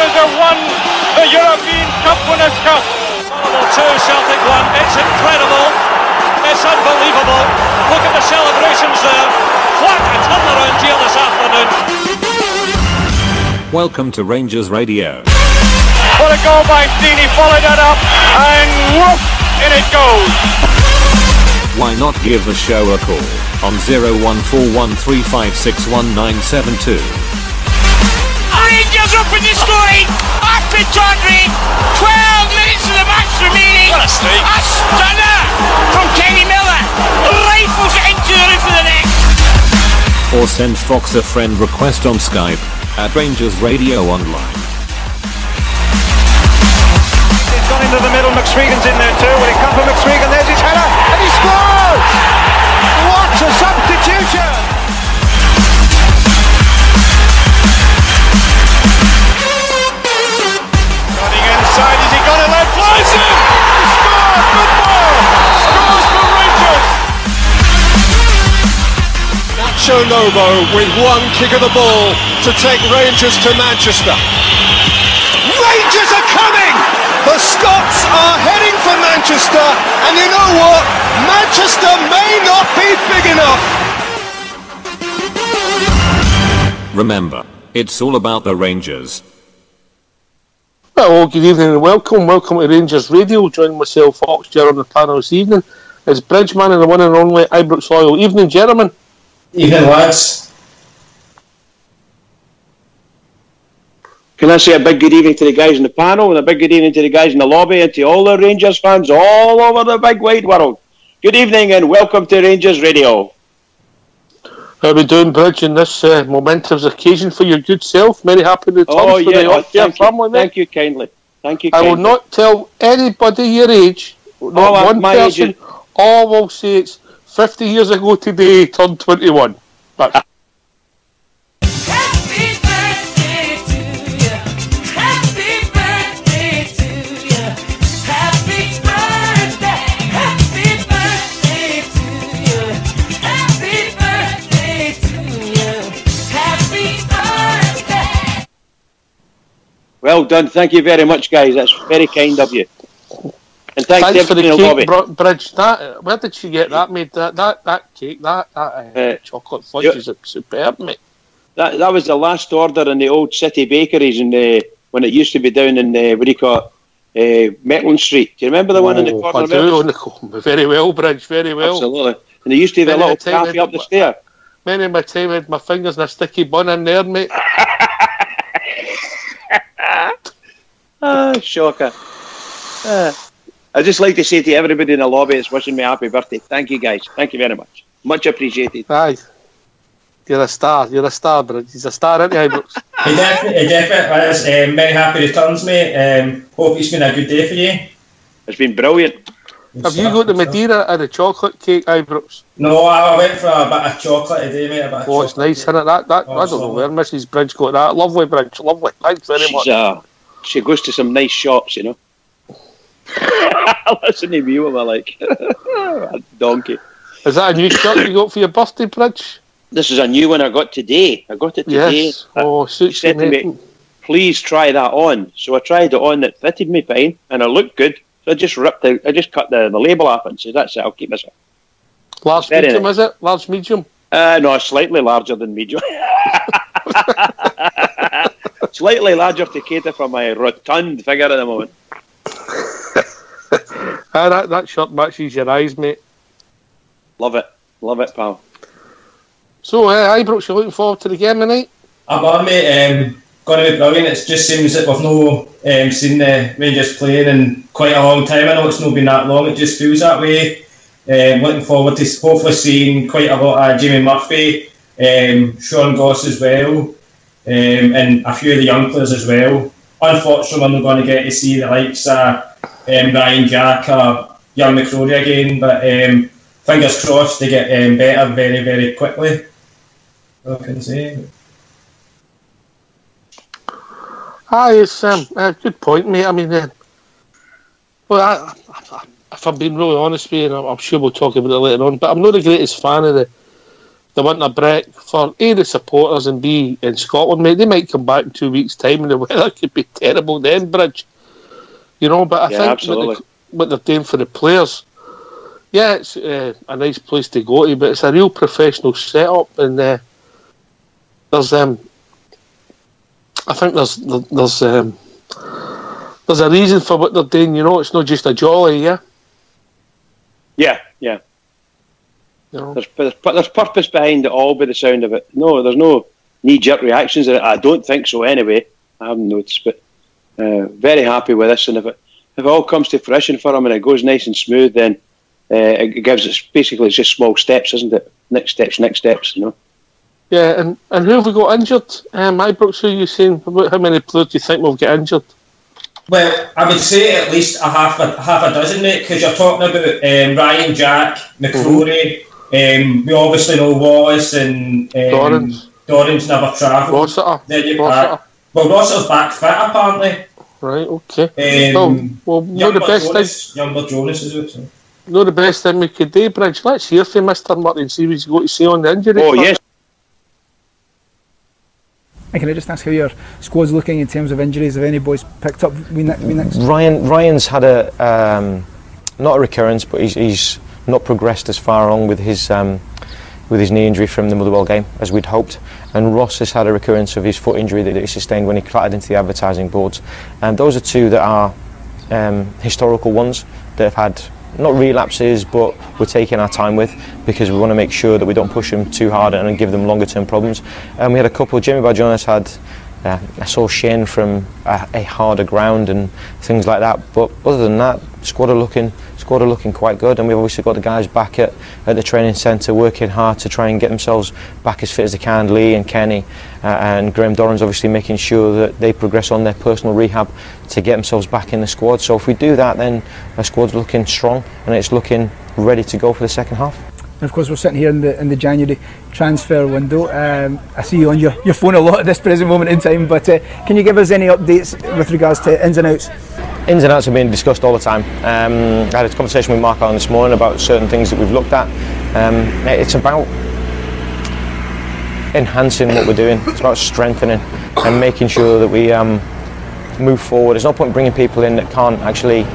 Rangers have won the European Cup Winners' Cup. 2, Celtic 1. It's incredible. It's unbelievable. Look at the celebrations there. What a turnaround here this afternoon. Welcome to Rangers Radio. What a goal by Steenie, followed that up, and whoop, in it goes. Why not give the show a call on 01413561972. Rangers open the scoring after Tawdry. 12 minutes of the match remaining. What a strike. A stunner from Kenny Miller. Rifles it into the roof of the net. Or send Fox a friend request on Skype at Rangers Radio Online. He's gone into the middle, McSwegan's in there too. Will he come for McSwegan? There's his header, and he scores! What a substitution! Running inside, is he got it? Left, flies in! He scores! Good ball! Scores for Rangers! Nacho Lobo with one kick of the ball to take Rangers to Manchester. Rangers are coming! The Scots are heading for Manchester, and you know what? Manchester may not be big enough. Remember, it's all about the Rangers. Well, good evening and welcome to Rangers Radio. Joining myself, Fox, here on the panel this evening is Bridgeman and the one and only Ibrox Loyal. Evening, gentlemen. Evening, lads. Can I say a big good evening to the guys in the panel and a big good evening to the guys in the lobby and to all the Rangers fans all over the big wide world. Good evening and welcome to Rangers Radio. How are we doing, Bridge, in this momentous occasion for your good self? Many happy returns for the Oxford family, mate. Thank you kindly. I will not tell anybody your age, not one person, all will say it's 50 years ago today, turned 21. But well done. Thank you very much, guys. That's very kind of you. And thanks for the cake, Bridge. Where did she get that made? That cake, that chocolate fudge is superb, mate. That was the last order in the old city bakeries in when it used to be down in Metland Street. Do you remember the one in the corner? I do. Very well, Bridge. Very well. Absolutely. And they used to have a little cafe up the stair. Many of my time I had my fingers in a sticky bun in there, mate. Shocker. I'd just like to say to everybody in the lobby that's wishing me happy birthday, thank you guys. Thank you very much. Much appreciated. Aye. You're a star, Bridge. He's a star, isn't he, Ibrox? He definitely is. Very happy returns, mate. Hope it's been a good day for you. It's been brilliant. Have you got the Madeira or the chocolate cake, Ibrox? No, I went for a bit of chocolate today, mate. It's nice, isn't it? I don't know where Mrs. Bridge got that. Lovely, Bridge. Lovely. Thanks very much. She goes to some nice shops, you know. Listen to me, what I like. A donkey. Is that a new shirt you got for your birthday, Bridge? This is a new one I got today. I got it today. Yes. Suits you, mate. Please try that on. So I tried it on. It fitted me fine, and it looked good. So I just cut the label off and said, "That's it. I'll keep myself." Large medium, is it? Large medium? No, slightly larger than medium. Slightly larger to cater for my rotund figure at the moment. That shirt matches your eyes, mate. Love it, pal. So, Ibrox, you're looking forward to the game tonight? I'm on, mate. Going to be brilliant. It just seems that we've no seen the Rangers playing in quite a long time. I know it's not been that long. It just feels that way. Looking forward to hopefully seeing quite a lot of Jamie Murphy, Sean Goss as well, and a few of the young players as well. Unfortunately, I'm not going to get to see the likes of Ryan Jack or young McCrory again, but fingers crossed they get better very, very quickly. What can I say? It's a good point, mate. I mean, if I'm being really honest with you, and I'm sure we'll talk about it later on, but I'm not the greatest fan of the they want a break for A, the supporters, and B, in Scotland, mate. They might come back in 2 weeks' time and the weather could be terrible then, Bridge. You know, but I think what they're doing for the players, yeah, it's a nice place to go to, but it's a real professional setup, and there's I think there's a reason for what they're doing. You know, it's not just a jolly, yeah. Yeah. You know? There's purpose behind it all, by the sound of it. No, there's no knee-jerk reactions. I don't think so anyway. I haven't noticed, but very happy with this. And if it all comes to fruition for him and it goes nice and smooth, then it gives us basically it's just small steps, isn't it? Next steps, you know. Yeah, and who have we got injured? Ibrox, who are you saying? How many players do you think will get injured? Well, I would say at least half a dozen, mate, because you're talking about Ryan Jack, McCrory. We obviously know Wallace and Dorrans never travelled. Rossiter. Well, Rossiter's back fit apparently. Right, okay. Well, the best thing. Younger Jonas is it? So. No, the best thing we could do, Bridge. Let's hear from Mr. Murray and see what he's got to say on the injury. Oh, yes. And can I just ask how your squad's looking in terms of injuries? Have any boys picked up? Ryan's had not a recurrence, but he's not progressed as far along with his knee injury from the Motherwell game as we'd hoped. And Ross has had a recurrence of his foot injury that he sustained when he clattered into the advertising boards. And those are two that are historical ones that have had not relapses, but we're taking our time with, because we want to make sure that we don't push them too hard and give them longer term problems. And we had a couple. Jamie Barjonas had a sore shin from a harder ground and things like that. But other than that, squad are looking quite good, and we've obviously got the guys back at the training centre working hard to try and get themselves back as fit as they can. Lee and Kenny and Graham Dorrans obviously making sure that they progress on their personal rehab to get themselves back in the squad. So if we do that, then our squad's looking strong and it's looking ready to go for the second half. And of course we're sitting here in the January transfer window. I see you on your phone a lot at this present moment in time, but can you give us any updates with regards to ins and outs? Ins and outs are being discussed all the time. I had a conversation with Mark Allen this morning about certain things that we've looked at. It's about enhancing what we're doing. It's about strengthening and making sure that we move forward. There's no point bringing people in that can't actually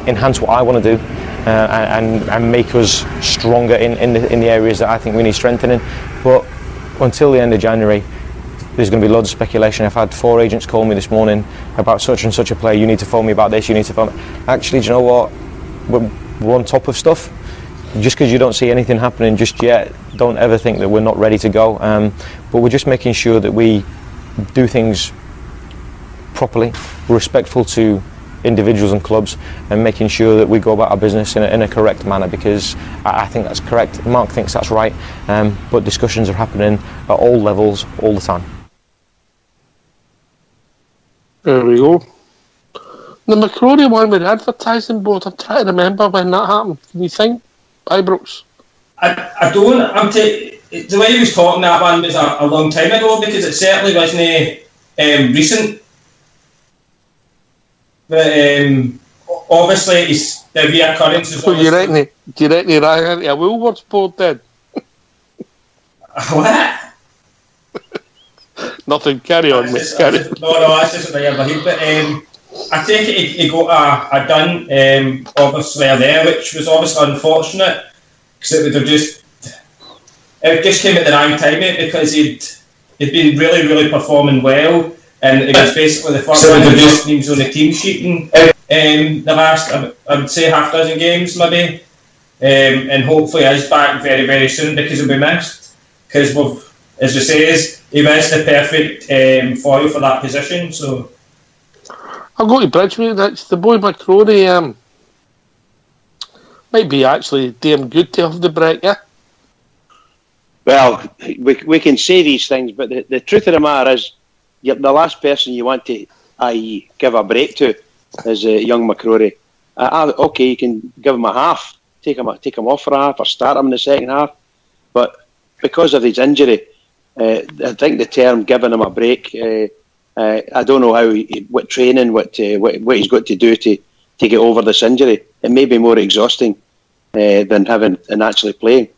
enhance what I want to do and make us stronger in the areas that I think we need strengthening. But until the end of January, there's going to be loads of speculation. I've had 4 agents call me this morning about such and such a player. You need to phone me about this, you need to phone me. Actually, do you know what? We're on top of stuff. Just because you don't see anything happening just yet, don't ever think that we're not ready to go. But we're just making sure that we do things properly, we're respectful to individuals and clubs, and making sure that we go about our business in a correct manner, because I think that's correct. Mark thinks that's right, but discussions are happening at all levels all the time. There we go. The McCrory one with the advertising board, I'm trying to remember when that happened. Can you think, Ibrox? I don't. The way he was talking, that one was a long time ago, because it certainly wasn't recent. But obviously, the reoccurrence is. So do you reckon he ran into a Woolworths board then? What? Nothing. Carry on, mate. No, that's just what I ever heard. But I take it he got a done, obviously there, which was obviously unfortunate, because it would have just came at the wrong time, because he'd been really, really performing well, and it was basically the first one of his teams on the team sheet in the last, I would say, half dozen games maybe, and hopefully he's back very, very soon, because he'll be missed, because as we say, he was the perfect foil for that position. So I'll go to Bridgeway. That's the boy McCrory. Might be actually damn good to have the break, yeah? Well, we can say these things, but the truth of the matter is, you're the last person you want to, i.e., give a break to, is young McCrory. Okay, you can give him a half, take him off for a half, or start him in the second half, but because of his injury, I think the term giving him a break, I don't know what training, what he's got to do to get over this injury. It may be more exhausting than having and actually playing.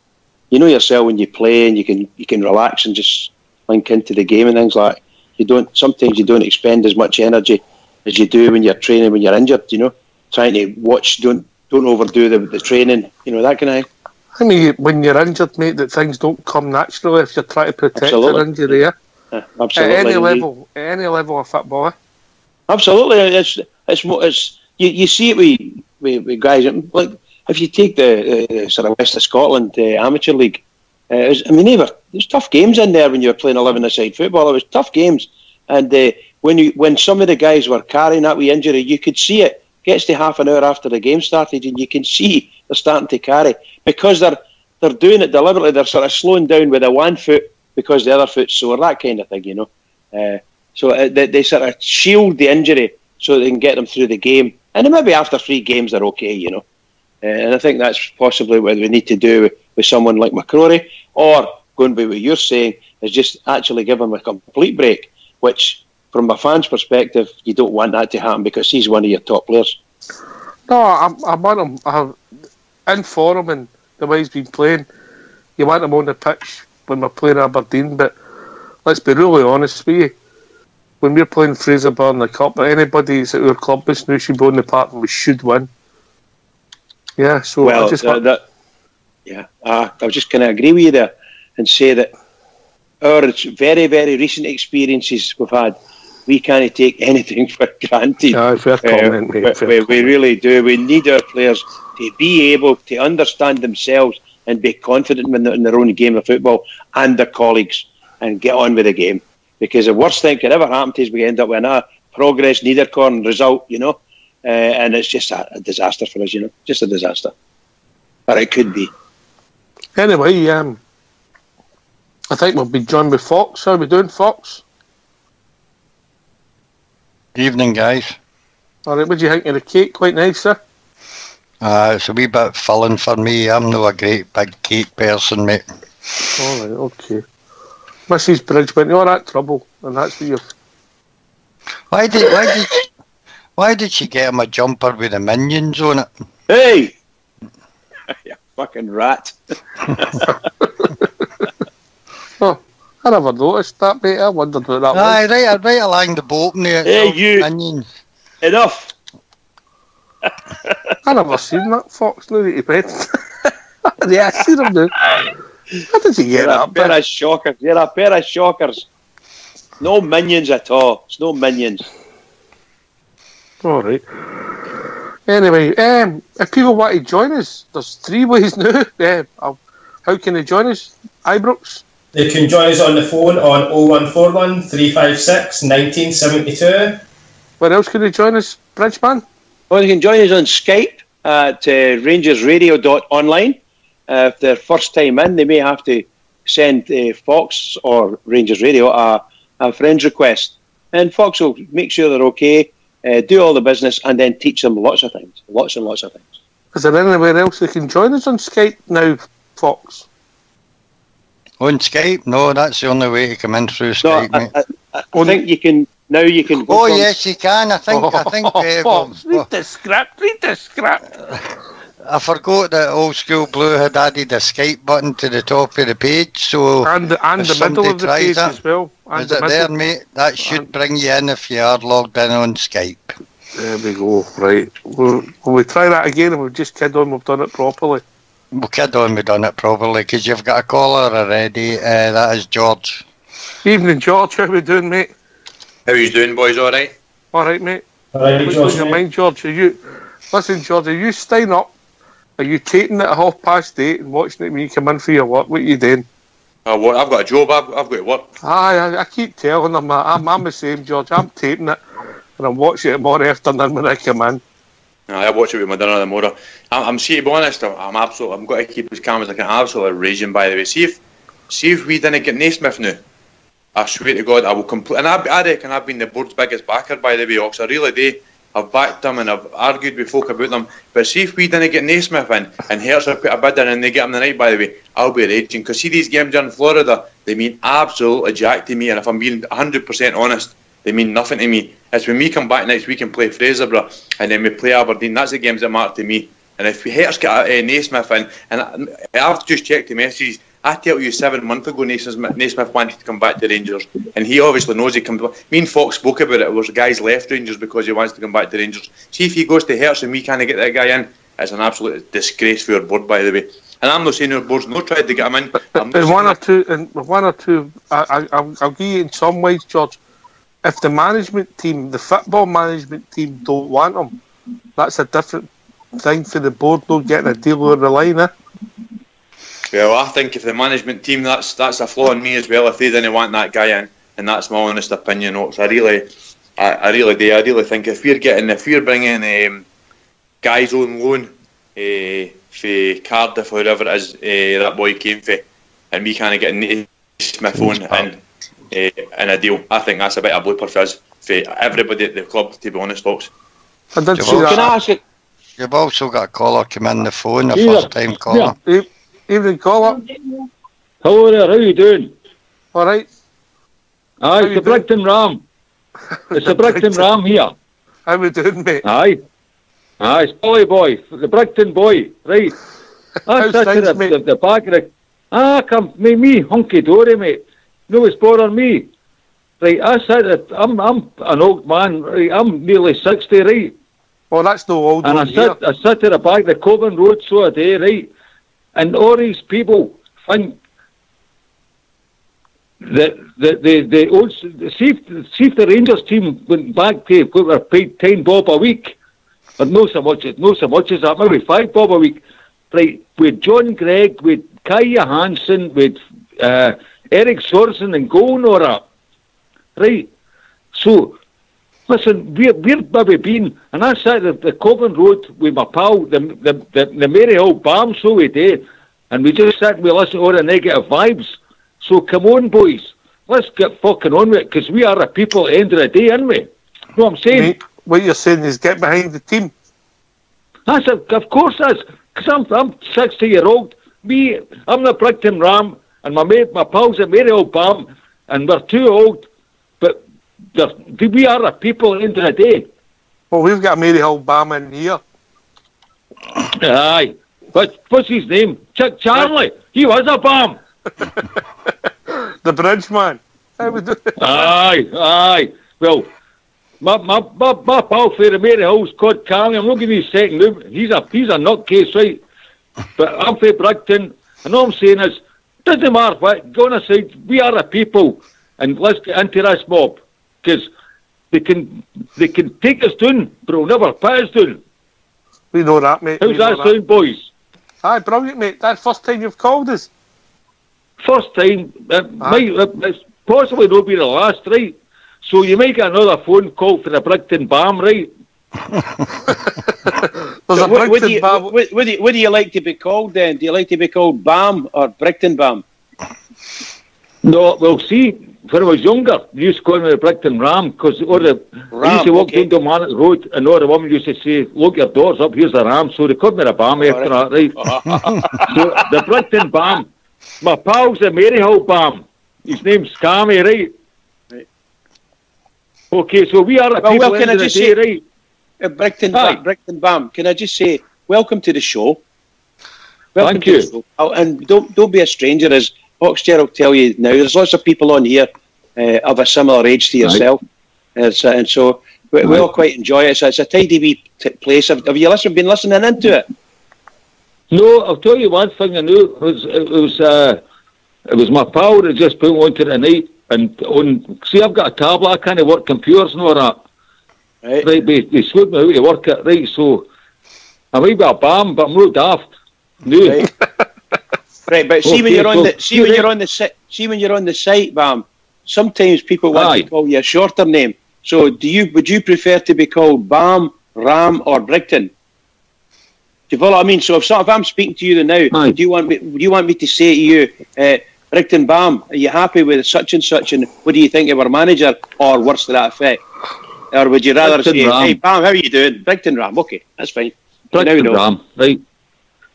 you know yourself when you play and you can relax and just link into the game and things like that. Sometimes you don't expend as much energy as you do when you're training when you're injured, you know. Trying to watch, don't overdo the training, you know, that kind of thing. I mean, when you're injured, mate, that things don't come naturally if you're trying to protect your injury. Yeah, absolutely. At any level of football. Absolutely, it's you see it with guys like if you take the sort of West of Scotland amateur league. There's tough games in there when you were playing 11-a-side football. It was tough games, and when some of the guys were carrying that wee injury, you could see it. Gets to half an hour after the game started, and you can see they're starting to carry because they're doing it deliberately. They're sort of slowing down with the one foot because the other foot's sore, that kind of thing, you know. So they sort of shield the injury so they can get them through the game, and then maybe after 3 games they're okay, you know. And I think that's possibly what we need to do with someone like McCrory, or going by what you're saying, is just actually give him a complete break, which, from a fan's perspective, you don't want that to happen because he's one of your top players. No, I want him in form and the way he's been playing. You want him on the pitch when we're playing Aberdeen, but let's be really honest with you. When we're playing Fraserburgh in the Cup, anybody that's at our club this now should be on the park and we should win. Yeah, so I was just going to agree with you there and say that our very, very recent experiences we've had, we can't take anything for granted. Fair comment, mate. We really do. We need our players to be able to understand themselves and be confident in their own game of football and their colleagues and get on with the game. Because the worst thing that could ever happen to us, we end up with a progress, Niederkorn result, you know, and it's just a disaster for us, you know, just a disaster. Or it could be. Anyway, I think we'll be joined with Fox. How are we doing, Fox? Evening, guys. All right, what do you think of the cake? Quite nice, sir. It's a wee bit filling for me. I'm not a great big cake person, mate. All right, okay. Mrs. Bridge went all that trouble, and that's what you're... Why did she get him a jumper with the Minions on it? Hey! You fucking rat. Oh, I never noticed that, mate. I wondered what that was. Right along the boat there. Hey, you! Minions. Enough! I never seen that, Fox, now that you mentioned. Yeah, I seen him now. How did he get that? You're a pair of shockers. No Minions at all. It's no Minions. All right. Anyway, if people want to join us, there's 3 ways now. How can they join us? Ibrox? They can join us on the phone on 0141 356 1972. Where else can they join us, Bridgeman? Well, they can join us on Skype at rangersradio.online. If they're first time in, they may have to send Fox or Rangers Radio a friend's request. And Fox will make sure they're okay, do all the business, and then teach them lots of things. Lots and lots of things. Is there anywhere else they can join us on Skype now, Fox? On Skype? No, that's the only way to come in through Skype, mate. I think you can... Now you can... Oh, yes, you can. I think... Fox, read the script. I forgot that Old School Blue had added a Skype button to the top of the page, so... And the middle of the page as well. Is it there, mate? That should bring you in if you are logged in on Skype. There we go, right. Will we try that again, and we'll just kid on we've done it properly? We'll kid on we've done it properly, because you've got a caller already. That is George. Evening, George. How are we doing, mate? How are you doing, boys? All right? All right, mate. All right, What's on your mind, George? Listen, George, are you staying up? Are you taping it at 8:30 and watching it when you come in for your work? What are you doing? I've got a job. I've got to work. I keep telling them I'm the same, George. I'm taping it and I'm watching it tomorrow afternoon when I come in. I watch it with my dinner tomorrow. I'm to be honest, I'm going to keep as calm as I can. I'm absolutely raging, by the way. See if we didn't get Naismith now, I swear to God, I will and I reckon I've been the board's biggest backer, by the way, Ox. I really do. I've backed them and I've argued with folk about them. But see if we didn't get Naismith in and Hertz have put a bid in and they get him tonight, by the way, I'll be raging. Because see these games in Florida, they mean absolutely jack to me. And if I'm being 100% honest, they mean nothing to me. It's when we come back next week and play Fraserburgh and then we play Aberdeen. That's the games that matter to me. And if Hearts get Naismith in, and I've just checked the messages, I tell you 7 months ago Naismith wanted to come back to Rangers, and he obviously knows he comes back. Me and Fox spoke about it. It was the guy's left Rangers because he wants to come back to Rangers. See if he goes to Hearts and we can't get that guy in, it's an absolute disgrace for our board, by the way. And I'm not saying our board's not tried to get him in. One or two, I'll give you in some ways, George. If the management team, the football management team, don't want him, that's a different thing for the board not getting a deal over the line, eh? Well, I think if the management team, that's a flaw in me as well. If they didn't want that guy in, and that's my honest opinion, Ox. I really do. I really think if we're bringing guys on loan for Cardiff or whoever it is that boy came for, and we can't get Naismith on in a deal, I think that's a bit of a blooper for us, for everybody at the club, to be honest, Ox. Can I ask you? You've also got a caller come in the phone, the first time caller. Yeah. Evening, caller. Hello there, how you doing? Alright. Aye, it's the Brigton Ram. It's the Brigton Ram here. How we doing, mate? Aye, it's Polly boy, the Brigton boy, right. I sat at the back of the... come, me, hunky-dory, mate. No, it's bothering me. Right, I'm an old man, right, I'm nearly 60, right. Well, that's no old. And I sit at the back of the Coven Road so a day, right. And all these people think that the old see if the Rangers team went back to were paid £10 a week, but not so much as that, maybe £5 a week. Right, with John Gregg, with Kai Johansson, with Eric Sorensen and goal or that. Right. So listen, we're maybe been, and I sat at the Coven Road with my pal, the Maryhill Balm show we did, and we just sat and we listened to all the negative vibes. So come on, boys, let's get fucking on with it, because we are the people at the end of the day, aren't we? You know what I'm saying? Mate, what you're saying is get behind the team. Of course that's, because I'm 60-year-old. Me, I'm the Brigton Ram, and my pal's at Maryhill Balm, and we're too old, but we are the people at the end of the day. Well, we've got Maryhill Balm in here. Aye. What's his name? Charlie. He was a bomb. The bridge man. Aye. Well, my pal for the Maryhill's called Carly. I'm not giving you a second name. He's a nutcase, right? But I'm for Brigton, and all I'm saying is, doesn't matter what, go on aside, we are the people, and let's get into this mob, because they can take us down, but they'll never put us down. We know that, mate. How's that sound, boys? Aye, brilliant, mate. That's the first time you've called us. First time. It's possibly not be the last, right? So you might get another phone call for the Brigton Balm, right? So what do you like to be called then? Do you like to be called Balm or Brigton Balm? No, well, see, when I was younger, they used to call me the Brigton Ram, because I used to walk down the Manor Road, and all the women used to say, look your doors up, here's the Ram, so they called me the Balm after that, right? So the Brigton Balm, my pal's the Maryhill Balm, his name's Scammy, right? Okay, so we are the people can I just say, right? Brigton Balm, can I just say, welcome to the show. Welcome Thank you. The show. And don't be a stranger, as Oxchair will tell you now. There's lots of people on here of a similar age to yourself, and so we all quite enjoy it. So it's a tidy wee place. Have you been listening into it? No, I'll tell you one thing I knew. It was my pal that just put on to the night, and see, I've got a tablet. I can't work computers and all that. Right, they slowed me out to work it. Right, so I might be a Balm, but I'm not daft. No. Right, but see, when you're on the site, Balm, sometimes people want to call you a shorter name. So would you prefer to be called Balm, Ram, or Brigton? Do you follow what I mean? So if I'm speaking to you now, would you want me to say to you, Brigton Balm, are you happy with such and such, and what do you think of our manager, or worse to that effect? Or would you rather say, hey Balm, how are you doing? Brigton Ram, okay, that's fine. Brigton Ram, right.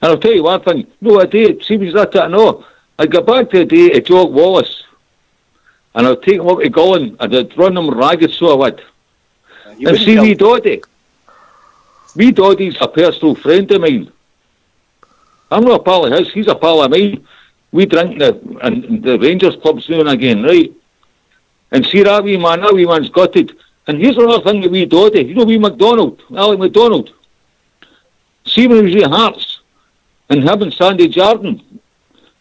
And I'll tell you one thing, no, I did, see me that I know. I got back to the day to Jock Wallace, and I'll take him up to Gullen, and I'd run him ragged so I would. And see me Doddy. Wee Doddie's a personal friend of mine. I'm not a pal of his, he's a pal of mine. We drink the Rangers clubs now and again, right? And see that wee man's got it. And here's another thing with wee Doddie. You know wee McDonald, Alec McDonald? See when he was at Hearts, and him and Sandy Jardine,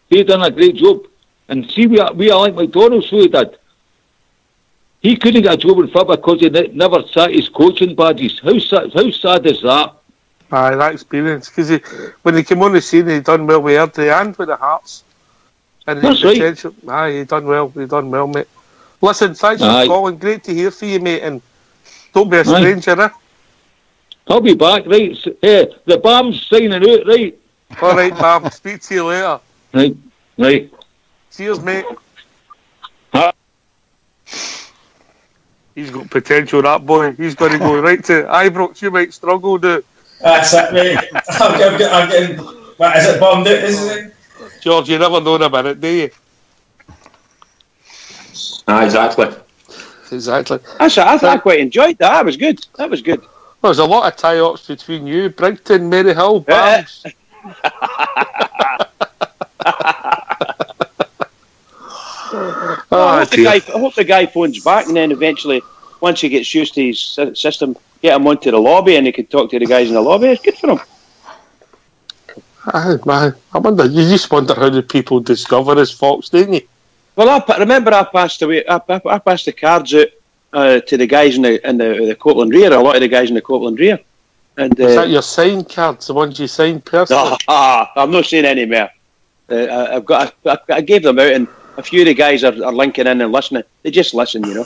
they done a great job. And see we Alec McDonald, so he did. He couldn't get a job in football because he never sat his coaching badges. How sad is that? Aye, that experience. Because when he came on the scene, he done well with Airdrie and with the Hearts. And that's right. Aye, he done well, mate. Listen, thanks for calling. Great to hear from you, mate. And don't be a stranger, eh? I'll be back, right? The BAM's signing out, right? All right, BAM. Speak to you later. Right. Cheers, mate. He's got potential, that boy. He's going to go right to Ibrox. You might struggle, dude. That's it, mate. I'm getting. What is it? Bombed out, isn't it? George, you never know about it, do you? Exactly. I quite enjoyed that. That was good. There's a lot of tie-ups between you, Brighton, Maryhill, Bams. I hope the guy phones back, and then eventually, once he gets used to his system, get him onto the lobby and he can talk to the guys in the lobby. It's good for him. I wonder. You just wonder how the people discover his Fox, didn't you? Well, I remember I passed the cards out to the guys in the Copeland Rear. A lot of the guys in the Copeland Rear. And is that your signed cards, the ones you signed personally? I'm not saying any more. I gave them out, and a few of the guys are linking in and listening. They just listen, and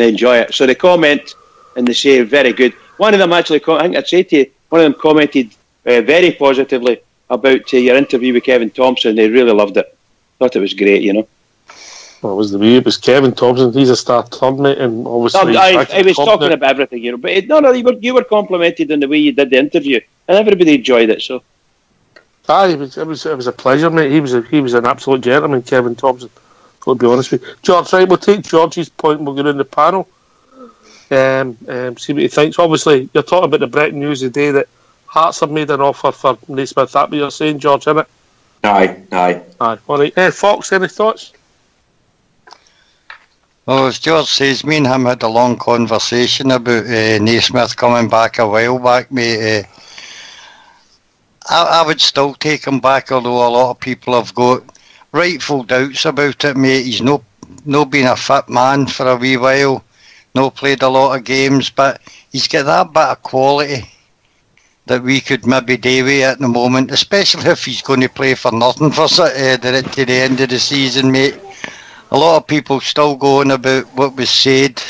they enjoy it. So they comment and they say very good. One of them actually, I think I'd say to you, one of them commented very positively about your interview with Kevin Thompson. They really loved it. Thought it was great, Well, it was Kevin Thompson. He's a star club mate, and obviously I was talking about everything, but you were complimented in the way you did the interview, and everybody enjoyed it. So, it was a pleasure, mate. He was an absolute gentleman, Kevin Thompson. To be honest with you, George. Right, we'll take George's point. We'll go in the panel. See what he thinks. Obviously, you're talking about the breaking news today that Hearts have made an offer for Naismith. That what you're saying, George, isn't it? Aye. All right. Fox, any thoughts? Well, as George says, me and him had a long conversation about Naismith coming back a while back, mate. I would still take him back, although a lot of people have got rightful doubts about it, mate. He's no been a fit man for a wee while, no played a lot of games, but he's got that bit of quality that we could maybe do with at the moment, especially if he's going to play for nothing for to the end of the season, mate. A lot of people still going about what was said,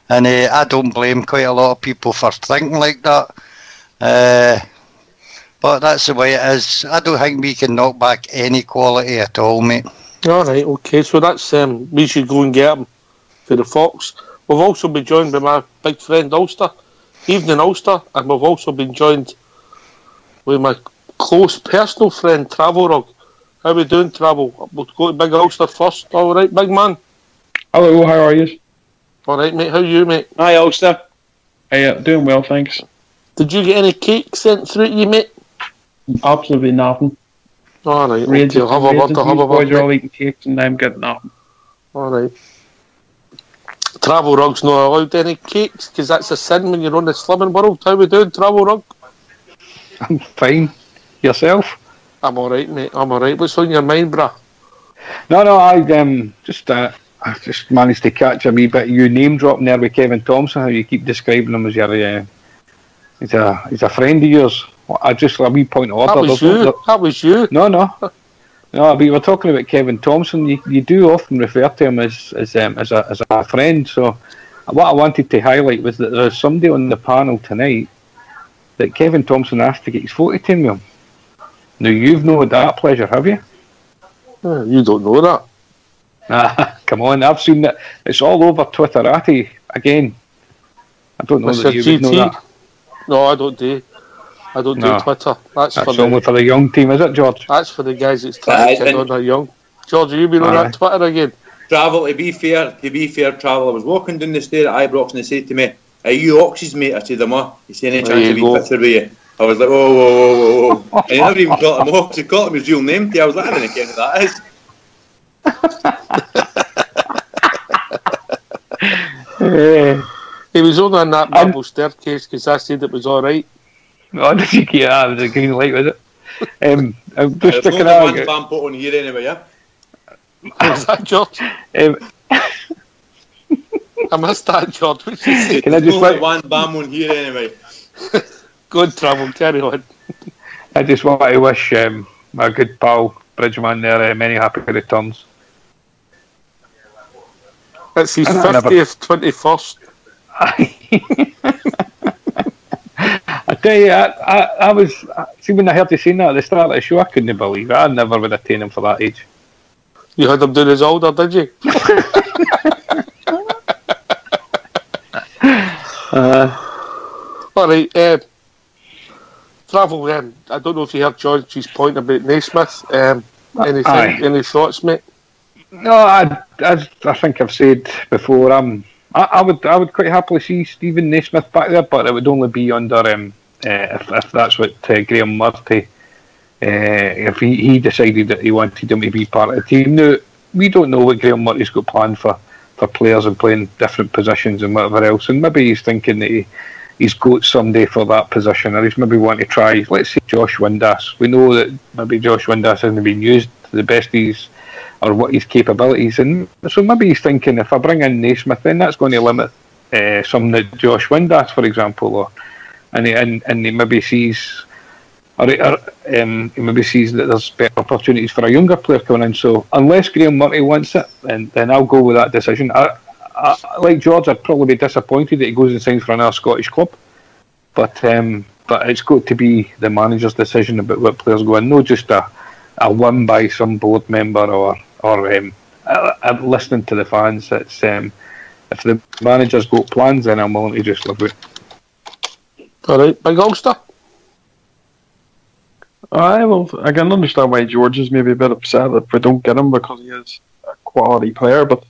and I don't blame quite a lot of people for thinking like that. But that's the way it is. I don't think we can knock back any quality at all, mate. All right, okay. So that's we should go and get him for the Fox. We've also been joined by my big friend Ulster, Evening Ulster, and we've also been joined with my close personal friend Travel Rug. How we doing, Travel? We'll go to Big Ulster first. All right, big man. Hello, how are you? All right, mate. How are you, mate? Hi, Ulster. Hey, doing well, thanks. Did you get any cake sent through to you, mate? Absolutely nothing. All right, Rangers, okay. Have a word. Boys are all eating cakes and I'm getting nothing. All right. Travel Rug's not allowed any cakes because that's a sin when you're on the slimming world. How we doing, Travel Rug? I'm fine. Yourself? I'm all right, mate. I'm all right. What's on your mind, brah? No. I just managed to catch a wee bit of you name dropping there with Kevin Thompson. How you keep describing him as your he's a friend of yours. I just a wee point of order. That was you. No. But you were talking about Kevin Thompson. You do often refer to him as a friend. So what I wanted to highlight was that there's somebody on the panel tonight that Kevin Thompson asked to get his photo taken with him. Now you've known that pleasure, have you? You don't know that. Come on, I've seen that. It's all over Twitterati again. I don't know Mr. that you would know that. No, I don't do. Do Twitter. That's only for the young team, is it, George? That's for the guys that's trying to get on their young. George, have you been on that Twitter again? Travel, to be fair, Travel, I was walking down the stair at Ibrox and they said to me, Are you Ox's mate? I said, He said, any chance of being pictured with you? I was like, whoa. And he never even got him off. He called him his real name. I was like, I didn't get who that is. He was only on that marble staircase because I said it was alright. Oh, did you get that? It was a green light, was it? I'm just there's only one bam put on here anyway, yeah? Is that George? I missed that, George. Can I just only one bam on here anyway? Good travel, carry on. I just want to wish my good pal Bridgeman there many happy returns. It's his 50th, 21st. I tell you, I was, see, when I heard you saying that at the start of the show, I couldn't believe it. I never would have taken him for that age. You had him doing his older, did you? Alright, travel then. I don't know if you heard George's point about Naismith. Any thoughts, mate? No, I think I've said before, I would quite happily see Stephen Naismith back there, but it would only be under if that's what Graham Murphy, if he decided that he wanted him to be part of the team. Now, we don't know what Graham Murphy's got planned for players and playing different positions and whatever else, and maybe he's thinking that he's got somebody for that position, or he's maybe want to try, let's say, Josh Windass. We know that maybe Josh Windass hasn't been used to the best or what his capabilities, and so maybe he's thinking, if I bring in Naismith, then that's going to limit something that Josh Windass, for example, and he maybe sees, he maybe sees that there's better opportunities for a younger player coming in. So unless Graham Murphy wants it, then I'll go with that decision. I like George, I'd probably be disappointed that he goes and signs for another Scottish club, but it's got to be the manager's decision about what players go in, not just a whim by some board member or listening to the fans. It's if the manager's got plans, then I'm willing to just live with it. Alright, Big Ulster. Well, I can understand why George is maybe a bit upset if we don't get him, because he is a quality player, but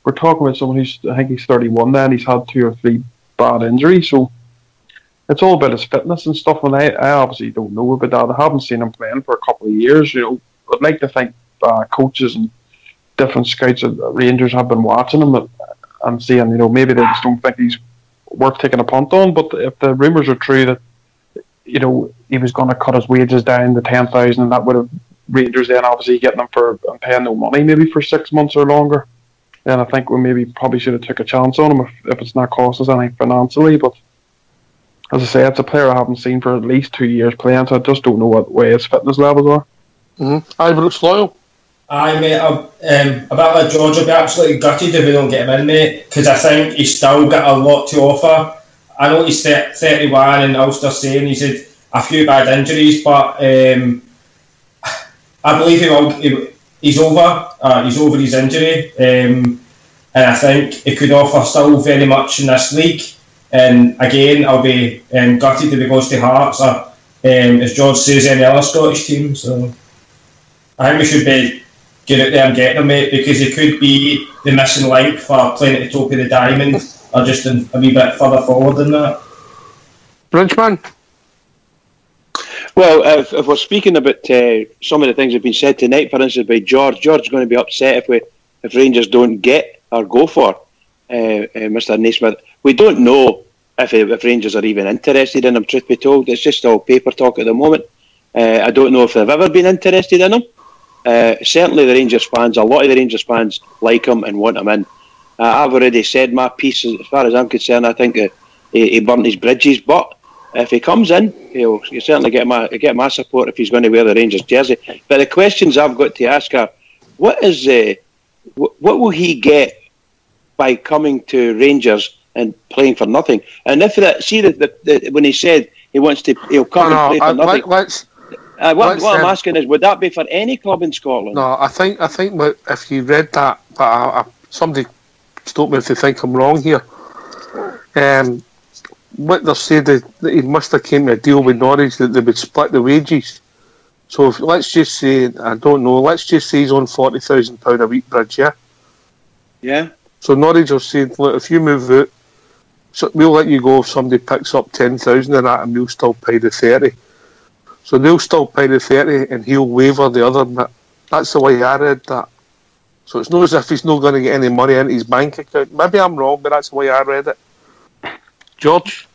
we're talking about someone who's, I think he's 31 now, and he's had 2 or 3 bad injuries, so it's all about his fitness and stuff, and I obviously don't know about that. I haven't seen him playing for a couple of years. I'd like to think coaches and different scouts at Rangers have been watching him and seeing, maybe they just don't think he's worth taking a punt on, but if the rumours are true that, he was going to cut his wages down to 10,000, and that would have Rangers then obviously getting him for paying no money maybe for 6 months or longer, then I think we maybe probably should have took a chance on him if it's not cost us anything financially. But as I say, it's a player I haven't seen for at least 2 years playing, so I just don't know what way his fitness levels are. Aye, Brooks Loyal. Aye, mate, a bit like George will be absolutely gutted if we don't get him in, mate, because I think he's still got a lot to offer. I know he's 31 and Ulster saying he's had a few bad injuries, but I believe he's over his injury, and I think he could offer still very much in this league. And again, I'll be gutted if he goes to Hearts or, as George says, any other Scottish team. So I think we should be get out there and get him, mate, because he could be the missing link for playing at the top of the diamond, or just a wee bit further forward than that. Bridgeman? Well, if we're speaking about some of the things that have been said tonight, for instance, by George's going to be upset if Rangers don't get or go for Mr. Naismith. We don't know if Rangers are even interested in him, truth be told. It's just all paper talk at the moment. I don't know if they've ever been interested in him. Certainly the Rangers fans, a lot of the Rangers fans like him and want him in. I've already said my piece. As far as I'm concerned, I think he burnt his bridges, but if he comes in, he'll certainly get my support if he's going to wear the Rangers jersey. But the questions I've got to ask are, what will he get by coming to Rangers and playing for nothing? And if when he said he'll come and play for nothing. What I'm asking is, would that be for any club in Scotland? No, I think if you read that, but somebody stop me if they think I'm wrong here. What they're saying that he must have came to a deal with Norwich that they would split the wages. So let's just say, I don't know, let's just say he's on £40,000 a week, Bridge, yeah? Yeah. So Norwich are saying, look, if you move out, So we'll let you go if somebody picks up 10,000 of that, and we'll still pay the 30. So they'll still pay the 30, and he'll waiver the other bit. That's the way I read that. So it's not as if he's not going to get any money into his bank account. Maybe I'm wrong, but that's the way I read it. George?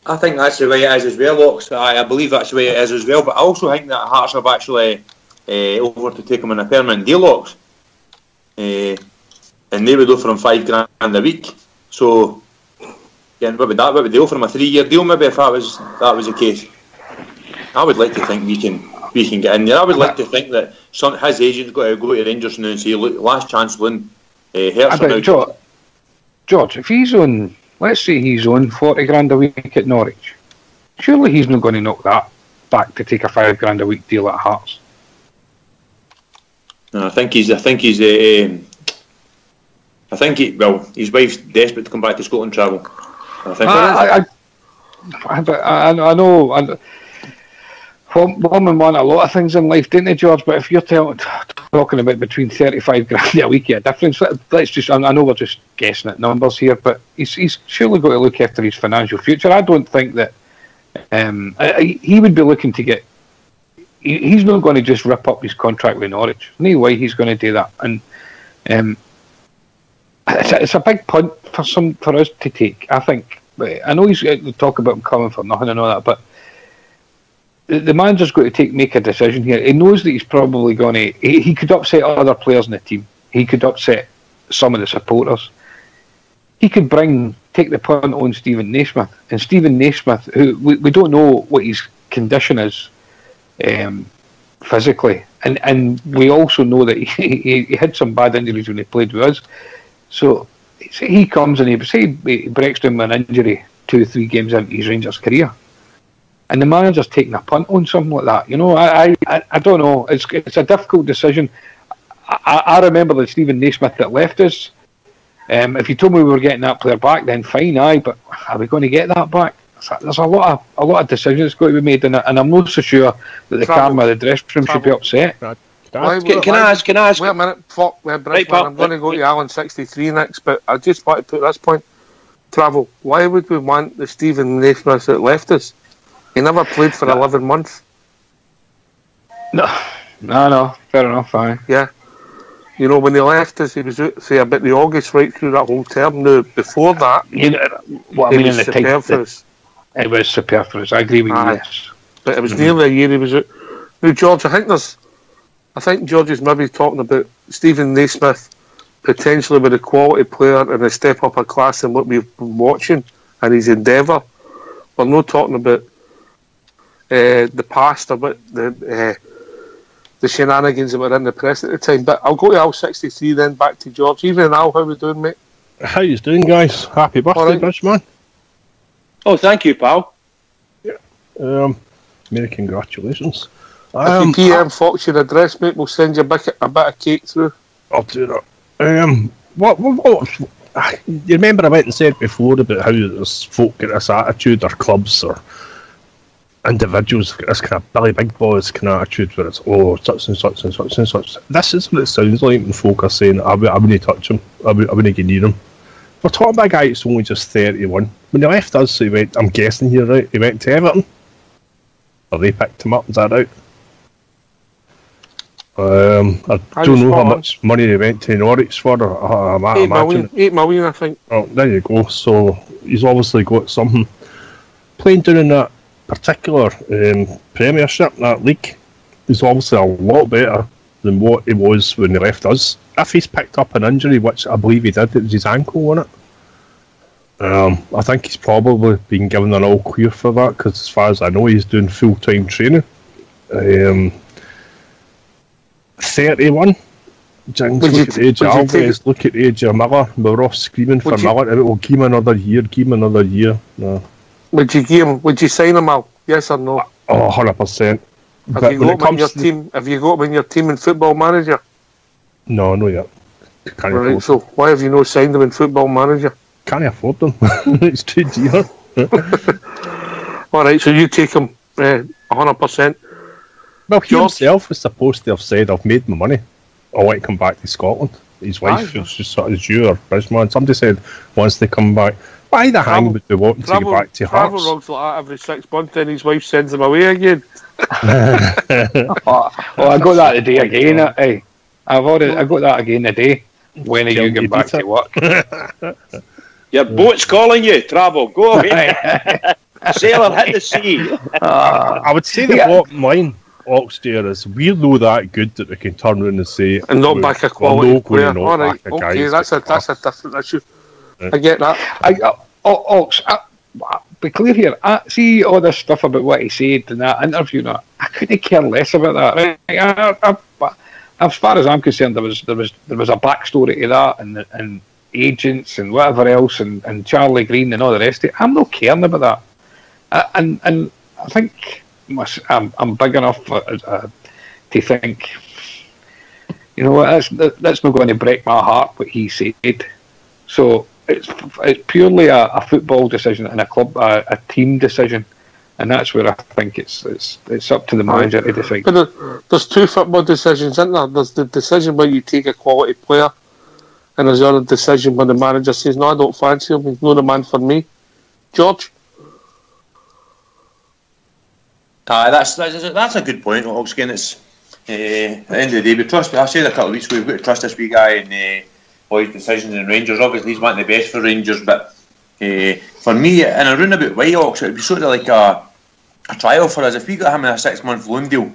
I think that's the way it is as well, Locks. I believe that's the way it is as well. But I also think that Hearts have actually over to take him on a permanent deal, Locks. And they would offer him $5,000 a week. So, again, what would they offer him, a 3-year deal maybe, if that was the case? I would like to think we can get in there. I would like to think that his agent's got to go to Rangers now and say, look, last chance loan. George, if he's on, let's say he's on $40,000 a week at Norwich, surely he's not going to knock that back to take a $5,000 a week deal at Hearts. No, I think his wife's desperate to come back to Scotland travel. I know. Women want a lot of things in life, don't they, George? But if you're talking about between $35,000 a week, yeah, difference. Let's just. I know we're just guessing at numbers here, but he's surely got to look after his financial future. I don't think that he would be looking to get. He's not going to just rip up his contract with Norwich. No way he's going to do that. And it's a big punt for us to take. I think. I know he's talk about him coming for nothing and all that, but the manager's got to make a decision here. He knows that he's probably going to. He could upset other players in the team. He could upset some of the supporters. He could take the punt on Stephen Naismith, and Stephen Naismith, who we don't know what his condition is physically, and we also know that he had some bad injuries when he played with us. So he comes and he breaks down with an injury 2-3 games into his Rangers career, and the manager's taking a punt on something like that. You know, I don't know. It's a difficult decision. I remember the Stephen Naismith that left us. If you told me we were getting that player back, then fine, but are we going to get that back? There's a lot of decisions that's got to be made, and I'm not so sure that the karma of the dressing room should be upset. Can I ask? Wait a minute, I'm going to go to Alan 63 next, but I just want to put this point. Travel, why would we want the Stephen Naismith that left us? He never played for 11 months. No, fair enough, fine. Yeah. You know, when he left us, he was out, say, about the August right through that whole term. Now, before that, what I mean, in the superb for us. It was superb for us, I agree with you, yes. But it was nearly a year he was out. Now, George, I think George is maybe talking about Stephen Naismith potentially with a quality player and a step up a class in what we've been watching and his endeavour. We're not talking about the past or about the shenanigans that were in the press at the time. But I'll go to Al 63 then, back to George. Evening, Al, how we doing, mate? How you doing, guys? Happy birthday, Rich, man. Oh, thank you, pal. Yeah. Many congratulations. If you PM Fox your address, mate, we'll send you a bit of cake through. I'll do that. What you remember I went and said before about how there's folk get this attitude, or clubs or individuals get this kind of Billy Big Boys kind of attitude where it's such and such and such and such. This is what it sounds like when folk are saying I wouldn't touch him, I wouldn't get near him. We're talking about a guy that's only just 31. When he left us, he went, I'm guessing here, right, he went to Everton, or they picked him up, is that right? I don't know how much money they went to Norwich for. $8 million, I think. Oh, there you go. So he's obviously got something. Playing down in that particular Premiership, that league, he's obviously a lot better than what he was when he left us. If he's picked up an injury, which I believe he did, it was his ankle, wasn't it? I think he's probably been given an all clear for that, because as far as I know, he's doing full-time training. 31. Jinx, look at the age of Alvarez, look at the age of Miller. We were off screaming for Miller. We'll give him another year, No. Would you sign him, Al? Yes or no? Oh, 100%. Have you got him in your team in Football Manager? No, not yet. Right, so why have you not signed him in Football Manager? Can't afford them. It's too dear. Alright, so you take him 100%. Well, he himself was supposed to have said, I've made my money, I want to come back to Scotland. his wife feels just sort of due or Brisbane. Somebody said once they come back, why the hang would they want to get back to Hearts? Travel rugs like that every 6 months, and his wife sends him away again. I got that today again. I got that again today. When are you getting back to work? Your boat's calling you, Travel. Go ahead. Sailor, hit the sea. I would say the bottom line, Oxdear, is we're not that good that we can turn around and say and not back a quality player. All right, okay, that's a different issue. I get that. Ox, be clear here. See all this stuff about what he said in that interview. I couldn't care less about that. Right? As far as I'm concerned, there was a backstory to that, and agents and whatever else, and Charlie Green and all the rest of it. I'm not caring about that, and I think I'm big enough to think, you know what, that's not going to break my heart what he said. So it's purely a football decision and a team decision. And that's where I think it's up to the manager to decide. But there's two football decisions, isn't there? There's the decision where you take a quality player, and there's the other decision when the manager says, "No, I don't fancy him. He's not the man for me." George. That's a good point, Oxgen. It's at the end of the day, we trust. I said a couple of weeks ago, we've got to trust this wee guy and all his decisions in Rangers. Obviously, he's wanting the best for Rangers, but for me, in a roundabout way, Ox, it would be sort of like a trial for us. If we got him in a 6-month loan deal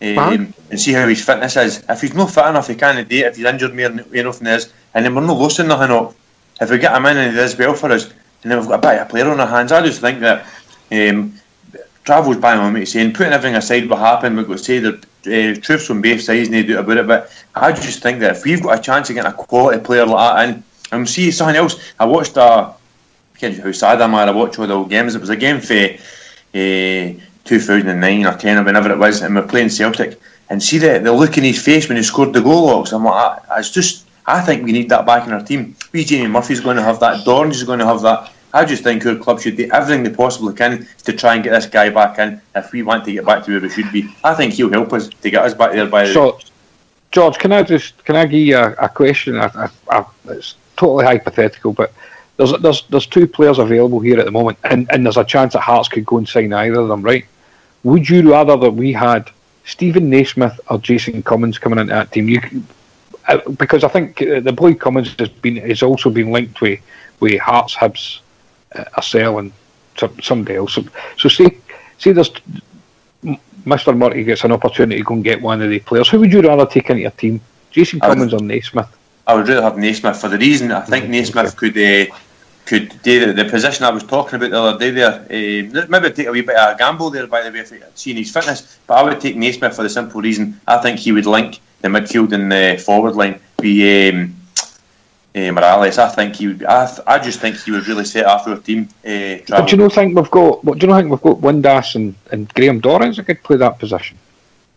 and see how his fitness is, if he's not fit enough, he can't date. If he's injured more enough than this, and then we're not losing nothing up. If we get him in and he does well for us, and then we've got a bit of a player on our hands, I just think that Travel's bang on me saying, putting everything aside what happened, we've got to say the truths from both sides, no doubt about it. But I just think that if we've got a chance of getting a quality player like that in, and see something else. I watched I can't how sad am I watch all the old games. It was a game for 2009 or 10 or whenever it was, and we're playing Celtic, and see the look in his face when he scored the goal, Ox. I'm like, I think we need that back in our team. Jamie Murphy's going to have that, Dorns is going to have that. I just think our club should do everything they possibly can to try and get this guy back in if we want to get back to where we should be. I think he'll help us to get us back there by the George, can I give you a question? It's totally hypothetical, but there's two players available here at the moment, and there's a chance that Hearts could go and sign either of them, right? Would you rather that we had Stephen Naismith or Jason Cummins coming into that team? Because I think the boy Cummins has also been linked with Hearts, Hibs, Arcell, and somebody else. So say there's Mr. Murty gets an opportunity to go and get one of the players. Who would you rather take into your team, Jason Cummins or Naismith? I would rather have Naismith for the reason I think Naismith could do the position I was talking about the other day there. Maybe take a wee bit of a gamble there, by the way, for seeing his fitness, but I would take Naismith for the simple reason I think he would link the midfield and the forward line be Morales. I think he would. I just think he would really set off our team. But do you not think we've got Windass and Graham Dorrans that could play that position?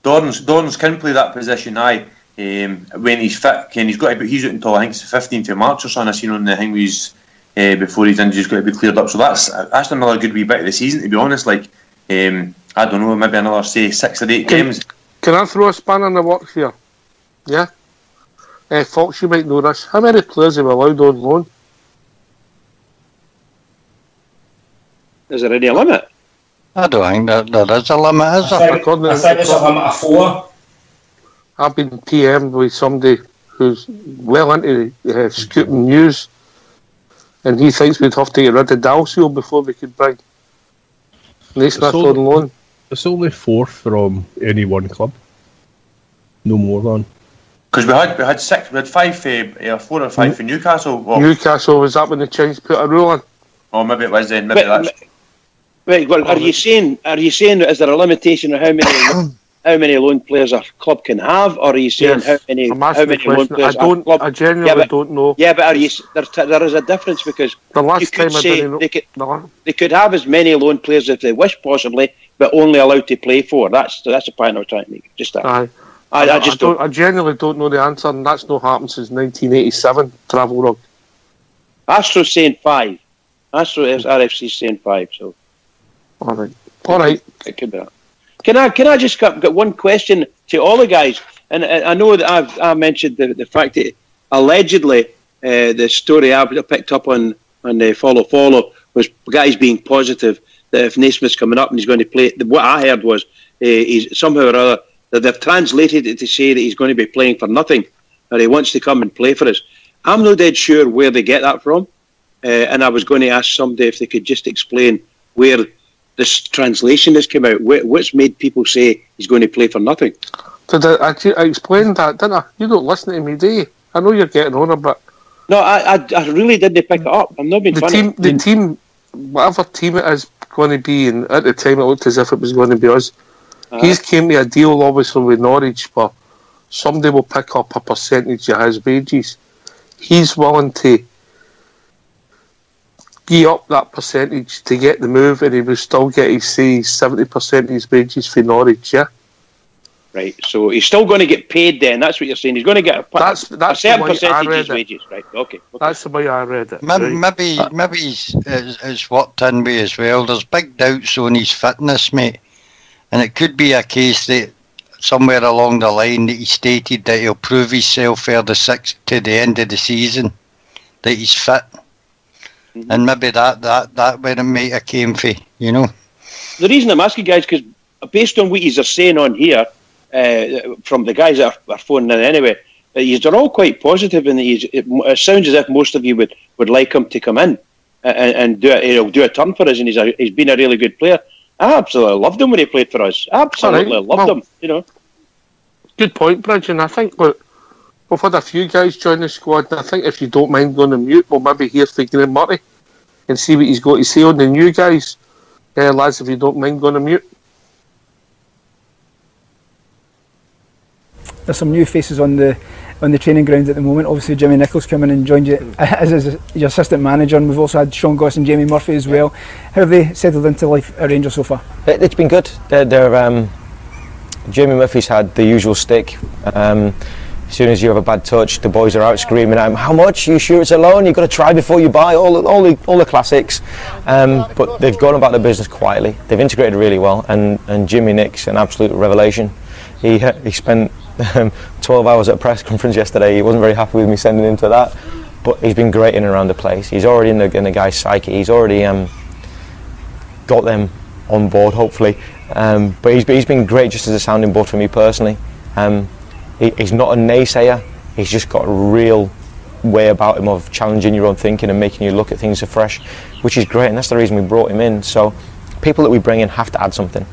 Dorrans can play that position. Aye. When he's fit, he's got to be. He's out until I think it's the 15th of March or something. I seen on the thing before his injury's got to be cleared up. So that's another good wee bit of the season, to be honest. Like I don't know, maybe another 6 or 8 games. Can I throw a span in the works here? Yeah. Fox, you might know this. How many players have we allowed on loan? Is there any limit? I don't think there is a limit, is there? I think there's a limit of 4. I've been PM'd with somebody who's well into scooting news, and he thinks we'd have to get rid of Dalsio before we could bring Naismith on loan. It's only 4 from any one club. No more than. Because we had 6, we had 5, 4 or 5 for Newcastle. Well, Newcastle, was that when the Chinese put a rule in? Oh, maybe it was then. Maybe that's. Right. Well, are you saying is there a limitation of how many loan players a club can have, or are you saying how many loan players a club? I genuinely don't know. Yeah, but there is a difference, because the last time I didn't know. They could have as many loan players if they wish, possibly, but only allowed to play 4. That's the point I was trying to make. Just that. Aye. I genuinely don't know the answer, and that's not happened since 1987. Travel Rug. Astro's saying 5. Astro RFC's saying 5. So. All right. It could be that. Can I just got one question to all the guys? And I know that I mentioned the fact that allegedly, the story I picked up on the follow was guys being positive that if Naismith's coming up and he's going to play, what I heard was he's somehow or other that they've translated it to say that he's going to be playing for nothing, or he wants to come and play for us. I'm not dead sure where they get that from, and I was going to ask somebody if they could just explain where this translation has come out. What's made people say he's going to play for nothing? Did I explained that, didn't I? You don't listen to me, do you? I know you're getting on a bit. No, I really didn't pick it up. I'm not being funny. The team, whatever team it is going to be, and at the time it looked as if it was going to be us. He's came to a deal, obviously, with Norwich, where somebody will pick up a percentage of his wages. He's willing to give up that percentage to get the move, and he will still get his 70% of his wages for Norwich, yeah? Right, so he's still going to get paid then, that's what you're saying. He's going to get a certain percentage of his wages, right? Okay. That's the way I read it. Maybe it's worked in me as well. There's big doubts on his fitness, mate. And it could be a case that somewhere along the line that he stated that he'll prove himself for the 6th to the end of the season, that he's fit. Mm-hmm. And maybe that where it might have came for, you know. The reason I'm asking, guys, because based on what he's saying on here, from the guys that are phoning in anyway, they're all quite positive, and it sounds as if most of you would like him to come in and do a turn for us, and he's been a really good player. I absolutely loved him when he played for us. Absolutely loved him, you know. Good point, Bridge, and I think we've had a few guys join the squad, and I think if you don't mind going on mute, we'll maybe hear from Graham Murray and see what he's got to say on the new guys. Lads, if you don't mind going on mute. There's some new faces on the training ground at the moment. Obviously, Jimmy Nichols coming and joined you as your assistant manager, and we've also had Sean Goss and Jamie Murphy as well. How have they settled into life at Rangers so far? It's been good. Jamie Murphy's had the usual stick. As soon as you have a bad touch, the boys are out screaming at him, "How much? Are you sure it's a loan? You've got to try before you buy." All the classics. But they've gone about their business quietly. They've integrated really well, and Jimmy Nick's an absolute revelation. He spent 12 hours at a press conference yesterday. He wasn't very happy with me sending him to that, but he's been great in and around the place. He's already in the guy's psyche. He's already got them on board, hopefully. But he's been great just as a sounding board for me personally. He's not a naysayer. He's just got a real way about him of challenging your own thinking and making you look at things afresh, which is great, and that's the reason we brought him in. So people that we bring in have to add something.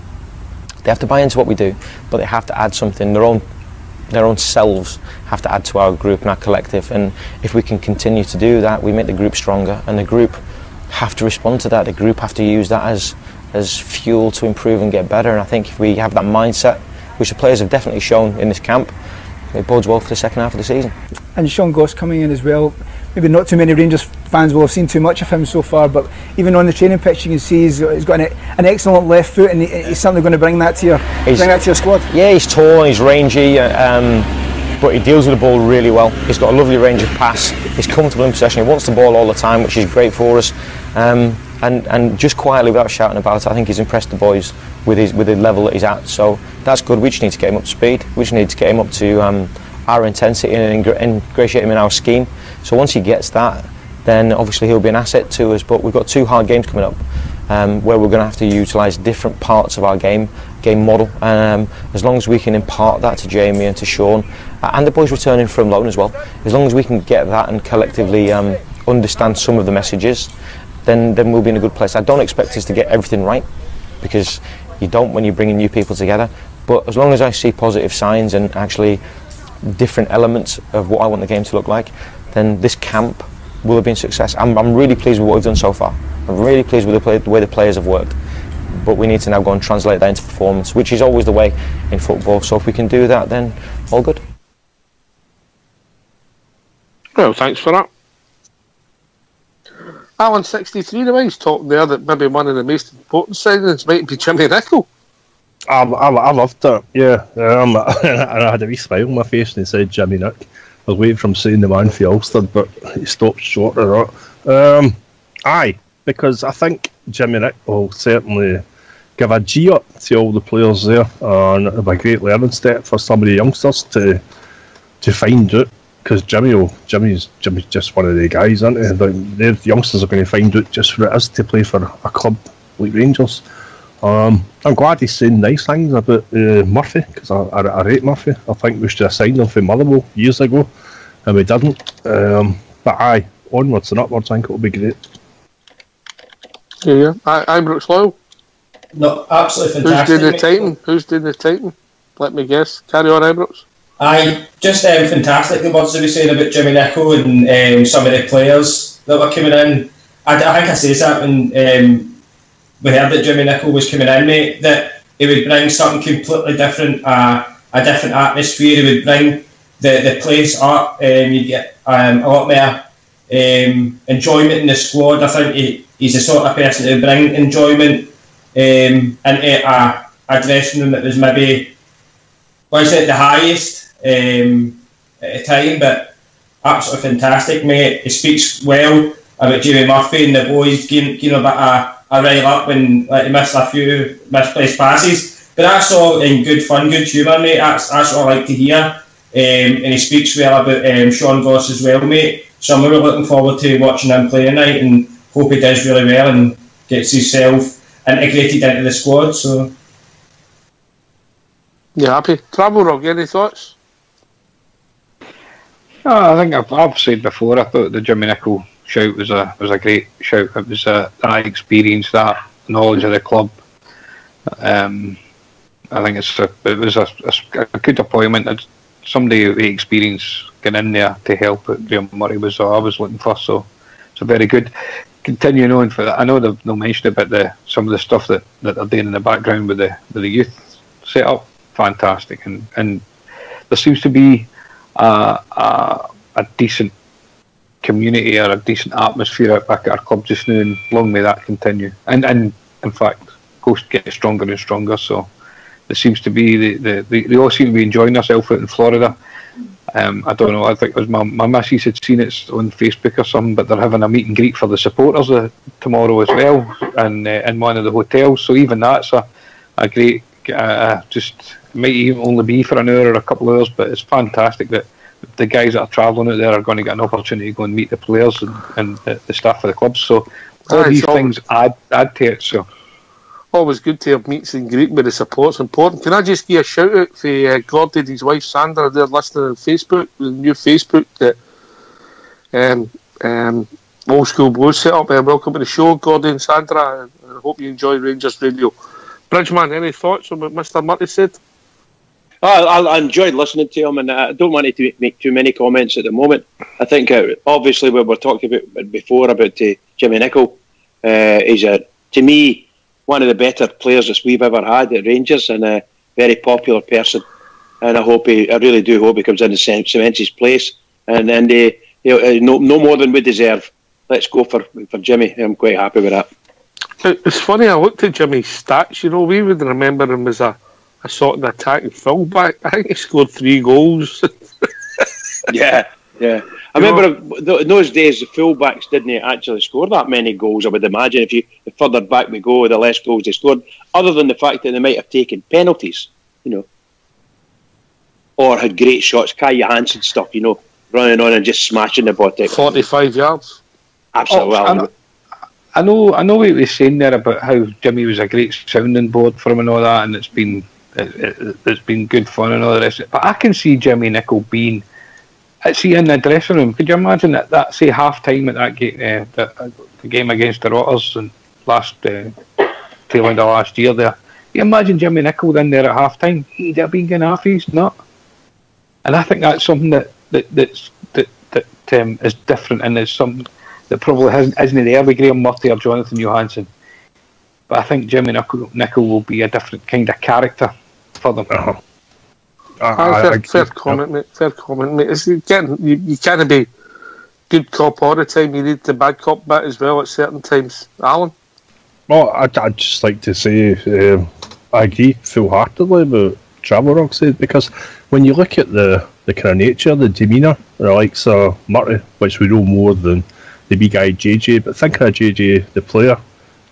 They have to buy into what we do, but they have to add something. Their own selves have to add to our group and our collective, and if we can continue to do that, we make the group stronger, and the group have to respond to that. The group have to use that as fuel to improve and get better, and I think if we have that mindset, which the players have definitely shown in this camp, it bodes well for the second half of the season. And Sean Goss coming in as well. Maybe not too many Rangers fans will have seen too much of him so far, but even on the training pitch you can see he's got an excellent left foot, and he's certainly going to bring that to your squad. Yeah, he's tall and he's rangy, but he deals with the ball really well. He's got a lovely range of pass. He's comfortable in possession. He wants the ball all the time, which is great for us. And just quietly, without shouting about it, I think he's impressed the boys with the level that he's at. So that's good. We just need to get him up to speed. We just need to get him up to our intensity and ingratiate him in our scheme. So once he gets that, then obviously he'll be an asset to us. But we've got 2 hard games coming up where we're going to have to utilise different parts of our game model. As long as we can impart that to Jamie and to Sean, and the boys returning from loan as well, as long as we can get that and collectively understand some of the messages, then we'll be in a good place. I don't expect us to get everything right, because you don't when you're bringing new people together. But as long as I see positive signs and actually different elements of what I want the game to look like, then this camp will have been a success. I'm really pleased with what we've done so far. I'm really pleased with the way the players have worked. But we need to now go and translate that into performance, which is always the way in football. So if we can do that, then all good. Well, thanks for that. Alan63, the way he's talking there, that maybe one of the most important signings might be Jimmy Nicholl. I loved it, yeah. And I had a wee smile on my face and he said Jimmy Nick. I was waiting for him saying the man for Ulster, but he stopped short of that. Aye, because I think Jimmy Nick will certainly give a G up to all the players there, and it'll be a great learning step for some of the youngsters to find out because Jimmy's just one of the guys, isn't he? The youngsters are going to find out just what it is to play for a club like Rangers. I'm glad he's saying nice things about Murphy, because I rate Murphy. I think we should have signed him for Motherwell years ago, and we didn't. But aye, onwards and upwards, I think it'll be great. Yeah. Ibrox Loyal. No, absolutely fantastic. Who's doing the Titan? Let me guess. Carry on, Ibrox. Aye, just fantastic. The words that we saying about Jimmy Nicholl and some of the players that were coming in. I think I said that when we heard that Jimmy Nicholl was coming in, mate, that he would bring something completely different, a different atmosphere. He would bring the place up. You'd get a lot more enjoyment in the squad. I think he's the sort of person to bring enjoyment into a dressing room that was maybe wasn't the highest at the time, but absolutely fantastic, mate. He speaks well about Jamie Murphy and the boys getting a bit of a rile up when he missed a few misplaced passes. But that's all in good fun, good humour, mate. That's what I like to hear. And he speaks well about Sean Goss as well, mate. So I'm really looking forward to watching him play tonight, and hope he does really well and gets himself integrated into the squad. So, you happy? Travel Rock, any thoughts? I think I've said before, I thought the Jimmy Nicholl shout was a great shout. It was that experience, that knowledge of the club. I think it was a good appointment. It's somebody with experience getting in there to help at Graham Murray was I was looking for. So it's a very good. Continuing on for that, I know they'll mention about some of the stuff that they're doing in the background with the youth setup. Fantastic, and there seems to be a decent community or a decent atmosphere back at our club just now, and long may that continue. And in fact, Ghost get stronger and stronger. So there seems to be they all seem to be enjoying themselves out in Florida. I don't know. I think it was my missus had seen it on Facebook or something, but they're having a meet and greet for the supporters tomorrow as well, and in one of the hotels. So even that's a great. Just might even only be for an hour or a couple of hours, but it's fantastic that the guys that are travelling out there are going to get an opportunity to go and meet the players and the staff of the clubs. So all these things add to it. So always good to have meets and greet with the support's important. Can I just give a shout out for Gordy and his wife Sandra? They're listening on Facebook, the new Facebook that Old School Blues set up. Welcome to the show, Gordy and Sandra. I hope you enjoy Rangers Radio. Bridgeman, any thoughts on what Mr. Murray said? I enjoyed listening to him, and I don't want to make too many comments at the moment. I think, obviously, we were talking about before about Jimmy Nicholl. He's, to me, one of the better players that we've ever had at Rangers, and a very popular person. And I really do hope he comes in and cements his place. And no more than we deserve. Let's go for Jimmy. I'm quite happy with that. It's funny, I looked at Jimmy's stats, we would remember him as a sort of attacking fullback. I think he scored 3 goals. yeah. I remember in those days the fullbacks didn't actually score that many goals. I would imagine the further back we go, the less goals they scored, other than the fact that they might have taken penalties, or had great shots, Kai Johansson stuff, running on and just smashing the ball. 45 yards. Absolutely. I know what he was saying there about how Jimmy was a great sounding board for him and all that, and it's been good fun and all the rest of it. But I can see Jimmy Nicholl being, in the dressing room. Could you imagine that say half time at that game, the game against the Rotters and tail end of last year there? You imagine Jimmy Nicholl in there at half time? He'd have been going half, he's not. And I think that's something that is different, and is something that probably isn't there with Graham Murphy or Jonathan Johansson. But I think Jimmy Nicholl will be a different kind of character for them. Fair comment, mate. You can't be good cop all the time. You need the bad cop bit as well at certain times. Alan? Well, I'd just like to say I agree full-heartedly with what Travel Rock said, because when you look at the kind of nature, the demeanour, the likes of Murray, which we know more than the big guy JJ, but thinking of JJ the player,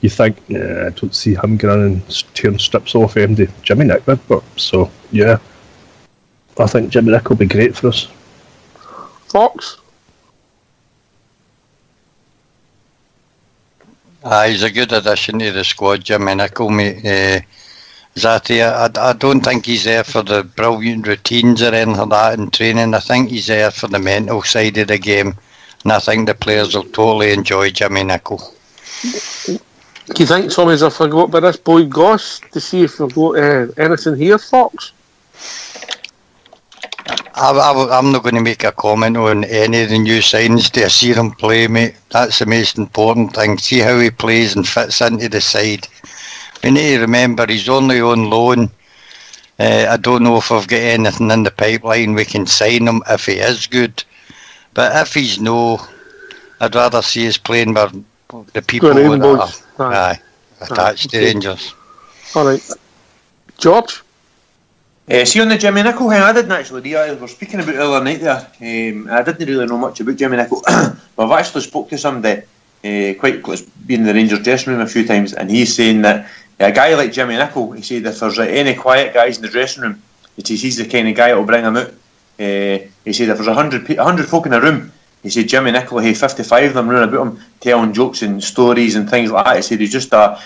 you think, I don't see him going in and tearing strips off MD Jimmy Nicholl. So yeah, I think Jimmy Nicholl will be great for us. Fox? He's a good addition to the squad, Jimmy Nicholl, mate. Zati, I don't think he's there for the brilliant routines or anything like that in training. I think he's there for the mental side of the game, and I think the players will totally enjoy Jimmy Nicholl. Do you think somebody's have forgot about this boy Goss to see if we've got anything here, Fox? I'm not going to make a comment on any of the new signings till I see him play, mate. That's the most important thing. See how he plays and fits into the side. We need to remember he's only on loan. I don't know if we've got anything in the pipeline we can sign him if he is good. But if he's no, I'd rather see us playing with the people that are attached to Rangers. Alright. George? See on the Jimmy Nicholl thing, I didn't actually realise, we were speaking about it the other night there, I didn't really know much about Jimmy Nicholl, but I've actually spoke to somebody quite close, been in the Rangers dressing room a few times, and he's saying that a guy like Jimmy Nicholl, he said if there's any quiet guys in the dressing room, he's the kind of guy that will bring them out. He said if there's 100 folk in a room, he said Jimmy Nicholl, 55 of them running about him, telling jokes and stories and things like that. He said he's just a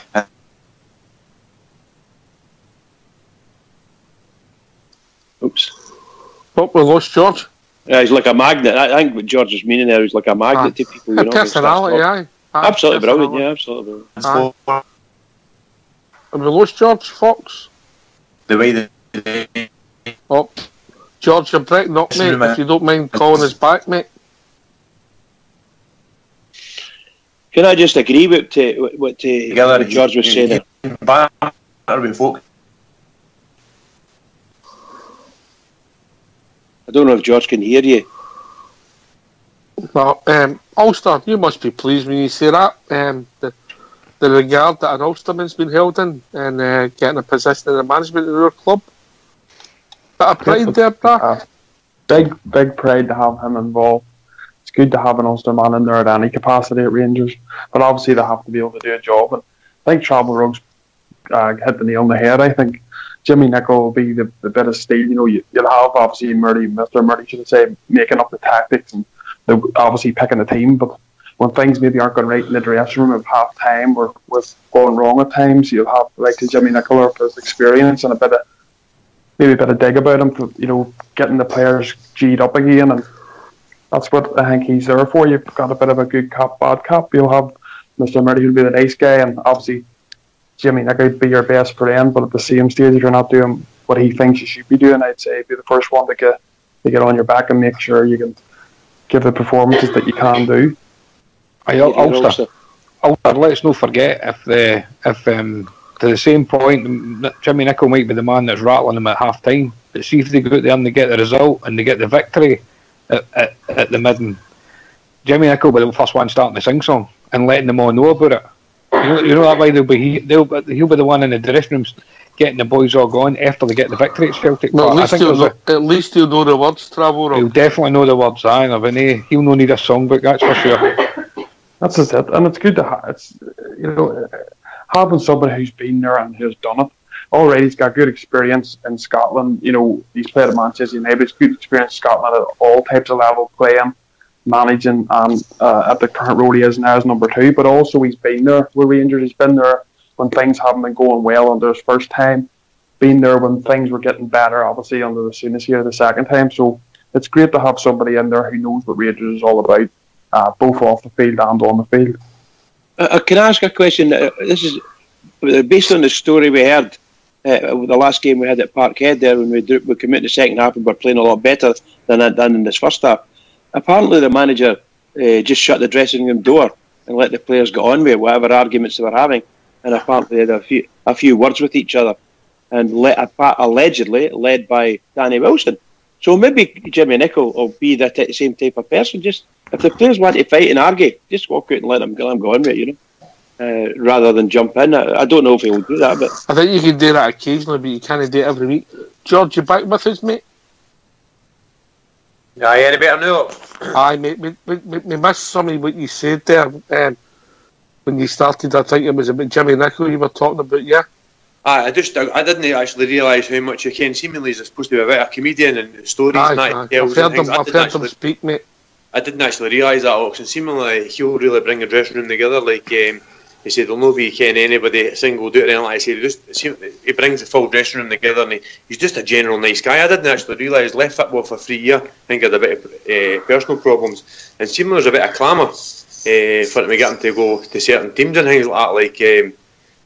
Oops. Oh, we lost George. Yeah, he's like a magnet. I think what George is meaning there is like a magnet to people. You know, personality, aye. Absolutely brilliant, yeah, absolutely brilliant. Have we lost George, Fox? The way that... Oh, George, you're breaking up, mate, if you don't mind calling us back, mate. Can I just agree with what George was saying? Folk. I don't know if George can hear you. Well, Ulster, you must be pleased when you say that. The regard that an Ulsterman's been held in and getting a position in the management of your club. Bit of pride there, Brad. Big pride to have him involved. It's good to have an Ulster man in there at any capacity at Rangers, but obviously they have to be able to do a job. And I think Travel Ruggs hit the nail on the head. I think Jimmy Nicholl will be the bit of steel. You know, you'll have obviously Mr. Murray, should I say, making up the tactics and obviously picking the team. But when things maybe aren't going right in the dressing room at half time or with going wrong at times, you'll have like Jimmy Nicholl or his experience and a bit of dig about him to, you know, getting the players G'd up again. And that's what I think he's there for. You've got a bit of a good cop, bad cop. You'll have Mr. Murray who'll be the nice guy, and obviously Jimmy Nicholl would be your best friend, but at the same stage, if you're not doing what he thinks you should be doing, I'd say be the first one to get on your back and make sure you can give the performances that you can do. Ulster, let's not forget if to the same point, Jimmy Nicholl might be the man that's rattling them at half time, but see if they go out there and they get the result and they get the victory at the midden, Jimmy Nicholl will be the first one starting the sing song and letting them all know about it. You know that way he'll be the one in the dressing rooms getting the boys all going after they get the victory at Celtic. Well, at least he'll know the words, Trevor. He'll definitely know the words, he'll no need a songbook, that's for sure. That's it, and it's good to have. It's, you know, having somebody who's been there and who's done it already. He's got good experience in Scotland. You know, he's played at Manchester United. He's good experience in Scotland at all types of level, playing, managing, and at the current role he is now as number 2. But also he's been there with Rangers. He's been there when things haven't been going well under his first time. Been there when things were getting better, obviously under the Souness here the second time. So it's great to have somebody in there who knows what Rangers is all about, both off the field and on the field. Can I ask a question? This is based on the story we heard the last game we had at Parkhead there when we came out in the second half and were playing a lot better than in this first half. Apparently the manager just shut the dressing room door and let the players get on with whatever arguments they were having, and apparently they had a few words with each other, and allegedly led by Danny Wilson. So maybe Jimmy Nicholl will be that same type of person. Just if the players want to fight and argue, just walk out and let them go on with it, you know, rather than jump in. I don't know if he'll do that, but I think you can do that occasionally, but you can't do it every week. George, you back with us, mate? Aye, any better now? Aye, mate. We missed some of what you said there when you started. I think it was about Jimmy Nicholl you were talking about, yeah? I didn't actually realise how much you can. Seemingly he's supposed to be about a comedian and stories. I've heard him speak, mate. I didn't actually realise that, Ox, and seemingly he'll really bring a dressing room together. Like he said, there'll not be anybody singled out or anything like that. He he brings the full dressing room together, and he's just a general nice guy. I didn't actually realise left football for 3 years. I think he had a bit of personal problems, and seemingly there's a bit of clamour for him to get him to go to certain teams and things like that. Like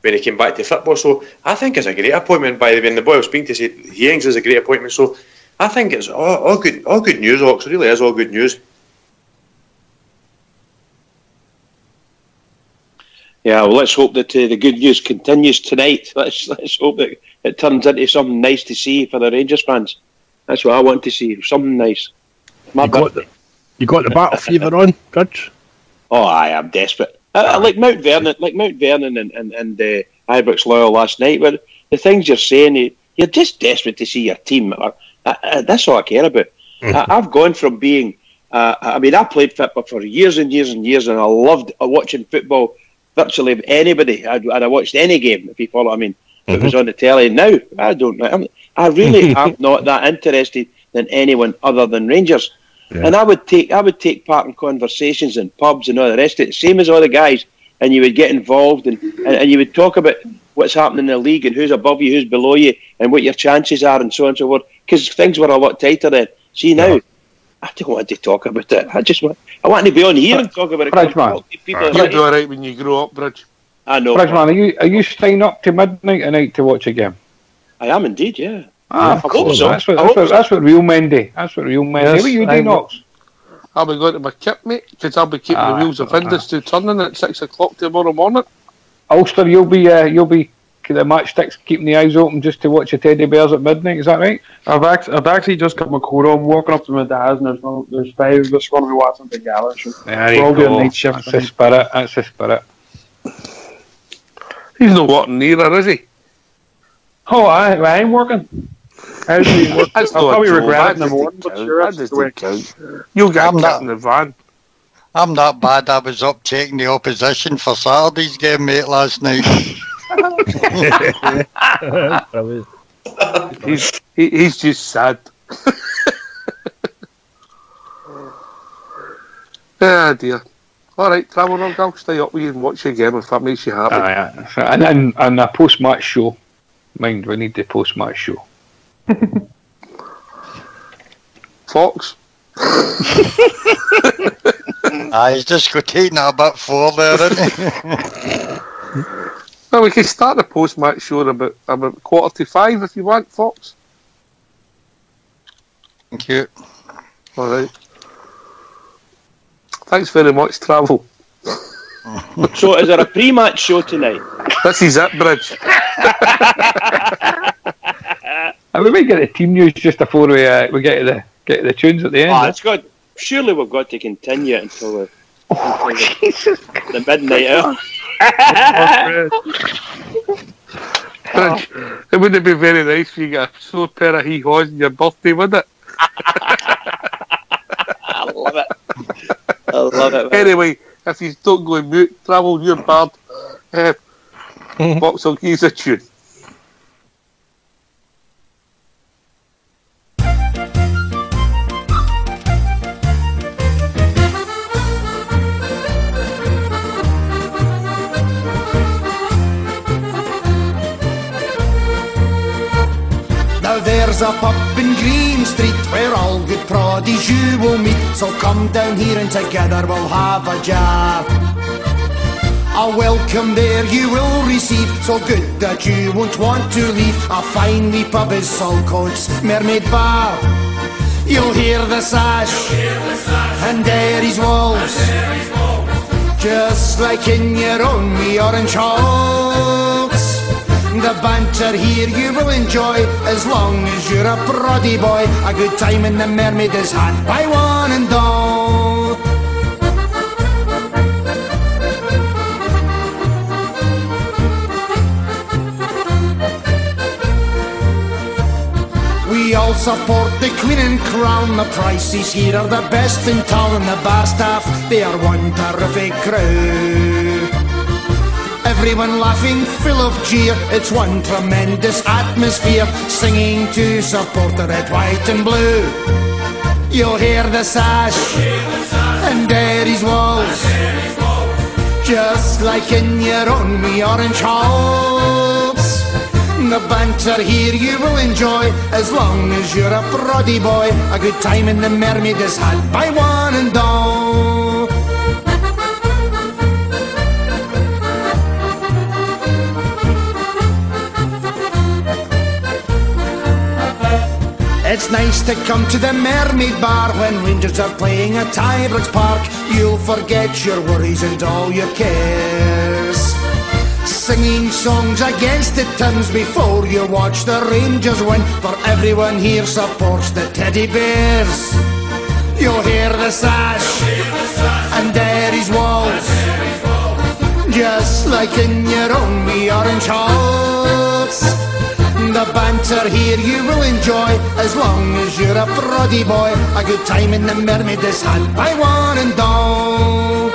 when he came back to football, so I think it's a great appointment. By the way, and the boy I was speaking to said he thinks it's a great appointment. So I think it's all good news, Ox. It really is all good news. Yeah, well, let's hope that the good news continues tonight. Let's hope that it turns into something nice to see for the Rangers fans. That's what I want to see, something nice. You got the battle fever on, Bridge? Oh, I am desperate. Like Mount Vernon and Ibrox Loyal last night, where the things you're saying, you're just desperate to see your team. That's all I care about. I've gone from being, I played football for years and years and years, and I loved watching football. Virtually of anybody, and I watched any game, if you follow what I mean. It was on the telly. Now I don't. I really am not that interested in anyone other than Rangers. Yeah. And I would take part in conversations in pubs and all the rest of it, same as all the guys. And you would get involved and you would talk about what's happening in the league and who's above you, who's below you, and what your chances are, and so on and so forth. Because things were a lot tighter then. See now. I don't want to talk about it. I want to be on here and talk about it. Bridgeman, you'll be alright when you grow up, Bridge. I know. Bridgeman, are you staying up to midnight tonight to watch a game? I am indeed, yeah. I hope so. That's what real men do. That's what real men do. What are you doing, Ox? I'll be going to my kit, mate, because I'll be keeping the wheels of industry turning at 6 o'clock tomorrow morning. Ulster, you'll be the matchsticks keeping the eyes open just to watch the Teddy Bears at midnight. Is that right? I've actually just got my coat on, walking up to my dad's, and there's 5 of us going to be watching the gala. So we're all doing night shift. That's the spirit. That's the spirit. He's not working neither, is he? Oh, I ain't working. I'll probably regret it in the morning, but sure, that's the way it goes. You'll get in the van. I'm that bad. I was up checking the opposition for Saturday's game, mate, last night. He's just sad. Ah dear. Alright, Travel, I'll stay up with you and watch you again if that makes you happy. And a post-match show. Mind, we need the post-match show. Fox? He's just got taken a bit further, isn't he? Well, we can start the post-match show about 4:45 if you want, Fox. Thank you. Alright. Thanks very much, Travel. So, is there a pre-match show tonight? This is it, Bridge. We might get the team news just before we get to the tunes at the end. It's good. Surely we've got to continue it until the midnight hour. Bridge, it wouldn't be very nice if you get a sore pair of hee-haws on your birthday, would it? I love it. I love it. Anyway, if you don't go and mute, Travel, you're bad. Fox will use a tune. There's a pub in Green Street where all good proddies you will meet. So come down here and together we'll have a jar. A welcome there you will receive, so good that you won't want to leave. A fine wee pub is Saltcoats Mermaid Bar. You'll hear the sash and Derry's walls, just like in your own wee orange halls. The banter here you will enjoy, as long as you're a proddy boy. A good time in the Mermaid is had by one and all. We all support the Queen and Crown. The prices here are the best in town. The bar staff, they are one terrific crew. Everyone laughing, full of cheer. It's one tremendous atmosphere, singing to support the red, white and blue. You'll hear the sash and Derry's walls, just like in your own wee orange halls. The banter here you will enjoy, as long as you're a proddy boy. A good time in the Mermaid is had by one and all. It's nice to come to the Mermaid Bar when Rangers are playing at Ibrox Park. You'll forget your worries and all your cares, singing songs against the Thames before you watch the Rangers win. For everyone here supports the Teddy Bears. You'll hear the sash and Derry's walls, just like in your own wee orange halls. The banter here you will enjoy, as long as you're a proddy boy. A good time in the Mermaid is had by one and all.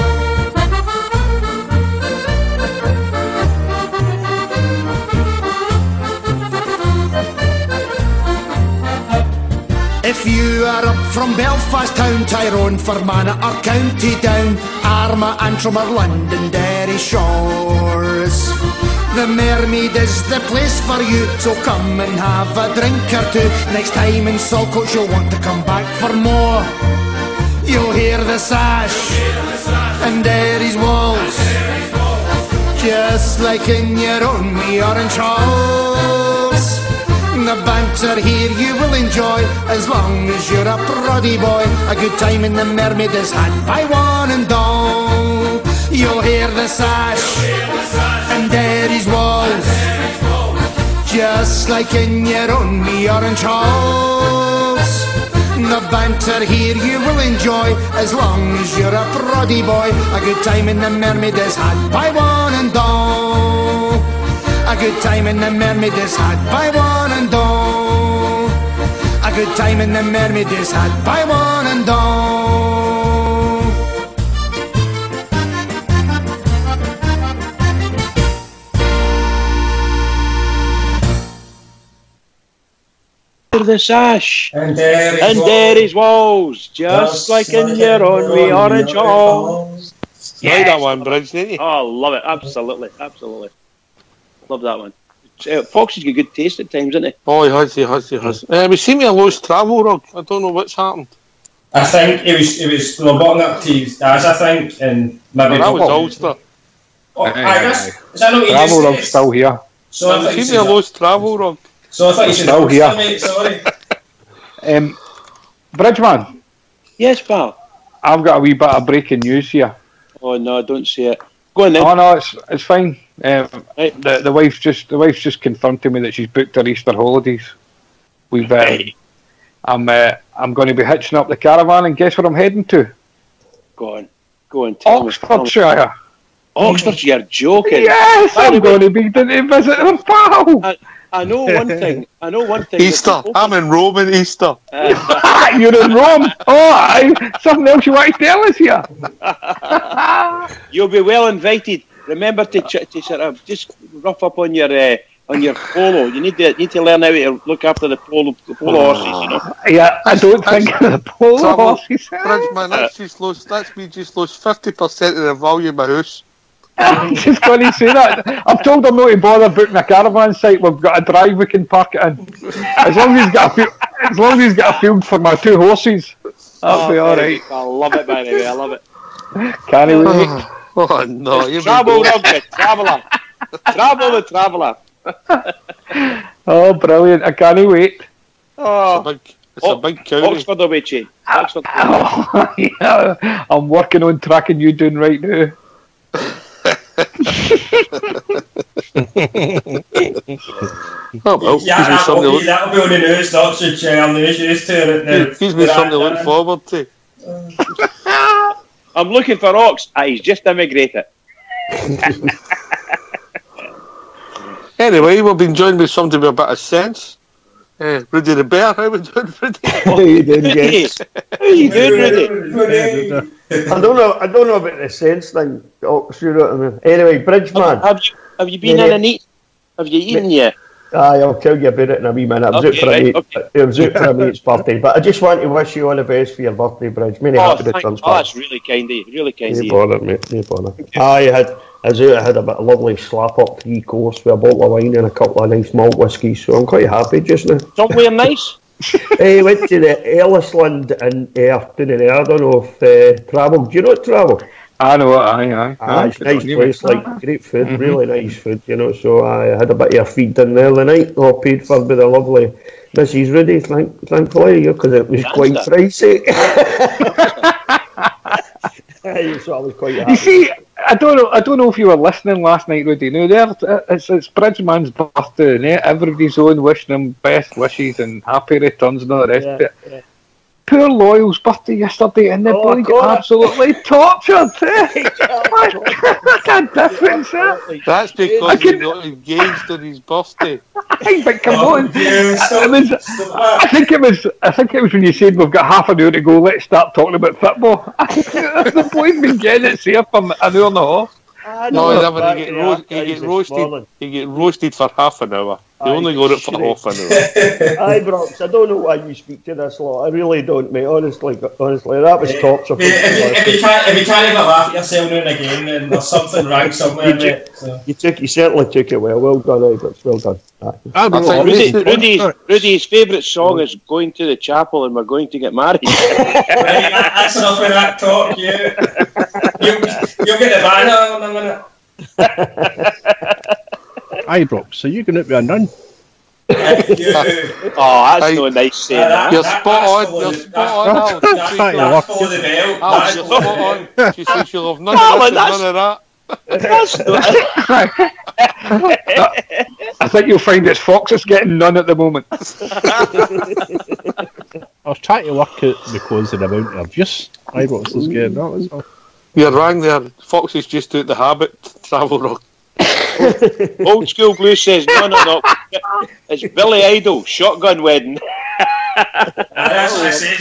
If you are up from Belfast town, Tyrone, Fermanagh or County Down, Armagh, Antrim or London Derry shores, the Mermaid is the place for you, so come and have a drink or two. Next time in Saltcoats you'll want to come back for more. You'll hear the sash and Derry's walls, just like in your own wee orange halls. The banter here you will enjoy, as long as you're a proddy boy. A good time in the Mermaid is had by one and all. You'll hear the sash and Derry's walls, just like in your own wee orange halls. The banter here you will enjoy, as long as you're a proddy boy. A good time in the Mermaid is had by one and all. A good time in the Mermaid is had by one and all. A good time in the Mermaid is had by one and all. The sash and Derry's walls, just like in your own wee orange halls. You like that one, Bridge, didn't you? Oh, love it, absolutely. Love that one. Foxy's got good taste at times, isn't he? Oh, he has. We seem to have lost travel, Rog. I don't know what's happened. I think it was bottom up to his dads, I think, and maybe that was Ulster. Oh, is that not Travel Rog's still here. So I seem to have lost travel, Rog. So I thought you said still here. Mate, sorry. Bridgeman. Yes, pal. I've got a wee bit of breaking news here. Oh no, don't say it. Go on then. Oh no, it's fine. The wife's just confirmed to me that she's booked her Easter holidays. We've I'm going to be hitching up the caravan, and guess where I'm heading to? Go on. Oxfordshire. Oxfordshire, you're joking. Yes, I'm going to be to visit her pal. I know one thing. Easter. I'm in Rome in Easter. You're in Rome. Oh, something else you want to tell us here? You'll be well invited. Remember to sort of just rough up on your polo. You need to learn how to look after the polo horses. You know. Yeah, I don't think the polo horses. Bridgeman, that's me just lost 50% of the value of my house. I'm just going to say that. I've told them not to bother booking a caravan site. We've got a drive we can park it in. As long as he's got a field for my two horses, that'll be all right. I love it, by the way. I love it. Can't wait. Oh no! Travel, Rugby, traveller. Travel the traveller. Oh, brilliant! I can't wait. Oh, it's a big county. Oxford away, Che. Oxford. Yeah, I'm working on tracking you down right now. Oh, well, that'll be on the news, not so I'm news used to it now. Gives me something to look forward to. I'm looking for Ox. He's just immigrated. Anyway, we've been joined with somebody with a bit of sense. Rudy the Bear, how we doing, Rudy? How you doing, guys? How you doing, Rudy? I don't know about the sense thing. Oh, sure. Anyway, Bridgeman. Have you been in and eat? Have you eaten yet? Aye, I'll tell you about it in a wee minute. I was out for a mate's birthday, but I just want to wish you all the best for your birthday, Bridge. Many happy returns. Oh, that's really kind of you. Really kind of you. No bother, mate. No bother. I had a bit of lovely slap up 3-course with a bottle of wine and a couple of nice malt whiskies, so I'm quite happy just now. Somewhere nice? Went to the Ellisland in Ayr. I don't know if Travel. Do you know Travel? I know it, aye. It's a nice place, like great food, really nice food, you know. So I had a bit of a feed in there the night, all paid for by the lovely Mrs. Rudy, thankfully, because it was quite pricey. So I was quite happy. You see, I don't know if you were listening last night, Rudy. No, it's Bridgeman's birthday, and everybody's on wishing him best wishes and happy returns and all the rest of it. Yeah. Poor Loyal's birthday yesterday, and the boy got absolutely tortured. What a difference! That's because he got engaged on his birthday. But come on, I think it was when you said we've got half an hour to go. Let's start talking about football. The boy's been getting it safe for an hour and a half. He get roasted for half an hour. He only got it for half an hour. Aye, Brox, I don't know why you speak to this lot. I really don't, mate. Honestly, that was torture. If you can't even laugh at yourself now and again, then there's something wrong somewhere, mate. So. You certainly took it well. Well done, Ibrox. Well done. Rudy's favourite song is "Going to the Chapel" and we're going to get married. Right, that's enough of that talk. You'll get the banner in a minute. Ibrox, so you're going to be a nun? Oh, that's no nice saying. You're spot on. You're spot on. That's for the belt. You're spot on. She says she'll have none of that. I think you'll find it's Fox is getting none at the moment. I was trying to work out because of the amount of use Ibrox is getting that as well. You're wrong there. Fox is just out the habit. Travel Rock. Old School Blue says no. It's Billy Idol, Shotgun Wedding. That's what I said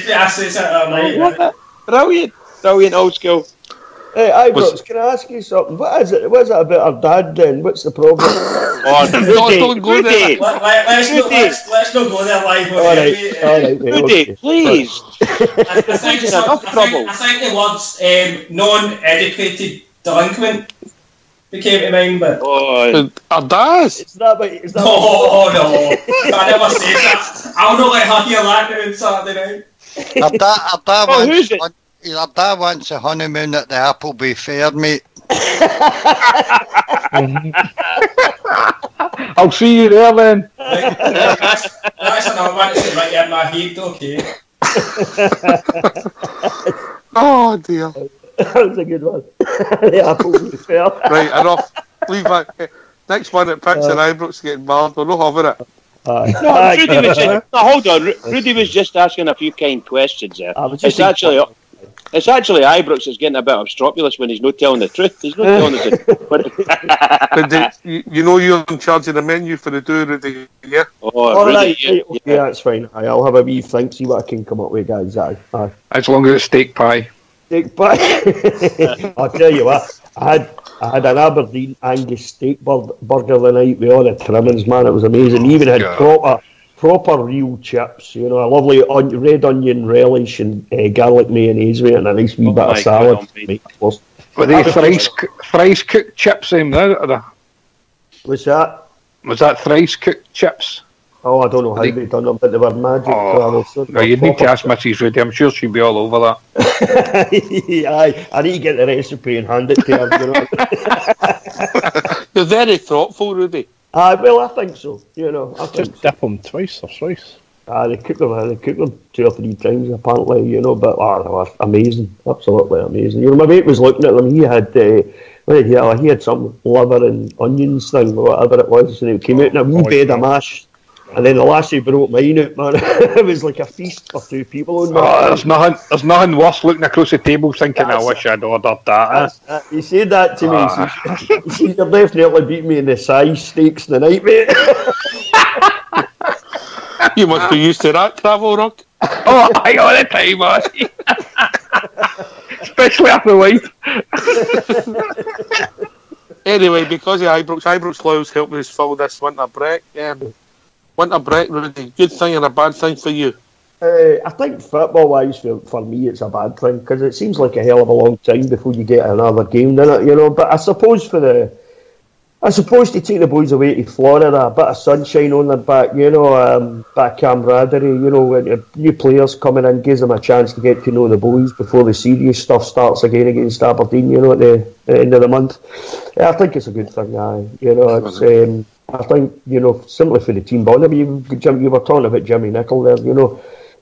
that night. Brilliant Old School. Hey, Ibrox, can I ask you something? What is it about our dad then? What's the problem? Don't go there. Let's not go there live. All right, Rudy, please. I think the words non-educated delinquent came to mind, but our dads. It's not. No. I never said that. I'll not let her hear that now on Saturday night. Your dad wants a honeymoon at the Appleby Fair, mate. I'll see you there then. That's another one that's right in my head, okay. Oh dear. That was a good one. The Appleby Fair. Right, enough. Leave that. Next one at Picks and Ibrox getting marred. We're not having it. Hold on. Rudy was just asking a few kind questions there. It's actually Ibrox that's getting a bit obstropulous when he's not telling the truth. He's not telling the truth. You know you're in charge of the menu for the do, Rudy, yeah? Oh, Rudy, yeah, that's fine. I'll have a wee think, see what I can come up with, guys. As long as it's steak pie. Steak pie. I'll tell you what, I had an Aberdeen Angus steak burger the night with all the trimmings, man. It was amazing. Even had proper real chips, you know, a lovely red onion relish and garlic mayonnaise with it, and a nice wee bit of salad. Were they thrice cooked chips? What's that? Was that thrice cooked chips? Oh, I don't know how they done them, but they were magic. No, you'd need to ask Mrs. Rudy. I'm sure she'd be all over that. Aye, I need to get the recipe and hand it to her. You know? You're very thoughtful, Rudy. Well, I think so. You know, just dip them twice or thrice. They cook them 2 or 3 times apparently. You know, but they were amazing, absolutely amazing. You know, my mate was looking at them. He had he had some liver and onions thing, or whatever it was, and it came out in a wee bed of mash. And then the lassie brought mine out, man. It was like a feast for 2 people. There's nothing worse looking across the table thinking, I wish I'd ordered that. He said that to me. You're definitely beating me in the size stakes tonight, mate. You must be used to that, Travel Rock. Oh, I all the time, man. Especially after wife. Anyway, because of Ibrox Loyals helped us fill this winter break. Winter break, Rudy, good thing or a bad thing for you? I think football-wise, for me, it's a bad thing because it seems like a hell of a long time before you get another game, doesn't it? But I suppose to take the boys away to Florida, a bit of sunshine on their back, bit of camaraderie, when new players coming in, gives them a chance to get to know the boys before the serious stuff starts again against Aberdeen, at the end of the month. I think it's a good thing, it's, I think, simply for the team bond. I mean, you were talking about Jimmy Nicholl there,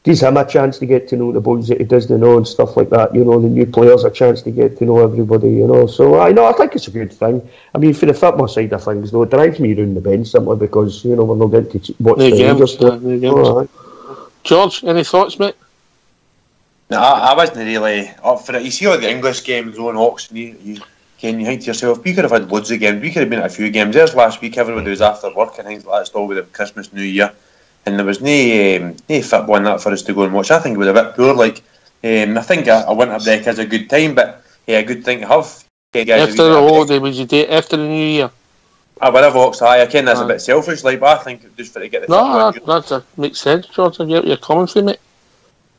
gives him a chance to get to know the boys that he doesn't know and stuff like that. The new players a chance to get to know everybody. So I think it's a good thing. I mean, for the football side of things, though, it drives me around the bench simply because we're not getting to watch the Rangers play. George, any thoughts, mate? No, I wasn't really up for it. You see all the English games on Hawks, and you think to yourself, we could have had loads of games. We could have been at a few games. There's last week, everybody was after work and things like that. It's all with the Christmas, New Year. And there was no football in that for us to go and watch. I think it was a bit poor. I think a winter break is a good time, but a good thing to have. After the holiday, would you do it after the New Year? I would have Hawks. I ken that's a bit selfish, but I think just for to get the. No, that makes sense, George. I get what you're coming from, mate.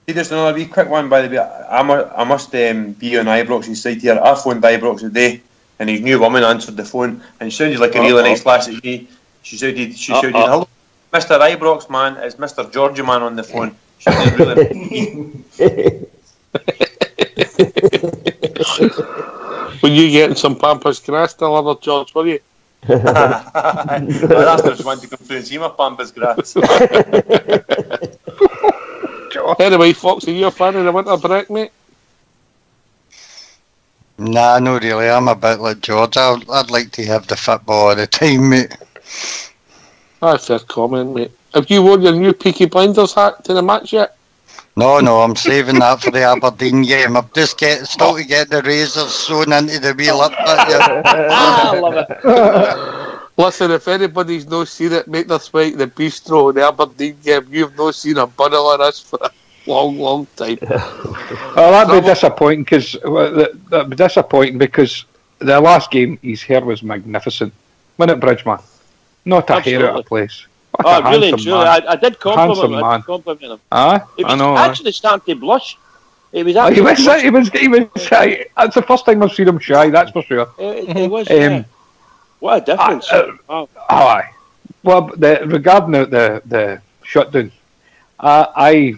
See, just another wee quick one, by the way. I must be on Ibrox's side here. I phoned Ibrox today, and his new woman answered the phone, and she sounded like a really nice lassie. She shouted, "Hello, Mr. Ibrox, man, it's Mr. Georgie, man, on the phone." She really. Were you getting some Pampas grass delivered, George, were you? Well, that's just one to come through and see my Pampas grass. Anyway, Fox, are you a fan of the winter break, mate? Nah, not really. I'm a bit like George. I'd like to have the football all the time, mate. That's a fair comment, mate. Have you worn your new Peaky Blinders hat to the match yet? No, I'm saving that for the Aberdeen game. I'm just still to get the razors sewn into the wheel up. I love it. Listen, if anybody's not seen it, make their way to the bistro in the Aberdeen game. You've not seen a bundle of this for a long, long time. Well, that'd be disappointing because the last game his hair was magnificent. Wasn't it, Bridgeman? Not a hair out of place. What really and truly, I did compliment him. I did compliment him. He was actually starting to blush. He was. He was. Shy. That's the first time I've seen him shy. That's for sure. He was. What a difference! Aye. Well, regarding the shutdown, I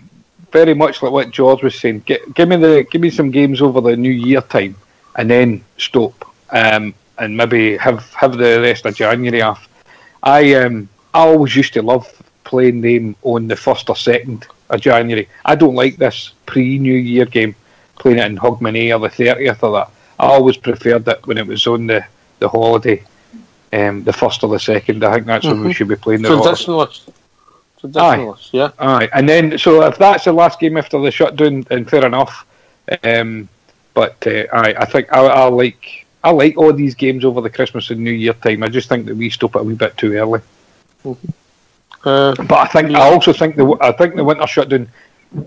very much like what George was saying. Give me some games over the New Year time, and then stop, and maybe have the rest of January off. I always used to love playing them on the 1st or 2nd of January. I don't like this pre-New Year game, playing it in Hogmanay or the 30th or that. I always preferred it when it was on the holiday, the 1st or the 2nd. I think that's when we should be playing the Traditionalist, yeah. Aye, and then, so if that's the last game after the shutdown, then fair enough. But I think I like all these games over the Christmas and New Year time. I just think that we stop it a wee bit too early. But I also think the winter shutdown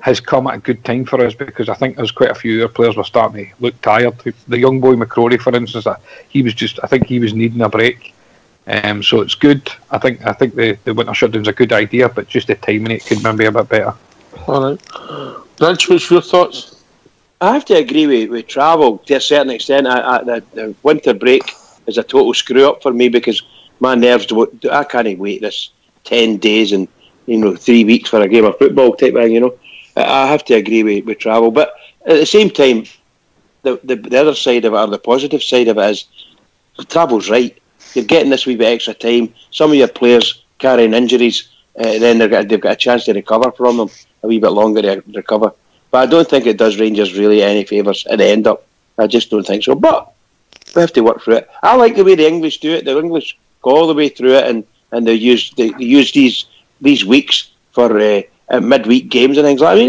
has come at a good time for us because I think there's quite a few other players were starting to look tired. The young boy McCrory, for instance, I think he was needing a break. So it's good. I think the winter shutdown's a good idea, but just the timing it could maybe be a bit better. All right, Rich, what's your thoughts? I have to agree with travel to a certain extent. The winter break is a total screw up for me because my nerves. I can't wait this 10 days and 3 weeks for a game of football type thing. I have to agree with travel, but at the same time, the other side of it, or the positive side of it, is travel's right. You're getting this wee bit extra time. Some of your players carrying injuries, then they've got a chance to recover from them a wee bit longer to recover. But I don't think it does Rangers really any favours at the end up. I just don't think so. But we have to work through it. I like the way the English do it. The English go all the way through it, and they use these weeks for midweek games and things like that. I mean,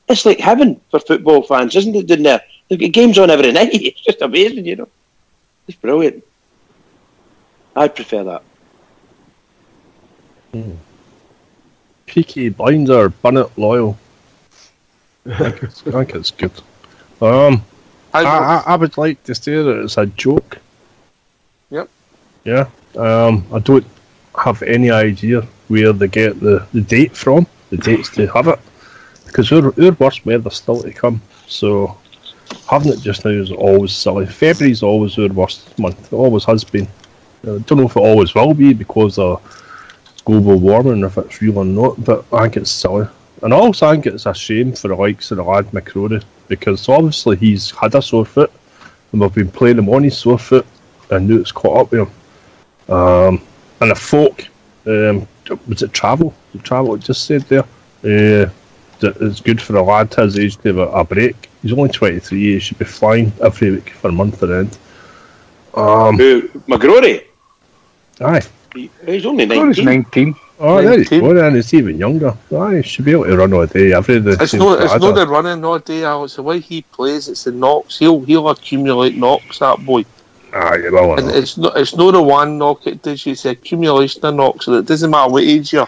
it's like heaven for football fans, isn't it? Down there, they've got games on every night. It's just amazing, It's brilliant. I prefer that. Peaky Blinder, Burnett Loyal. I think it's good. I would like to say that it's a joke. Yep. Yeah. I don't have any idea where they get the date from, the dates to have it, because our worst weather's still to come. So having it just now is always silly. February's always our worst month. It always has been. I don't know if it always will be because of global warming, if it's real or not, but I think it's silly. And I also think it's a shame for the likes of the lad McCrory, because obviously he's had a sore foot, and we've been playing him on his sore foot, and now it's caught up with him. And the folk, was it Travel? The Travel just said there, that it's good for a lad his age to have a break. He's only 23, he should be flying every week for a month at the end. McGrory? Aye. He's only 19. He's 19. Oh, there you go, then he's even younger. Aye, he should be able to run all day every day. It's not the running all day, Alex. The way he plays, it's the knocks. He'll accumulate knocks, that boy. Aye, well, and it's not the one knock it does, it's the accumulation of knocks, so it doesn't matter what age you're.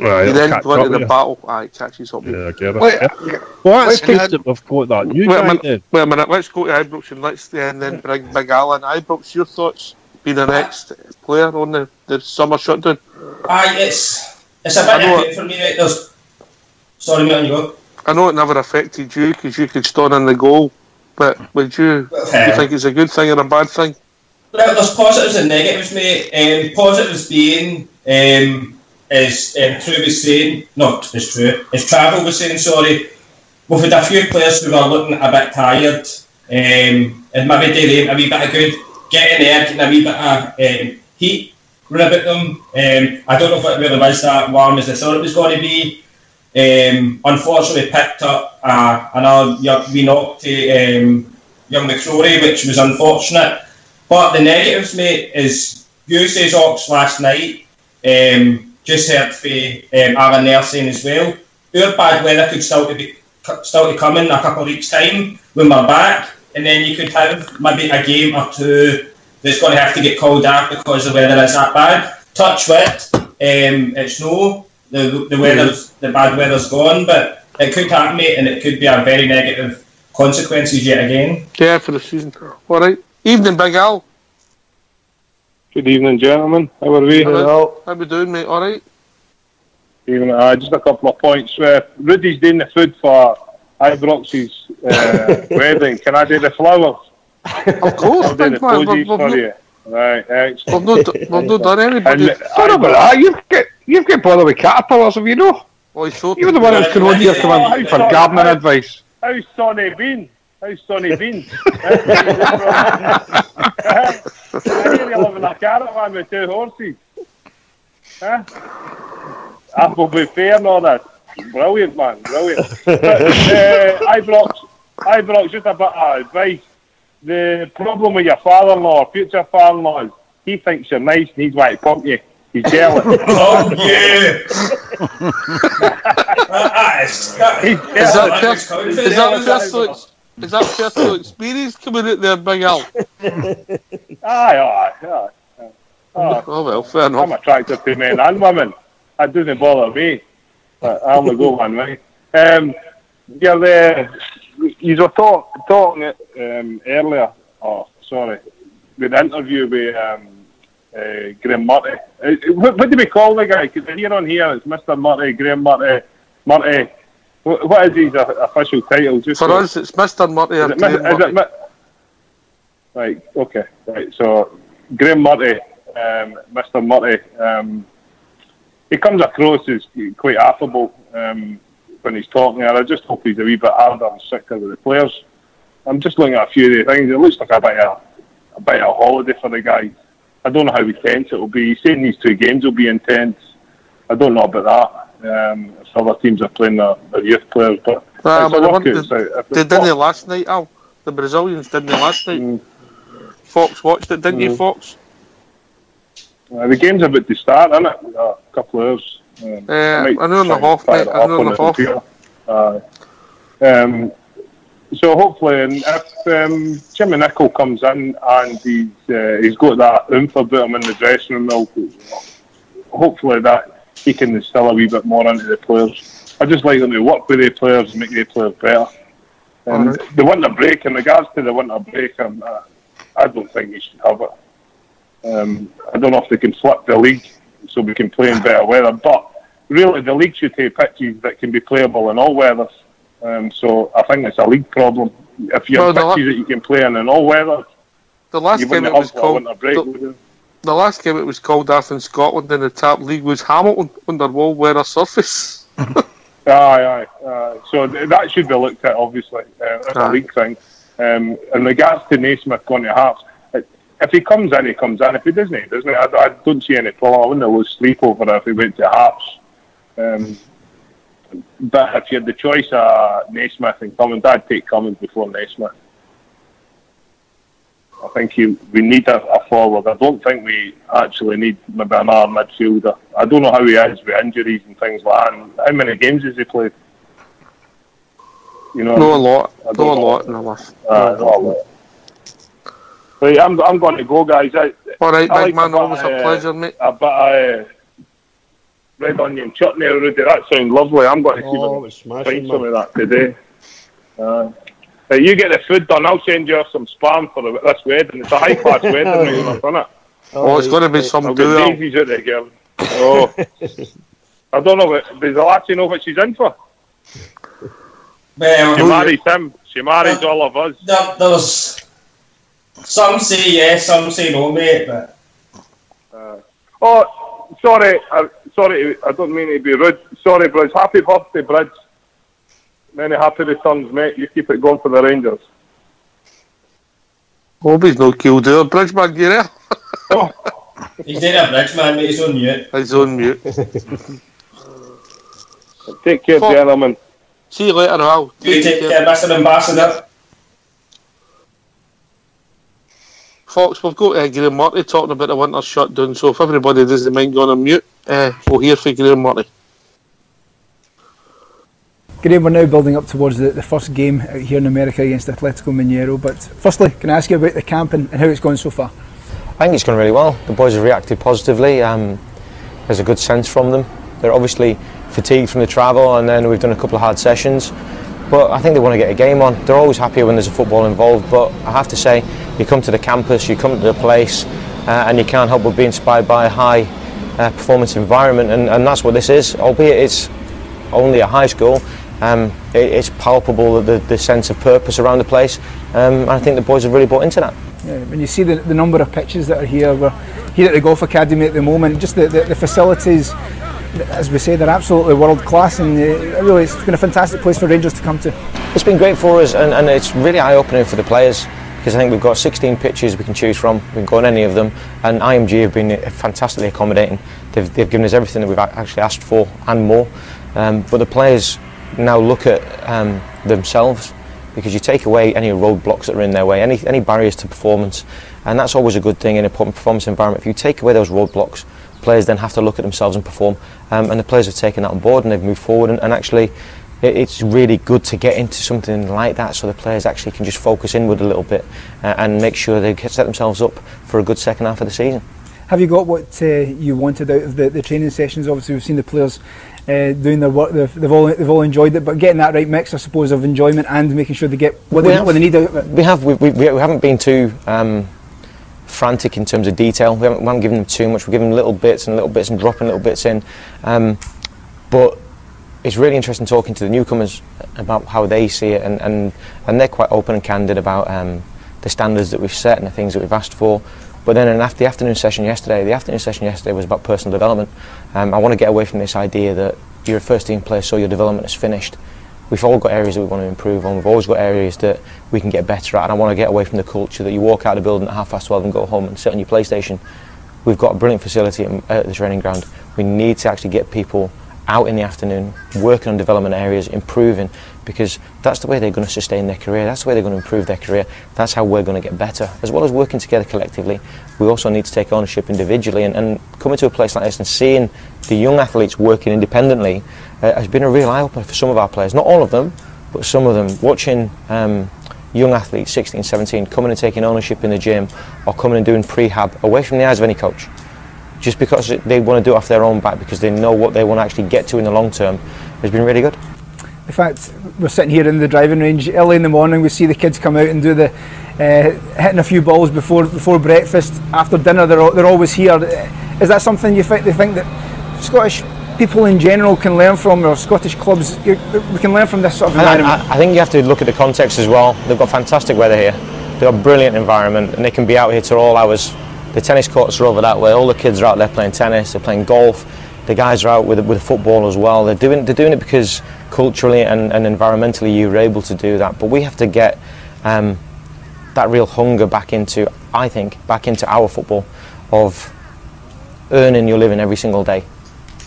Right, you then go into the battle. Aye, it catches up. Yeah, I get it. Well, that's good that we've got that new guy then. Wait a minute, let's go to Ibrox and let's then bring Big Alan. Ibrox, your thoughts? Be the next player on the summer shutdown? Aye, it's a bit different for me, right? Sorry, mate, on you go. I know it never affected you because you could stand in the goal, but would you think it's a good thing or a bad thing? Well, there's positives and negatives, mate. Positives being, as True was saying, not as True, as Travel was saying, sorry, we've had a few players who are looking a bit tired, and maybe they a wee bit of good, getting there, getting a wee bit of heat run about them. I don't know if it really was that warm as I thought it was going to be. Unfortunately picked up another wee knock to young McCrory, which was unfortunate. But the negatives, mate, is you says Ox last night, just heard from Alan Nair saying as well, our bad weather could still to come in a couple of weeks' time when we're back, and then you could have maybe a game or two that's going to have to get called out because the weather is that bad. Touch wood, it's no, the bad weather's gone, but it could happen, mate, and it could be a very negative consequences yet again. Yeah, for the season. All right. Evening, Big Al. Good evening, gentlemen. How are we? How we doing, mate? All right. Evening. Just a couple of points. Rudy's doing the food for Ibrox's wedding. Can I do the flowers? Of course, I'll do the posies for you. Right, excellent. We've not done anybody. Don't know about that. You've got bothered with caterpillars, have you know? Oh, so you're the one who's coming on here for gardening advice. How's Sonny Bean? I hear you live in a caravan with 2 horses. Huh? Appleby Fair and all that. Brilliant, man, brilliant. But Ibrox, just a bit of advice. The problem with your father-in-law, future father-in-law, is he thinks you're nice and he's like to pump you. He's jealous. Oh, yeah! Is that personal experience coming out there, Big Al? Aye. Oh, well, fair enough. I'm attracted to men and women. That doesn't bother me. But I only go one way. You were talking earlier, with the interview with Graham Murray. What do we call the guy? Because here on here it's Mr. Murray, Graham Murray. What is his official title? Just for us, it's Mr. Murray. Right, okay. Right, so Graham Murray, Mr. Murray, he comes across as quite affable when he's talking, and I just hope he's a wee bit harder and sicker with the players. I'm just looking at a few of the things. It looks like a bit of holiday for the guys. I don't know how intense it will be. He's saying these 2 games will be intense. I don't know about that. If other teams are playing their youth players, but they didn't last night, Al. The Brazilians didn't last night. Fox watched it, didn't you, Fox? The game's about to start, isn't it? A couple of hours. An hour and a half, mate. An hour and a half. So hopefully, and if Jimmy Nicholl comes in and he's got that oomph about him in the dressing room, hopefully that he can instill a wee bit more into the players. I just like them to work with the players and make the players better. And the winter break, in regards to the winter break, I don't think he should have it. I don't know if they can flip the league so we can play in better weather. But really, the league should take pitches that can be playable in all weathers. So I think it's a league problem. If you have pitches that you can play in all weathers, the last game it was called. The last game it was called after in Scotland in the top league was Hamilton under all weather surface. Aye. So that should be looked at, obviously. That's a league thing. In regards to Naismith going to Hearts, if he comes in, he comes in. If he doesn't, he doesn't. I don't see any problem. I wouldn't lose sleep over it if he went to Hearts. But if you had the choice of Naismith and Cummins, I'd take Cummins before Naismith. I think we need a forward. I don't think we actually need maybe another midfielder. I don't know how he is with injuries and things like that. And how many games has he played? You know, not a lot. Not a lot in the last. Not a lot. Right, I'm going to go, guys. All right, big man. Always a pleasure, mate. A bit of red onion chutney, Rudy. That sounds lovely. I'm going to find some of that today. You get the food done. I'll send you some spam for this wedding. It's a high class wedding, isn't it? Oh, it's going to be some duel. Daisies out there, girl. Oh, I don't know. Does the lassie know what she's in for? Well, she marries him. She marries all of us. There's some say yes, some say no, mate. But sorry. I don't mean to be rude. Sorry, Bridge. Happy birthday, Bridge. Many happy returns, mate. You keep it going for the Rangers. Hope he's no killed there. Bridgeman, get there. He's not a Bridgeman, mate. He's on mute. He's on mute. Take care, gentlemen. See you later, Al. Take care, Mr. Ambassador. Fox, we've got Graham Murty talking about the winter shutdown, so if everybody doesn't mind going on mute, we'll hear from Graham Murty. Graham, we're now building up towards the first game out here in America against Atletico Mineiro, but firstly, can I ask you about the camp and how it's gone so far? I think it's gone really well. The boys have reacted positively. There's a good sense from them. They're obviously fatigued from the travel, and then we've done a couple of hard sessions, but I think they want to get a game on. They're always happier when there's a football involved, but I have to say, you come to the campus, you come to the place, and you can't help but be inspired by a high performance environment, and that's what this is. Albeit it's only a high school, it's palpable, the sense of purpose around the place, and I think the boys have really bought into that. Yeah, when you see the number of pitches that are here, we're here at the Golf Academy at the moment, just the facilities, as we say, they're absolutely world class, and really it's been a fantastic place for Rangers to come to. It's been great for us, and it's really eye-opening for the players, because I think we've got 16 pitches we can choose from. We can go on any of them, and IMG have been fantastically accommodating. They've given us everything that we've actually asked for and more, but the players now look at themselves, because you take away any roadblocks that are in their way, any barriers to performance, and that's always a good thing in a performance environment. If you take away those roadblocks, players then have to look at themselves and perform, and the players have taken that on board and they've moved forward, and actually it's really good to get into something like that, so the players actually can just focus inward a little bit and make sure they set themselves up for a good second half of the season. Have you got what you wanted out of the training sessions? Obviously we've seen the players doing their work, they've all enjoyed it, but getting that right mix, I suppose, of enjoyment and making sure they get what they need out of it. We haven't been too frantic in terms of detail. We haven't given them too much. We're giving them little bits and dropping little bits in, but it's really interesting talking to the newcomers about how they see it, and they're quite open and candid about the standards that we've set and the things that we've asked for. But then in the afternoon session yesterday was about personal development. I want to get away from this idea that you're a first team player, so your development is finished. We've all got areas that we want to improve on. We've always got areas that we can get better at, and I want to get away from the culture that you walk out of the building at 12:30 and go home and sit on your PlayStation. We've got a brilliant facility at the training ground. We need to actually get people out in the afternoon, working on development areas, improving, because that's the way they're going to sustain their career, that's the way they're going to improve their career, that's how we're going to get better. As well as working together collectively, we also need to take ownership individually, and coming to a place like this and seeing the young athletes working independently has been a real eye-opener for some of our players. Not all of them, but some of them. Watching young athletes, 16, 17, coming and taking ownership in the gym, or coming and doing prehab away from the eyes of any coach, just because they want to do it off their own back, because they know what they want to actually get to in the long term, has been really good. In fact, we're sitting here in the driving range early in the morning. We see the kids come out and do the hitting a few balls before breakfast. After dinner, they're always here. Is that something they think that Scottish people in general can learn from, or Scottish clubs we can learn from this sort of environment? I think you have to look at the context as well. They've got fantastic weather here. They've got a brilliant environment, and they can be out here to all hours. The tennis courts are over that way. All the kids are out there playing tennis. They're playing golf. The guys are out with football as well. They're doing it because culturally and environmentally you're able to do that. But we have to get that real hunger back into our football of earning your living every single day.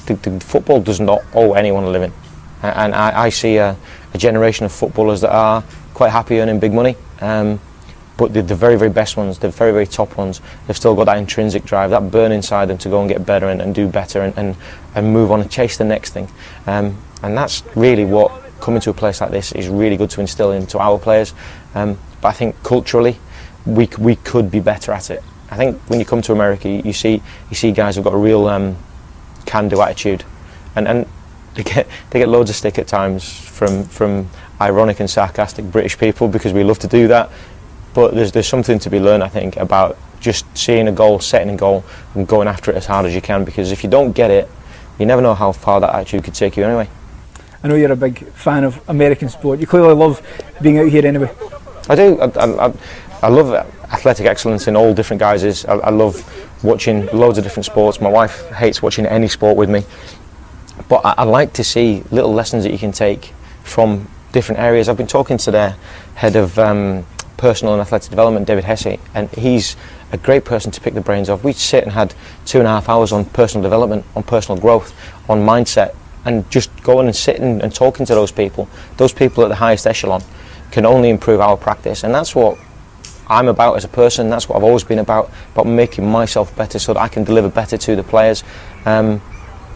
The football does not owe anyone a living, and I see a generation of footballers that are quite happy earning big money, but the very, very best ones, the very, very top ones, they've still got that intrinsic drive, that burn inside them to go and get better and do better and move on and chase the next thing, and that's really what coming to a place like this is really good to instill into our players. But I think culturally we could be better at it. I think when you come to America, you see guys who've got a real can-do attitude, and they get loads of stick at times from ironic and sarcastic British people because we love to do that. But there's something to be learned, I think, about just seeing a goal, setting a goal, and going after it as hard as you can. Because if you don't get it, you never know how far that attitude could take you anyway. I know you're a big fan of American sport. You clearly love being out here anyway. I do. I love athletic excellence in all different guises. I love watching loads of different sports. My wife hates watching any sport with me, but I like to see little lessons that you can take from different areas. I've been talking to their head of personal and athletic development, David Hesse, and he's a great person to pick the brains of. We sit and had 2.5 hours on personal development, on personal growth, on mindset, and just going and sitting and talking to those people at the highest echelon can only improve our practice. And that's what I'm about as a person. That's what I've always been about making myself better so that I can deliver better to the players. And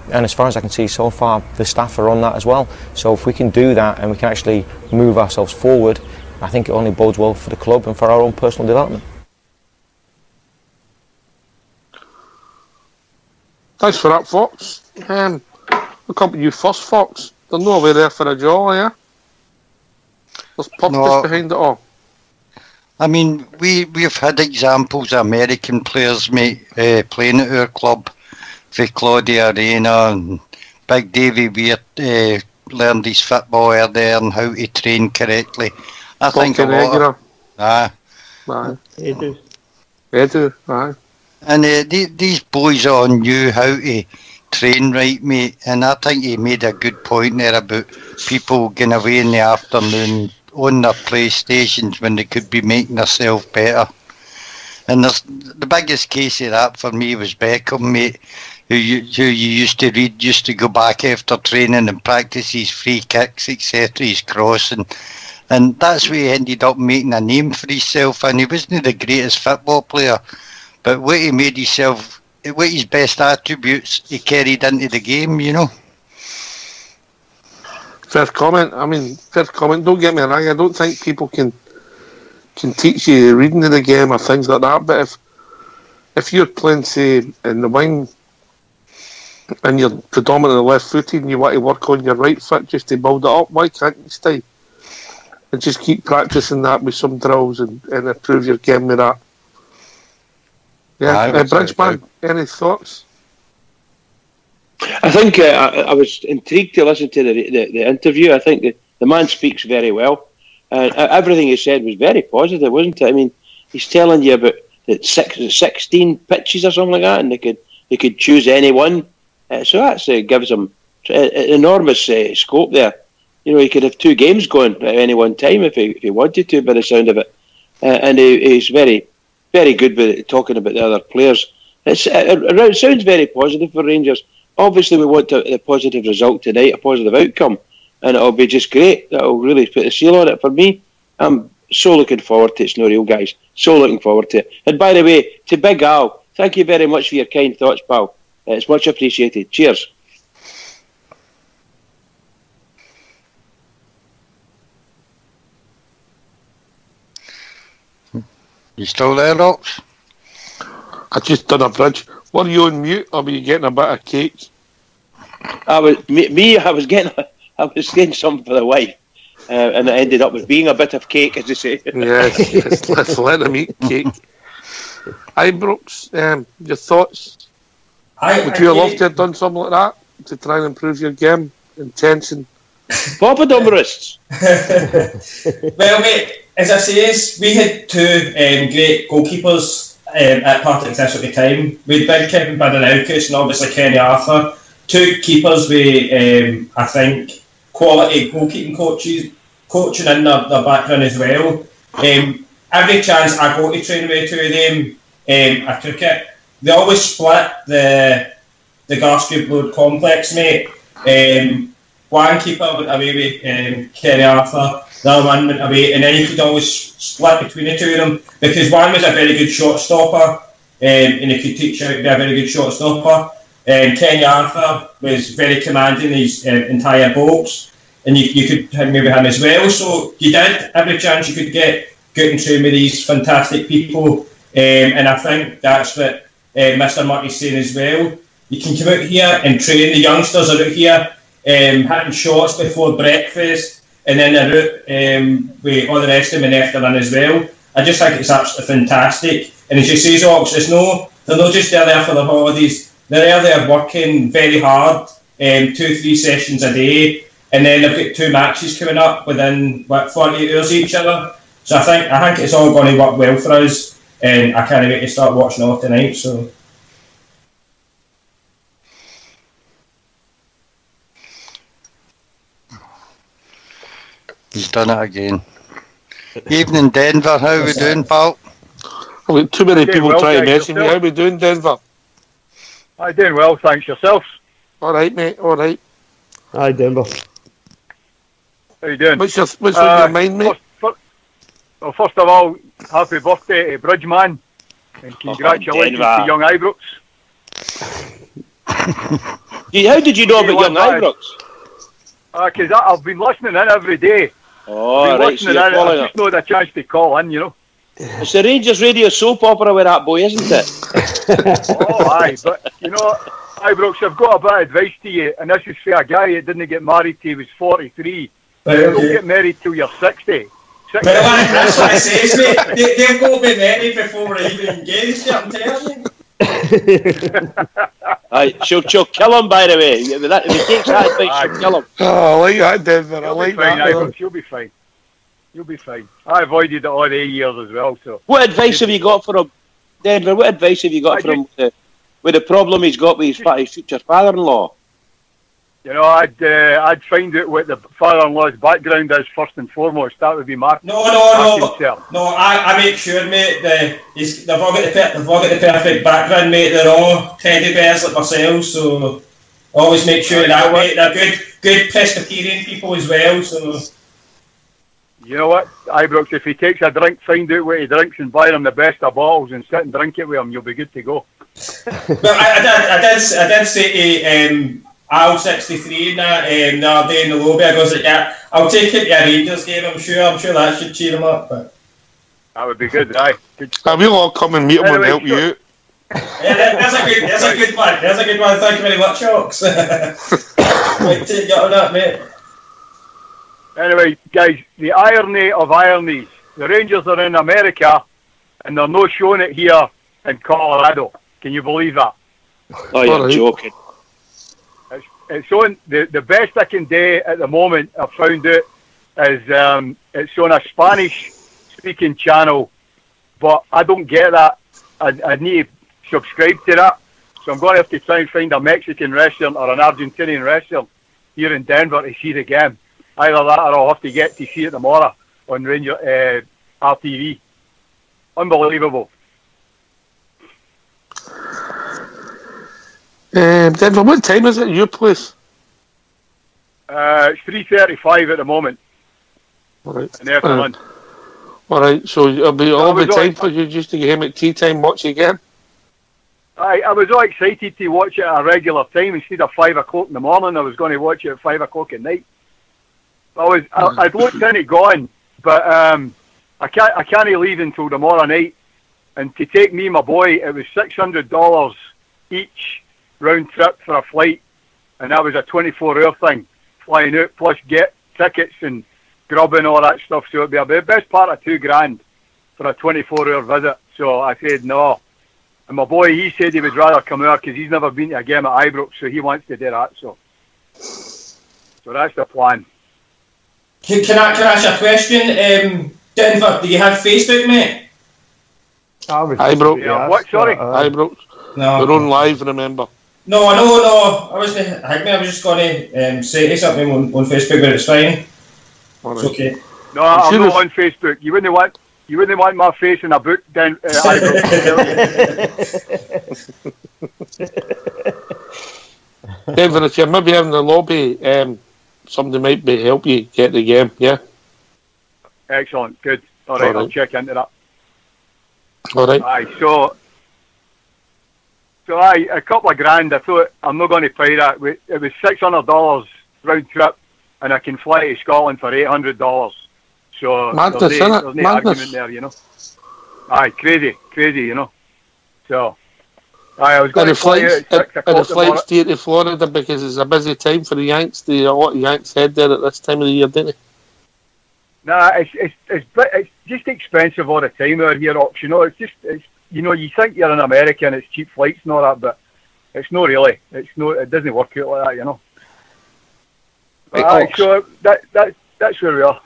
as far as I can see so far, the staff are on that as well. So if we can do that and we can actually move ourselves forward, I think it only bodes well for the club and for our own personal development. Thanks for that, Fox. We'll come to you first, Fox. There's no way there for a jaw, yeah? There's purpose behind it all. I mean, we've had examples of American players, mate, playing at our club. For Claudia Arena and Big Davy Weir learned his football there and how to train correctly. I think a lot of... Edu, aye. And these boys all knew how to train right, mate, and I think he made a good point there about people getting away in the afternoon on their PlayStations when they could be making themselves better. And the biggest case of that for me was Beckham, mate, who you used to read, used to go back after training and practice his free kicks, etc., his crossing. And that's where he ended up making a name for himself. And he wasn't the greatest football player, but what he made himself, what his best attributes he carried into the game, you know. Fair comment. Don't get me wrong. I don't think people can teach you reading of the game or things like that. But if you're playing, say, in the wing and you're predominantly left-footed and you want to work on your right foot just to build it up, why can't you stay and just keep practicing that with some drills and improve your game with that? Yeah, Bridgeman, any thoughts? I think I was intrigued to listen to the interview. I think the man speaks very well. Everything he said was very positive, wasn't it? I mean, he's telling you about the 16 pitches or something like that, and they could choose any one. So that gives him enormous scope there. You know, he could have 2 games going at any one time if he wanted to, by the sound of it. And he's very, very good with talking about the other players. It sounds very positive for Rangers. Obviously, we want a positive result tonight, a positive outcome, and it'll be just great. That'll really put the seal on it for me. I'm so looking forward to it. It's no real, guys. So looking forward to it. And by the way, to Big Al, thank you very much for your kind thoughts, pal. It's much appreciated. Cheers. You still there, Rox? I just done a bridge. Were you on mute or were you getting a bit of cake? I was getting something for the wife, and it ended up with being a bit of cake, as you say. Yes, let's let them eat cake. Ibrox, your thoughts? Would you love to have done something like that to try and improve your game, intention? Papadumbrous. Well, mate, as I say, we had two great goalkeepers at Partick Thistle at the time. We had big Kevin Badanaukas and obviously Kenny Arthur. Two keepers with, I think, quality goalkeeping coaching in their background as well. Every chance I go to train with two of them, I took it. They always split the Garscrew Road complex, mate. One keeper went away with Kenny Arthur, the other one went away, and then you could always split between the two of them because one was a very good shot stopper, and he could teach you how to be a very good shot stopper. Kenny Arthur was very commanding his entire box, and you could maybe him as well. So you did every chance you could get and train with these fantastic people, and I think that's what Mr. Murty's saying as well. You can come out here and train. The youngsters are out here hitting shots before breakfast, and then they're out with all the rest of them in the afternoon as well. I just think it's absolutely fantastic. And as you say, Ox, they're not just there for the holidays. They're there working very hard, 2-3 sessions a day, and then they've got 2 matches coming up within 48 hours of each other. So I think it's all going to work well for us, and I can't wait to start watching all tonight. So. He's done it again. Evening, Denver. How we doing, pal? Well, too many people try to message me. How we doing, Denver? I'm doing well, thanks. Yourself? All right, mate. All right. Hi, Denver. How you doing? What's on your mind, mate? Well, first of all, happy birthday to Bridgeman, and congratulations to young Ibrox. How did you know about young Ibrox? Because I've been listening in every day. Oh, right, so you're I just not a chance to call in, you know. It's the Rangers radio soap opera with that boy, isn't it? Oh, aye, but you know, Ibrox, I've got a bit of advice to you, and this is for a guy that didn't get married till he was 43. Right, Don't get married till you're 60. Well, that's what I say, mate. They've got to be married before we're even engaged, I'm telling you. Aye, she'll kill him, by the way. If he takes that advice, she'll kill him. Oh, I like that, Denver. I like that. You'll be fine. You'll be fine. I avoided it all the years as well. So. What advice have you got for him, Denver? What advice have you got for him with the problem he's got with his future father-in-law? You know, I'd find out what the father-in-law's background is first and foremost. That would be my No. I make sure, mate. They've all got the perfect background, mate. They're all teddy bears like ourselves. So always make sure that, mate. They're good Presbyterian people as well. So you know what, Ibrox, if he takes a drink, find out what he drinks and buy him the best of bottles and sit and drink it with him. You'll be good to go. Well, I did say to Al 63 in that the other day in the lobby, I goes like, yeah, I'll take it to a Rangers game. I'm sure that should cheer him up. But that would be good, aye. We'll all come and meet him and help you out. Yeah, that's a good one. That's a good one. Thank you very much, Ox. Right, take you on that, mate. Anyway, guys, the irony of ironies. The Rangers are in America, and they're not showing it here in Colorado. Can you believe that? Oh, you're joking. It's on the best I can do at the moment. I've found out is it's on a Spanish-speaking channel, but I don't get that. I need to subscribe to that, so I'm going to have to try and find a Mexican restaurant or an Argentinian restaurant here in Denver to see the game. Either that, or I'll have to get to see it tomorrow on Ranger RTV. Unbelievable. Denver, what time is it at your place? It's 3:35 at the moment. All right. In the afternoon. All right, so it'll be all the time for you just to get him at tea time, watch again? I was all excited to watch it at a regular time instead of 5 o'clock in the morning. I was going to watch it at 5 o'clock at night. I'd looked in it going, but I can't leave until tomorrow night. And to take me and my boy, it was $600 each round trip for a flight, and that was a 24-hour thing, flying out plus get tickets and grubbing all that stuff. So it'd be the best part of $2,000 for a 24-hour visit. So I said no. And my boy, he said he would rather come out because he's never been to a game at Ibrox, so he wants to do that. So that's the plan. Can I ask you a question? Denver, do you have Facebook, mate? Ibrox. Yeah, what? Sorry? Ibrox. No. We're on live, remember. No, I know. I was just going to say something on Facebook, but it's fine. It's okay. No, I'm not on Facebook. You wouldn't want my face in a book down Denver, if you're maybe in the lobby, somebody might help you get the game, yeah? Excellent, good. All right, I'll check into that. All right. Aye, so a couple of grand. I thought I'm not going to pay that. It was $600 round trip, and I can fly to Scotland for $800. So madness, there's no Madness. argument there, you know. Aye, crazy, you know. So, I was going to fly out at 6 o'clock. And the flights to Florida because it's a busy time for the Yanks. A lot of Yanks head there at this time of the year, didn't they? Nah, it's just expensive all the time out here, Ox. You know, it's you know, you think you're in America and it's cheap flights and all that, but it's not really. It doesn't work out like that, you know. Hey, so that's where we are.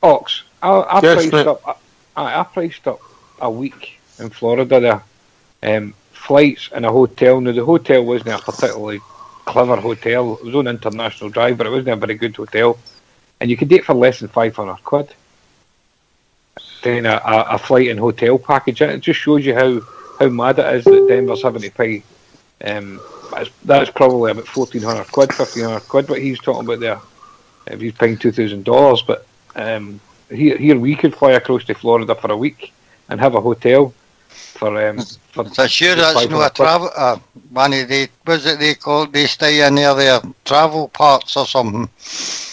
Ox, I priced up a week in Florida there. Flights and a hotel. Now the hotel wasn't a particularly clever hotel. It was on International Drive, but it wasn't a very good hotel. And you could do it for less than £500. Then a flight and hotel package. It just shows you how mad it is that Denver's having to pay. That's probably about £1,400, £1,500. What he's talking about there. If he's paying $2,000, but here we could fly across to Florida for a week and have a hotel for. So sure, that's not a travel. One of the they call? They stay in their travel parts or something.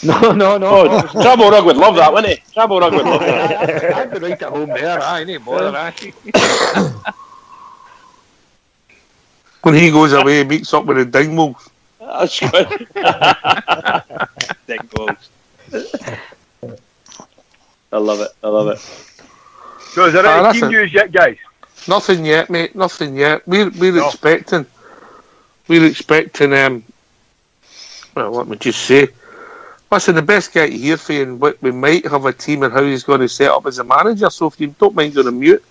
No. Travel Rug would love that, wouldn't he? Travel Rug would love that. I'd be right at home there. I ain't bother. When he goes away, he meets up with the Dingwalls. That's good. Dingwalls. I love it. So is there any team news yet, guys? Nothing yet, mate. Nothing yet. We're expecting. Well, let me just say. Listen, the best guy to hear from you, we might have a team and how he's going to set up as a manager. So if you don't mind going to mute,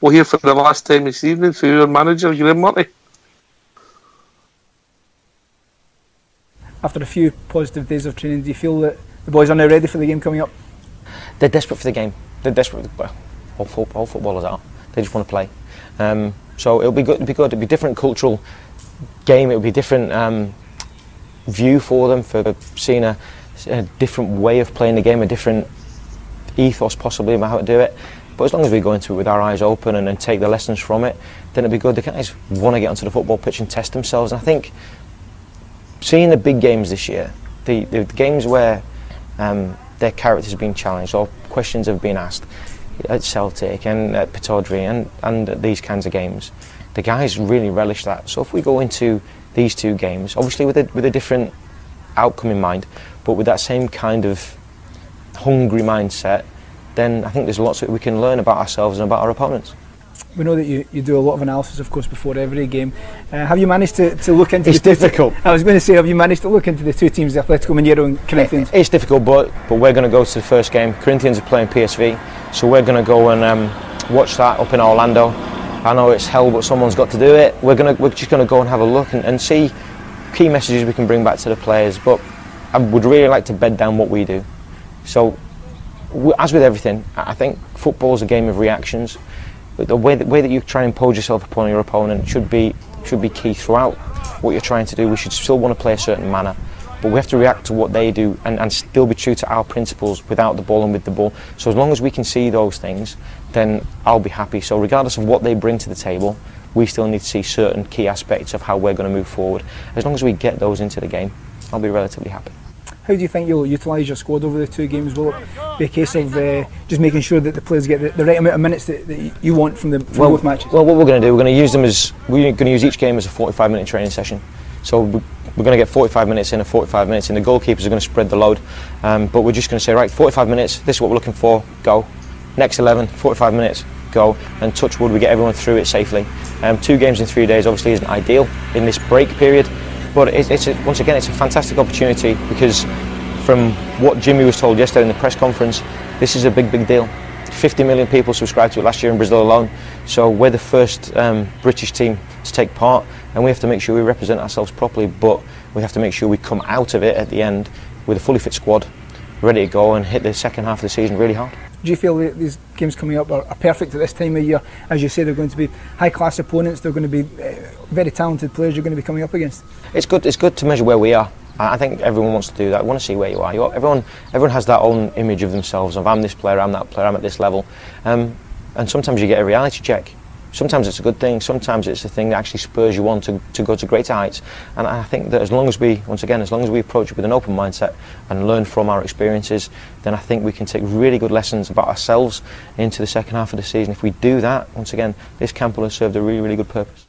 we'll hear for the last time this evening for your manager, Graham Murty. After a few positive days of training, do you feel that the boys are now ready for the game coming up? They're desperate for the game. They're desperate. Well, all footballers are. They just want to play. So it'll be good. It'll be a different cultural game. It'll be a different view for them, for seeing a different way of playing the game, a different ethos possibly about how to do it. But as long as we go into it with our eyes open and take the lessons from it, then it'll be good. The guys want to get onto the football pitch and test themselves. And I think seeing the big games this year, the games where their characters have been challenged or questions have been asked at Celtic and at Pittodrie and these kinds of games, the guys really relish that. So if we go into these two games, obviously with a different outcome in mind, but with that same kind of hungry mindset, then I think there's lots that we can learn about ourselves and about our opponents. We know that you do a lot of analysis, of course, before every game. Have you managed to look into... It's difficult. I was going to say, have you managed to look into the two teams, the Atletico Mineiro and Corinthians? It's difficult, but we're going to go to the first game. Corinthians are playing PSV, so we're going to go and watch that up in Orlando. I know it's hell, but someone's got to do it. We're just going to go and have a look and see key messages we can bring back to the players. But I would really like to bed down what we do. So, as with everything, I think football is a game of reactions. But the way that you try and impose yourself upon your opponent should be key throughout what you're trying to do. We should still want to play a certain manner, but we have to react to what they do and still be true to our principles without the ball and with the ball. So as long as we can see those things, then I'll be happy. So regardless of what they bring to the table, we still need to see certain key aspects of how we're going to move forward. As long as we get those into the game, I'll be relatively happy. How do you think you'll utilise your squad over the two games? Will it be a case of just making sure that the players get the right amount of minutes that you want from both matches? Well, what we're going to do, we're going to use each game as a 45-minute training session. So we're going to get 45 minutes in and 45 minutes in. The goalkeepers are going to spread the load, but we're just going to say, right, 45 minutes, this is what we're looking for, go. Next 11, 45 minutes, go, and touch wood, we get everyone through it safely. 2 games in 3 days obviously isn't ideal in this break period, but once again it's a fantastic opportunity, because from what Jimmy was told yesterday in the press conference, this is a big deal. 50 million people subscribed to it last year in Brazil alone, so we're the first British team to take part, and we have to make sure we represent ourselves properly, but we have to make sure we come out of it at the end with a fully fit squad, ready to go and hit the second half of the season really hard. Do you feel that these games coming up are perfect at this time of year? As you say, they're going to be high-class opponents, they're going to be very talented players you're going to be coming up against. It's good to measure where we are. I think everyone wants to do that. I want to see where you are. Everyone has that own image of themselves, of I'm this player, I'm that player, I'm at this level. And sometimes you get a reality check. Sometimes it's a good thing, sometimes it's a thing that actually spurs you on to go to greater heights. And I think that as long as we approach it with an open mindset and learn from our experiences, then I think we can take really good lessons about ourselves into the second half of the season. If we do that, once again, this camp will have served a really good purpose.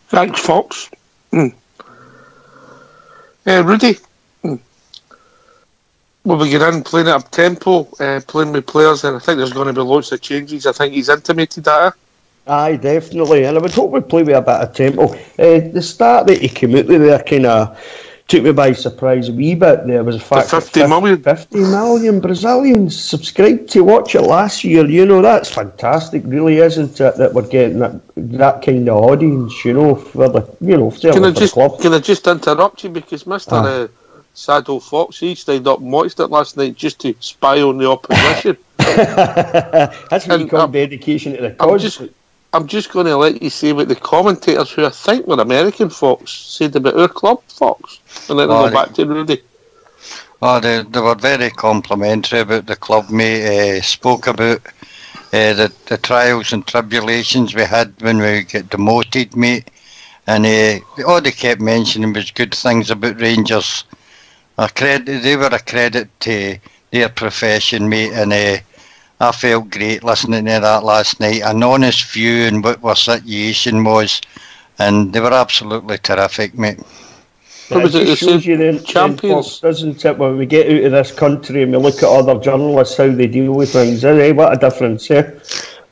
Thanks, Fox. Rudy, will we get in playing at up tempo, playing with players, and I think there's going to be lots of changes. I think he's intimated that. Aye, definitely, and I would hope we play with a bit of tempo. The start that he came out with there kind of took me by surprise a wee bit. There was a fact that 50 million Brazilians subscribed to watch it last year. That's fantastic, really, isn't it? That we're getting that kind of audience, for the club. Can I just interrupt you, because Mr. Sado Fox, he stayed up and watched it last night just to spy on the opposition. That's what you call dedication to the cause. I'm just going to let you say what the commentators, who I think were American, Fox, said about our club, Fox, and then I'll go back to Rudy. Oh, they were very complimentary about the club, mate. Spoke about the trials and tribulations we had when we got demoted, mate. And all they kept mentioning was good things about Rangers. They were a credit to their profession, mate, and I felt great listening to that last night. An honest view on what our situation was, and they were absolutely terrific, mate. It just shows you the champions, doesn't it? When we get out of this country and we look at other journalists, how they deal with things, what a difference, yeah?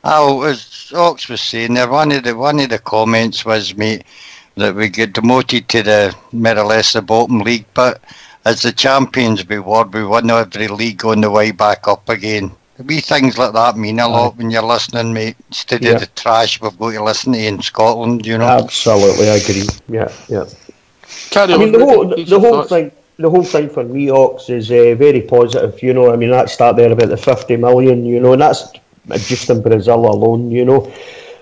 Oh, as Ox was saying there, one of the comments was, mate, that we get demoted to the more or less the bottom league, but as the champions we won every league on the way back up again. Wee things like that mean a lot when you're listening, mate, instead of the trash we've got to listen to in Scotland, Absolutely, I agree. Yeah. Carry on. The whole thing for me, Ox, is very positive. That start there about the 50 million, and that's just in Brazil alone.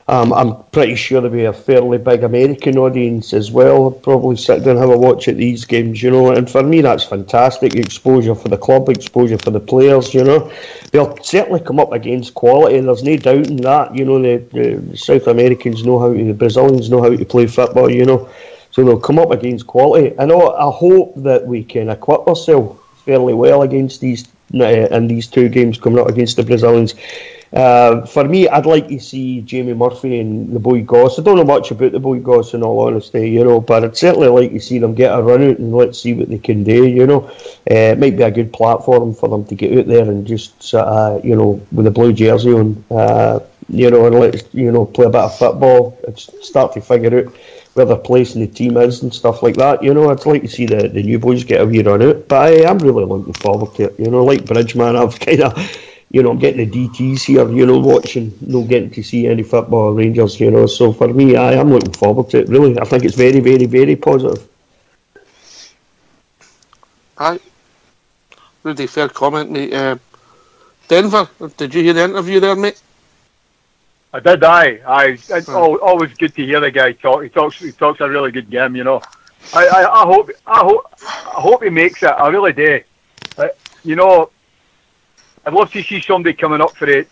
I'm pretty sure there'll be a fairly big American audience as well. I'll probably sit down and have a watch at these games, and for me that's fantastic. Exposure for the club, exposure for the players, They'll certainly come up against quality, there's no doubt in that. The South Americans the Brazilians know how to play football, so they'll come up against quality. I hope that we can equip ourselves fairly well against these in these 2 games coming up against the Brazilians. For me, I'd like to see Jamie Murphy and the boy Goss. I don't know much about the boy Goss, in all honesty, but I'd certainly like to see them get a run out and let's see what they can do. It might be a good platform for them to get out there and just with a blue jersey on, and let's play a bit of football and start to figure out where their place in the team is and stuff like that. I'd like to see the new boys get a wee run out, but I'm really looking forward to it. Like Bridgeman, I've kind of I'm getting the DTs here, watching, getting to see any football Rangers, so for me, I am looking forward to it, really. I think it's very, very, very positive. Aye. Rudy, fair comment, mate. Denver, did you hear the interview there, mate? I did, aye. It's always good to hear the guy talk. He talks a really good game, I hope he makes it, I really do. I'd love to see somebody coming up for the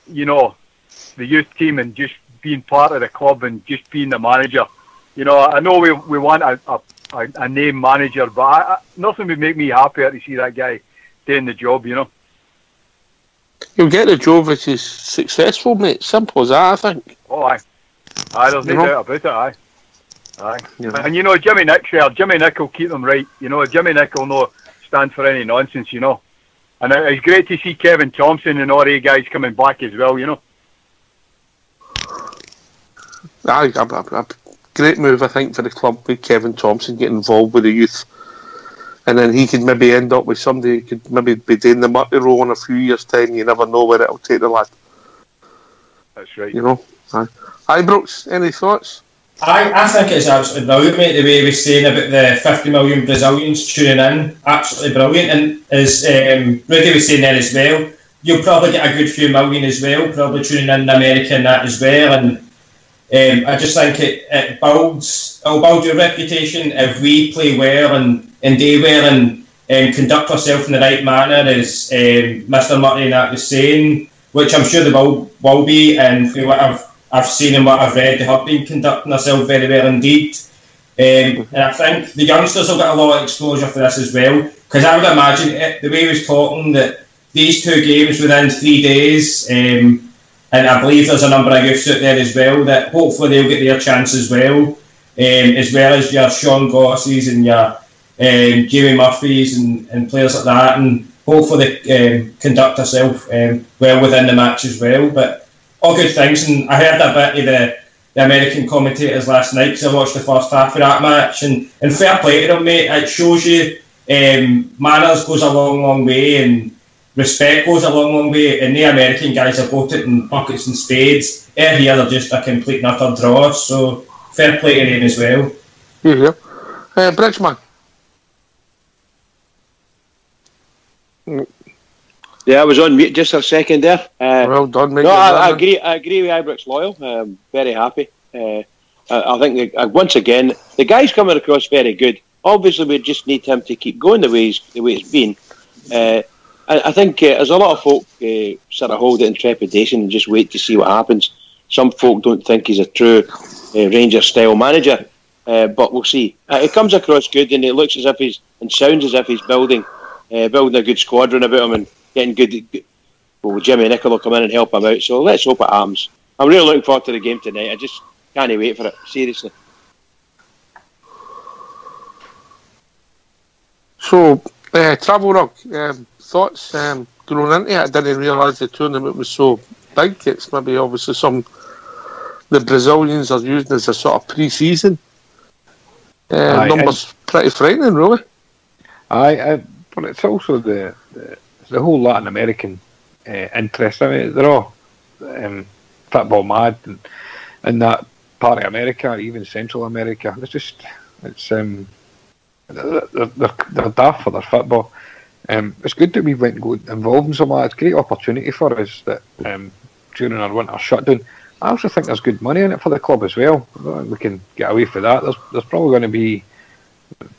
youth team and just being part of the club and just being the manager. I know we want a name manager, but nothing would make me happier to see that guy doing the job. He'll get the job if he's successful, mate. Simple as that, I think. Oh, aye. There's no doubt about it, aye. And Jimmy Nick's there. Jimmy Nick will keep them right. Jimmy Nick will know stand for any nonsense, you know. And it's great to see Kevin Thompson and all the guys coming back as well, you know. A great move, I think, for the club with Kevin Thompson getting involved with the youth. And then he could maybe end up with somebody who could maybe be doing the Murty role in a few years' time. You never know where it'll take the lad. That's right. You know. Aye, Brooks, any thoughts? I think it's absolutely brilliant, mate, the way he was saying about the 50 million Brazilians tuning in. Absolutely brilliant. And as Rudy was saying there as well, you'll probably get a good few million as well, probably tuning in America and that as well. And I just think it'll build your reputation if we play well and do well and conduct ourselves in the right manner, as Mr. Murty and that was saying, which I'm sure they will be, and for what I've seen and what I've read, they have been conducting themselves very well indeed. And I think the youngsters will get a lot of exposure for this as well, because I would imagine the way he was talking that these 2 games within 3 days, and I believe there's a number of youths out there as well that hopefully they'll get their chance as well as your Sean Gosses and your Jamie Murphys and players like that, and hopefully they conduct themselves well within the match as well. But all good things, and I heard a bit of the American commentators last night because I watched the first half of that match, and fair play to them, mate. It shows you manners goes a long way, and respect goes a long way, and the American guys have got it in buckets and spades. Here they're just a complete and utter draw, so fair play to them as well. Yeah. Bridgeman. Yeah, I was on mute just a second there. Well done, mate. No, I agree with Ibrox Loyal. Very happy. I think once again the guy's coming across very good. Obviously, we just need him to keep going the way it's been. I think there's a lot of folk sort of hold it in trepidation and just wait to see what happens. Some folk don't think he's a true Rangers style manager, but we'll see. It comes across good, and it looks as if and sounds as if he's building a good squadron about him and getting good. Well, Jimmy Nicholl will come in and help him out, so let's hope it happens. I'm really looking forward to the game tonight. I just can't wait for it, seriously. So, Travel Rock, thoughts going into it? I didn't realise the tournament was so big. It's maybe obviously the Brazilians are using as a sort of pre-season. Numbers pretty frightening, really. But it's also the whole Latin American interest. I mean, they're all football mad, and that part of America, even Central America. They're daft for their football. It's good that we went and got involved in some of that. It's a great opportunity for us that during our winter shutdown. I also think there's good money in it for the club as well. I don't think we can get away for that. There's probably going to be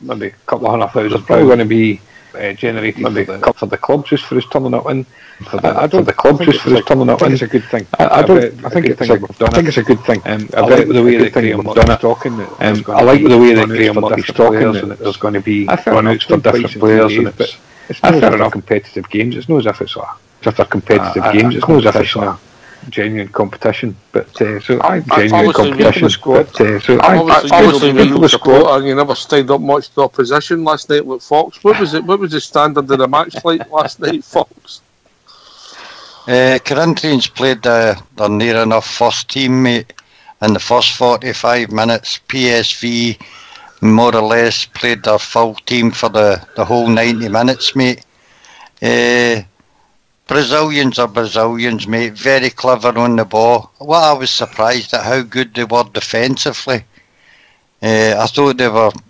maybe a couple of 100,000. There's probably going to be generated for the club just for us turning it in. I think it's a good thing. I think it's a good thing. I like the way that Graham Murty's talking. I like the way that Graham Murty's talking. That there's going to be run-outs for different players, and it's not as if competitive games. It's not as if it's a competitive games. It's not as if it's a genuine competition. But genuine competition. Obviously, you never stayed up much to opposition last night with Fox. What was the standard of the match like last night, Fox? Corinthians played their near enough first team, mate, in the first 45 minutes. PSV more or less played their full team for the whole 90 minutes, mate. Brazilians are Brazilians, mate. Very clever on the ball. What I was surprised at how good they were defensively. I thought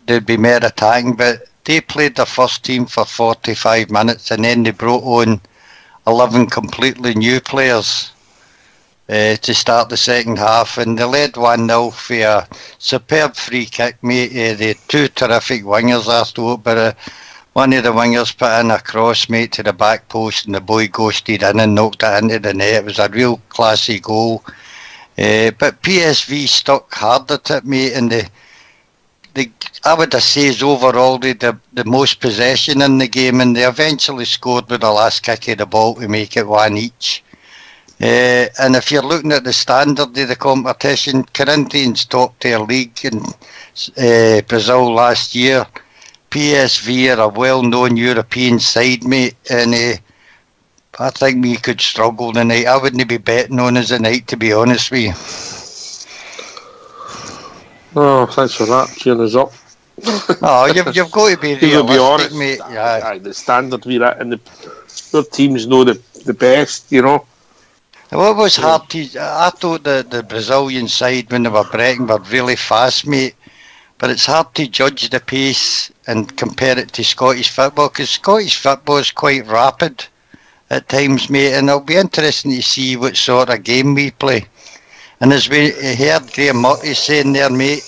they'd be more attacking, but they played their first team for 45 minutes, and then they brought on 11 completely new players to start the second half, and they led 1-0 for a superb free kick, mate. They had 2 terrific wingers, I thought, but one of the wingers put in a cross, mate, to the back post, and the boy ghosted in and knocked it into the net. It was a real classy goal. But PSV stuck hard at it, mate, and I would say overall they had the most possession in the game, and they eventually scored with the last kick of the ball to make it 1 each. And if you're looking at the standard of the competition, Corinthians topped their league in Brazil last year. PSV are a well-known European side, mate, and I think we could struggle tonight. I wouldn't be betting on us tonight, to be honest with you. Oh, thanks for that. Cheering us up. Oh, you've got to be realistic, mate. Yeah, the standard we're at, and your teams know the best, you know. What was hard to... I thought the Brazilian side, when they were breaking, were really fast, mate. But it's hard to judge the pace and compare it to Scottish football, because Scottish football is quite rapid at times, mate, and it'll be interesting to see what sort of game we play. And as we heard Graham Murty saying there, mate,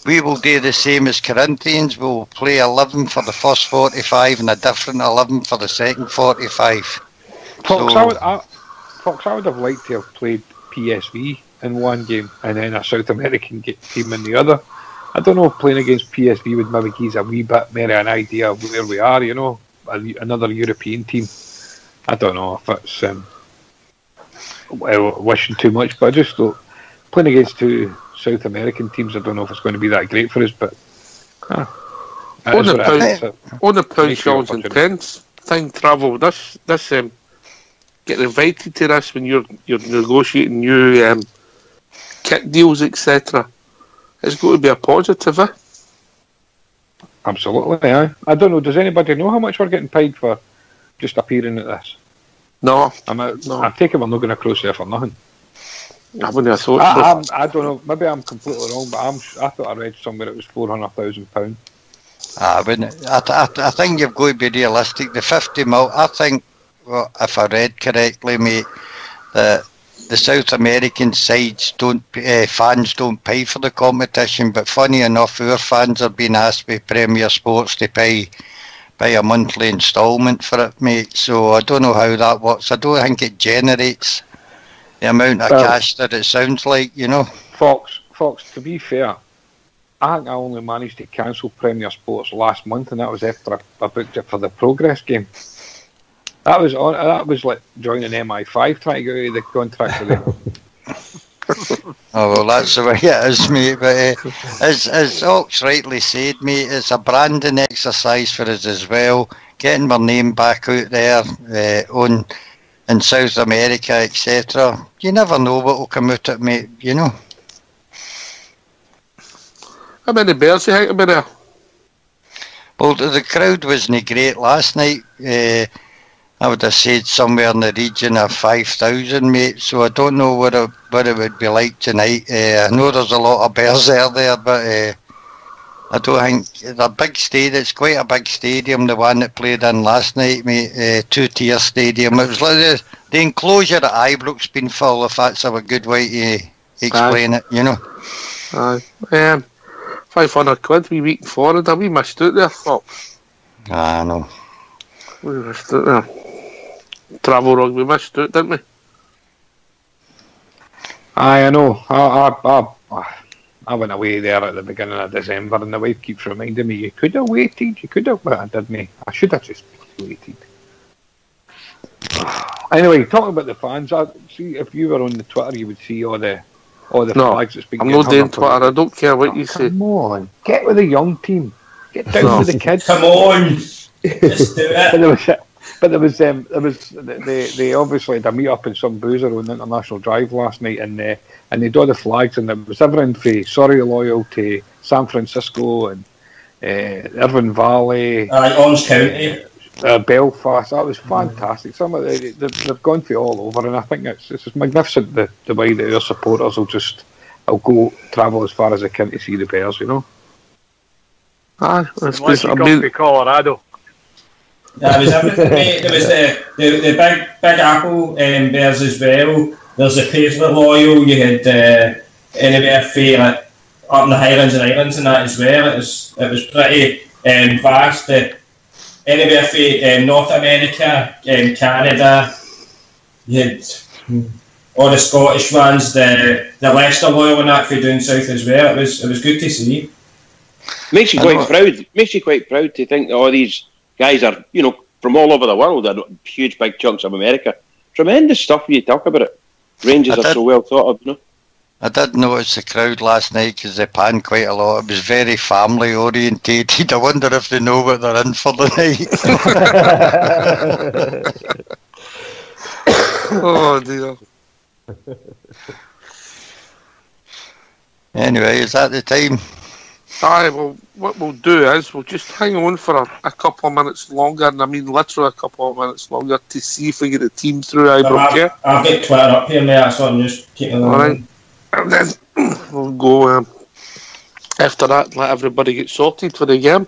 we will do the same as Corinthians. We'll play 11 for the first 45 and a different 11 for the second 45. Fox, I would have liked to have played PSV in one game and then a South American team in the other. I don't know if playing against PSV would maybe give us a wee bit more an idea of where we are, you know, another European team. I don't know if it's wishing too much, but I just thought playing against two South American teams, I don't know if it's going to be that great for us, but on the pound shawls and pence, time travel, this get invited to this when you're negotiating new kit deals, etc. It's going to be a positive, eh? Absolutely, aye. I don't know, does anybody know how much we're getting paid for just appearing at this? No. I take it we're not going to cross there for nothing. I wouldn't have thought so. I don't know, maybe I'm completely wrong, but I thought I read somewhere it was £400,000. I think you've got to be realistic. The 50 mil, I think, well, if I read correctly, mate, the South American sides fans don't pay for the competition, but funny enough, our fans are being asked by Premier Sports to pay a monthly instalment for it, mate. So I don't know how that works. I don't think it generates the amount of cash that it sounds like, you know. Fox, to be fair, I think I only managed to cancel Premier Sports last month, and that was after I booked it for the Progress game. That was like joining MI5 trying to get out of the contract with them. Oh, well, that's the way it is, mate. But as Ox rightly said, mate, it's a branding exercise for us as well. Getting our name back out there in South America, etc. You never know what will come out of it, mate, you know. How many bears do you think about there? Well, the crowd wasn't great last night. I would have said somewhere in the region of 5,000, mate. So I don't know what it would be like tonight. I know there's a lot of bears there, but I don't think the big stadium. It's quite a big stadium, the one that played in last night, mate. Two-tier stadium. It was like the enclosure at Ibrook's been full. If that's a good way to explain it, you know. Aye. 500 quid we week forward. We missed out there, Fox. I know. We missed out there. Travel rug, we missed out, didn't we? I know. I went away there at the beginning of December, and the wife keeps reminding me, you could have waited, but I didn't. I should have just waited. Anyway, talking about the fans, see if you were on the Twitter, you would see all the flags that's been. I'm not doing Twitter. I don't care what you say. Come on, get with the young team. Get down with the kids. Come on, just do it. But there was they obviously had a meet up in some boozer on International Drive last night, and they had all the flags, and there was everything from Surrey Loyal to San Francisco and Irvine Valley, Orange County, Belfast. That was fantastic. Some of they've gone for all over, and I think it's magnificent the way that our supporters will go travel as far as they can to see the Bears, you know. Once you come to Colorado. There was everything, mate. There was the Big Apple Bears as well. There's the Paisley Loyal. You had NBFA like, up in the Highlands and Islands and that as well. It was pretty vast. The NBFA North America, Canada. You had all the Scottish ones. The Leicester Loyal and that for doing south as well. It was good to see. Makes you quite proud. Makes you quite proud to think that all these guys are, you know, from all over the world. They're huge, big chunks of America. Tremendous stuff when you talk about it. Rangers are so well thought of, you know. I did notice the crowd last night because they panned quite a lot. It was very family orientated. I wonder if they know what they're in for the night. Oh dear. Anyway, is that the time? Aye, well, what we'll do is we'll just hang on for a couple of minutes longer, and I mean literally a couple of minutes longer, to see if we get the team through. I've got Twitter up here, mate, so I'm just keeping it on. Alright, and then we'll go after that, let everybody get sorted for the game.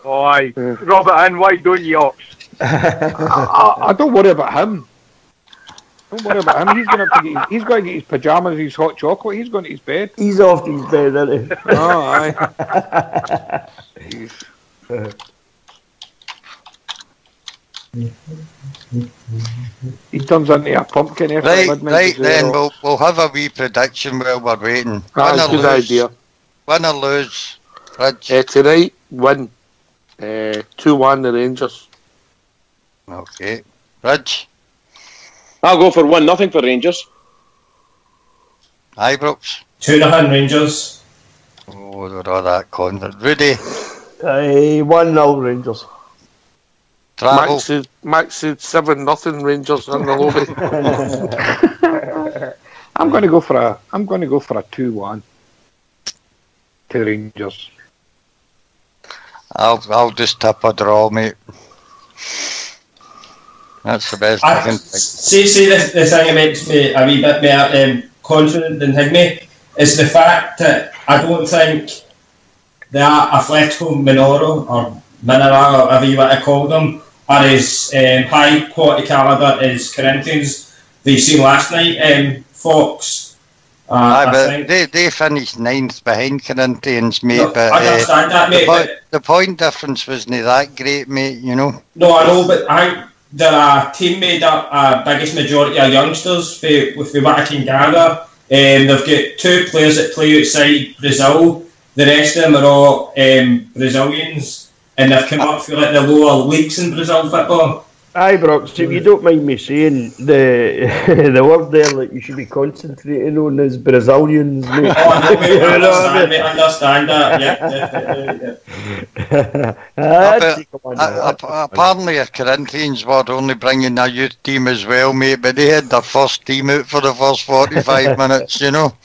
Oh, aye. Robert in, why don't you, Ox? I don't worry about him. Don't worry about him. He's going to get his pyjamas, his hot chocolate. He's going to his bed. He's off to his bed, isn't he? Oh, aye. He turns into a pumpkin after midnight. Right then, we'll have a wee prediction while we're waiting. Good idea. Win or lose, Ridge? Tonight, win. 2-1 the Rangers. Okay. Ridge? I'll go for 1-0 for Rangers. Ibrox? 2-0 Rangers. Oh, they're all that confident. Rudy? 1-0 Rangers. Travel? Max said 7-0 Rangers in the lobby. I'm going to go for a 2-1 to Rangers. I'll just tip a draw, mate. That's the best I can think. See the thing that makes me a wee bit more confident than Higme is the fact that I don't think the Atletico Minoro or Mineral or whatever you want to call them are as high quality calibre as Corinthians they seen last night. Fox. But they finished 9th behind Corinthians, mate. No, but I understand that, mate. The point difference wasn't that great, mate. You know. No, I know, but they're a team made up biggest majority of youngsters with what I can gather. They've got 2 players that play outside Brazil. The rest of them are all Brazilians, and they've come up through like the lower leagues in Brazil football. Ibrox, if you don't mind me saying, the word there that you should be concentrating on is Brazilians, mate. Oh, no, mate, I understand that, yeah. Apparently, Corinthians were only bringing a youth team as well, mate, but they had their first team out for the first 45 minutes, you know.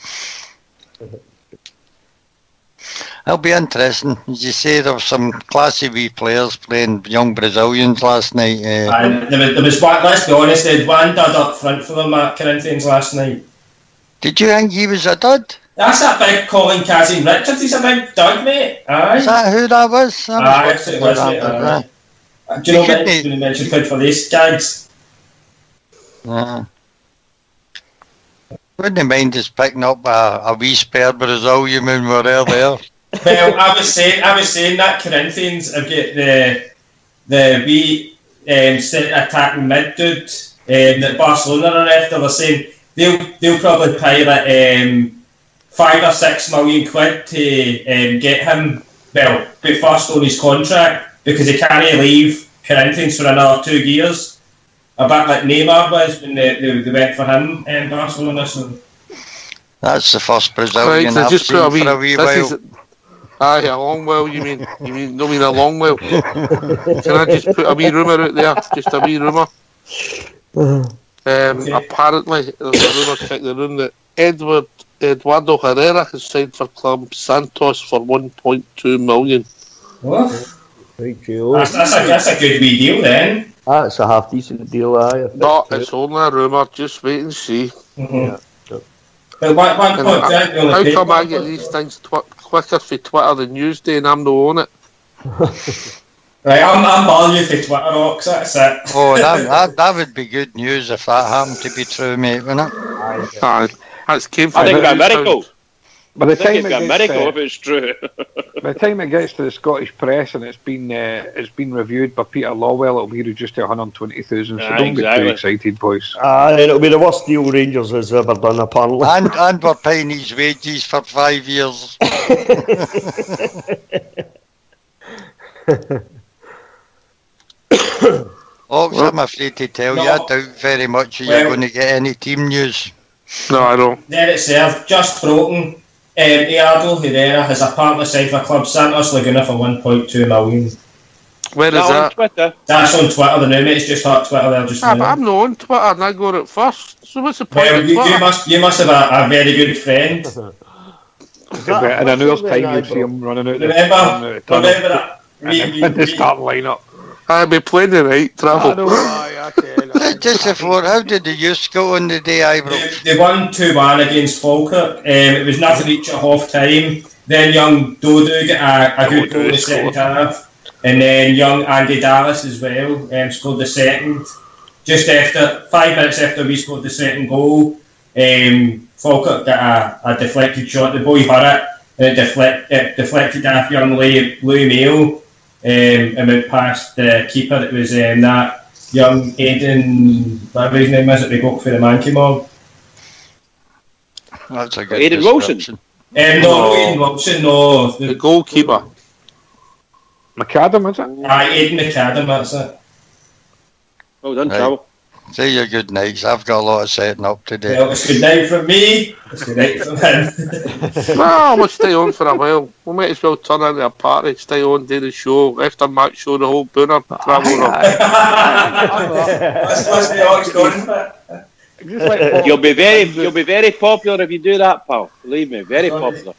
It'll be interesting. As you say, there were some classy wee players playing young Brazilians last night. There was one, let's be honest, they had one dud up front for them at Corinthians last night. Did you think he was a dud? That's that big Colin Kazim Richards, he's a big dud, mate. Aye. Is that who that was? Aye, it was, mate. Do you know what he's going to mention good for these guys? Wouldn't mind just picking up a wee spare Brazilian when we're there. Well, I was saying that Corinthians have got the wee attacking mid dude that Barcelona are after. They're saying they'll probably pirate 5 or 6 million quid to get him. Well, put first on his contract because he can't leave Corinthians for another 2 years. A bit like Neymar was when they went for him in Barcelona. So. That's the first Brazilian I've seen for a wee while. Aye, a long while, you mean a long while. Can I just put a wee rumour out there? Just a wee rumour. Apparently, there's a rumour in the room that Eduardo Herrera has signed for Club Santos for 1.2 million. What? That's a good wee deal then. That's a half decent deal, aye. But it's only a rumour, just wait and see. Mm-hmm. But how come I get these things quicker for Twitter than Newsday and I'm not on it? Right, I'm balling you for Twitter, Ox, that's it. Oh, that would be good news if that happened to be true, mate, wouldn't it? Aye. That's came from I think it's a miracle. By the time it's a miracle if it's true. By the time it gets to the Scottish press and it's been reviewed by Peter Lawwell, it'll be reduced to 120,000. So don't get too excited, boys. It'll be the worst deal Rangers has ever done, apparently. And we're paying his wages for 5 years. I'm afraid to tell you, I doubt very much you're going to get any team news. No, I don't. There it served, just broken. Eduardo Herrera has apparently signed for Club Santos Laguna for 1.2 million. Where is that? On Twitter. That's on Twitter, the new mate. It's just hot Twitter there just now. But I'm not on Twitter and I got it first. So what's the point Well, of Twitter? you must have a very good friend. In an hour's time, you'll see him running out Remember that? And the start lineup. I'll be playing tonight, Travel. Just before, how did the youth go on the day, Ibrox? They won 2-1 against Falkirk. It was nothing each at half time. Then young Dodo got a good goal in the second half. And then young Andy Dallas as well scored the second. Just after 5 minutes after we scored the second goal, Falkirk got a deflected shot. The boy hurt it, and it deflected off young Louis Mayo and went past the keeper. It was that young Aidan, whatever his name is, that we got for the Mankey Mob. That's a good Aidan Wilson? No, Aidan Wilson, no. The goalkeeper. McAdam, is it? Aidan McAdam, that's it. Well done, Travel. Say your good nights. I've got a lot of setting up today. Well, it's good night from me. It's good night from him. No, we'll stay on for a while. We might as well turn into a party, stay on, do the show. After match show, the whole Booner Travel. What's the Ox going? You'll be very popular if you do that, pal. Believe me, very popular.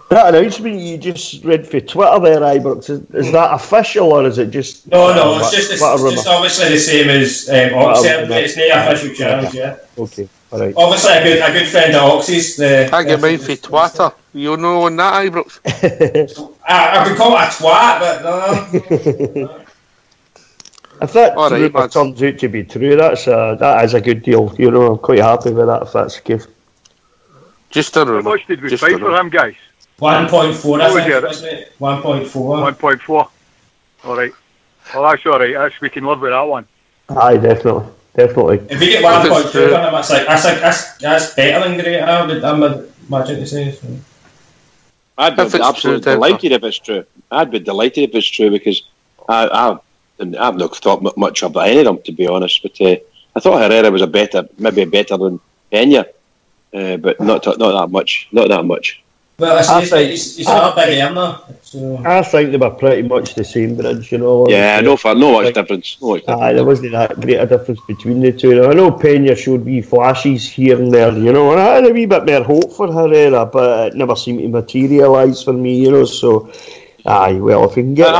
That announcement you just read for Twitter there, Ibrox, is that official or is it just... No, it's just obviously the same as Oxford, but it's not official challenge, yeah. Okay, alright. Obviously a good friend of Oxy's. I get mine for Twitter. You know on that, Ibrox? I would call it a twat, but no. If that rumour turns out to be true, that is a good deal. You know, I'm quite happy with that if that's the case. Just a rumour. How much did we pay for him, guys? 1.4, I think, wasn't it? 1.4. 1.4. Alright. Well, that's alright. We can live with that one. Aye, definitely. If we get 1.2 for him, that's better than great, I would imagine to say. So. I'd be absolutely delighted if it's true. I'd be delighted if it's true because I've not thought much about any of them, to be honest. But I thought Herrera was maybe better than Pena, but not that much. Not that much. Well, he's not a big earner. So. I think they were pretty much the same, Bridge, you know. Yeah, no much difference. There wasn't that great a difference between the two. Now, I know Pena showed wee flashes here and there, you know, and I had a wee bit more hope for Herrera, but it never seemed to materialise for me, you know, so... Aye, well, if we can get...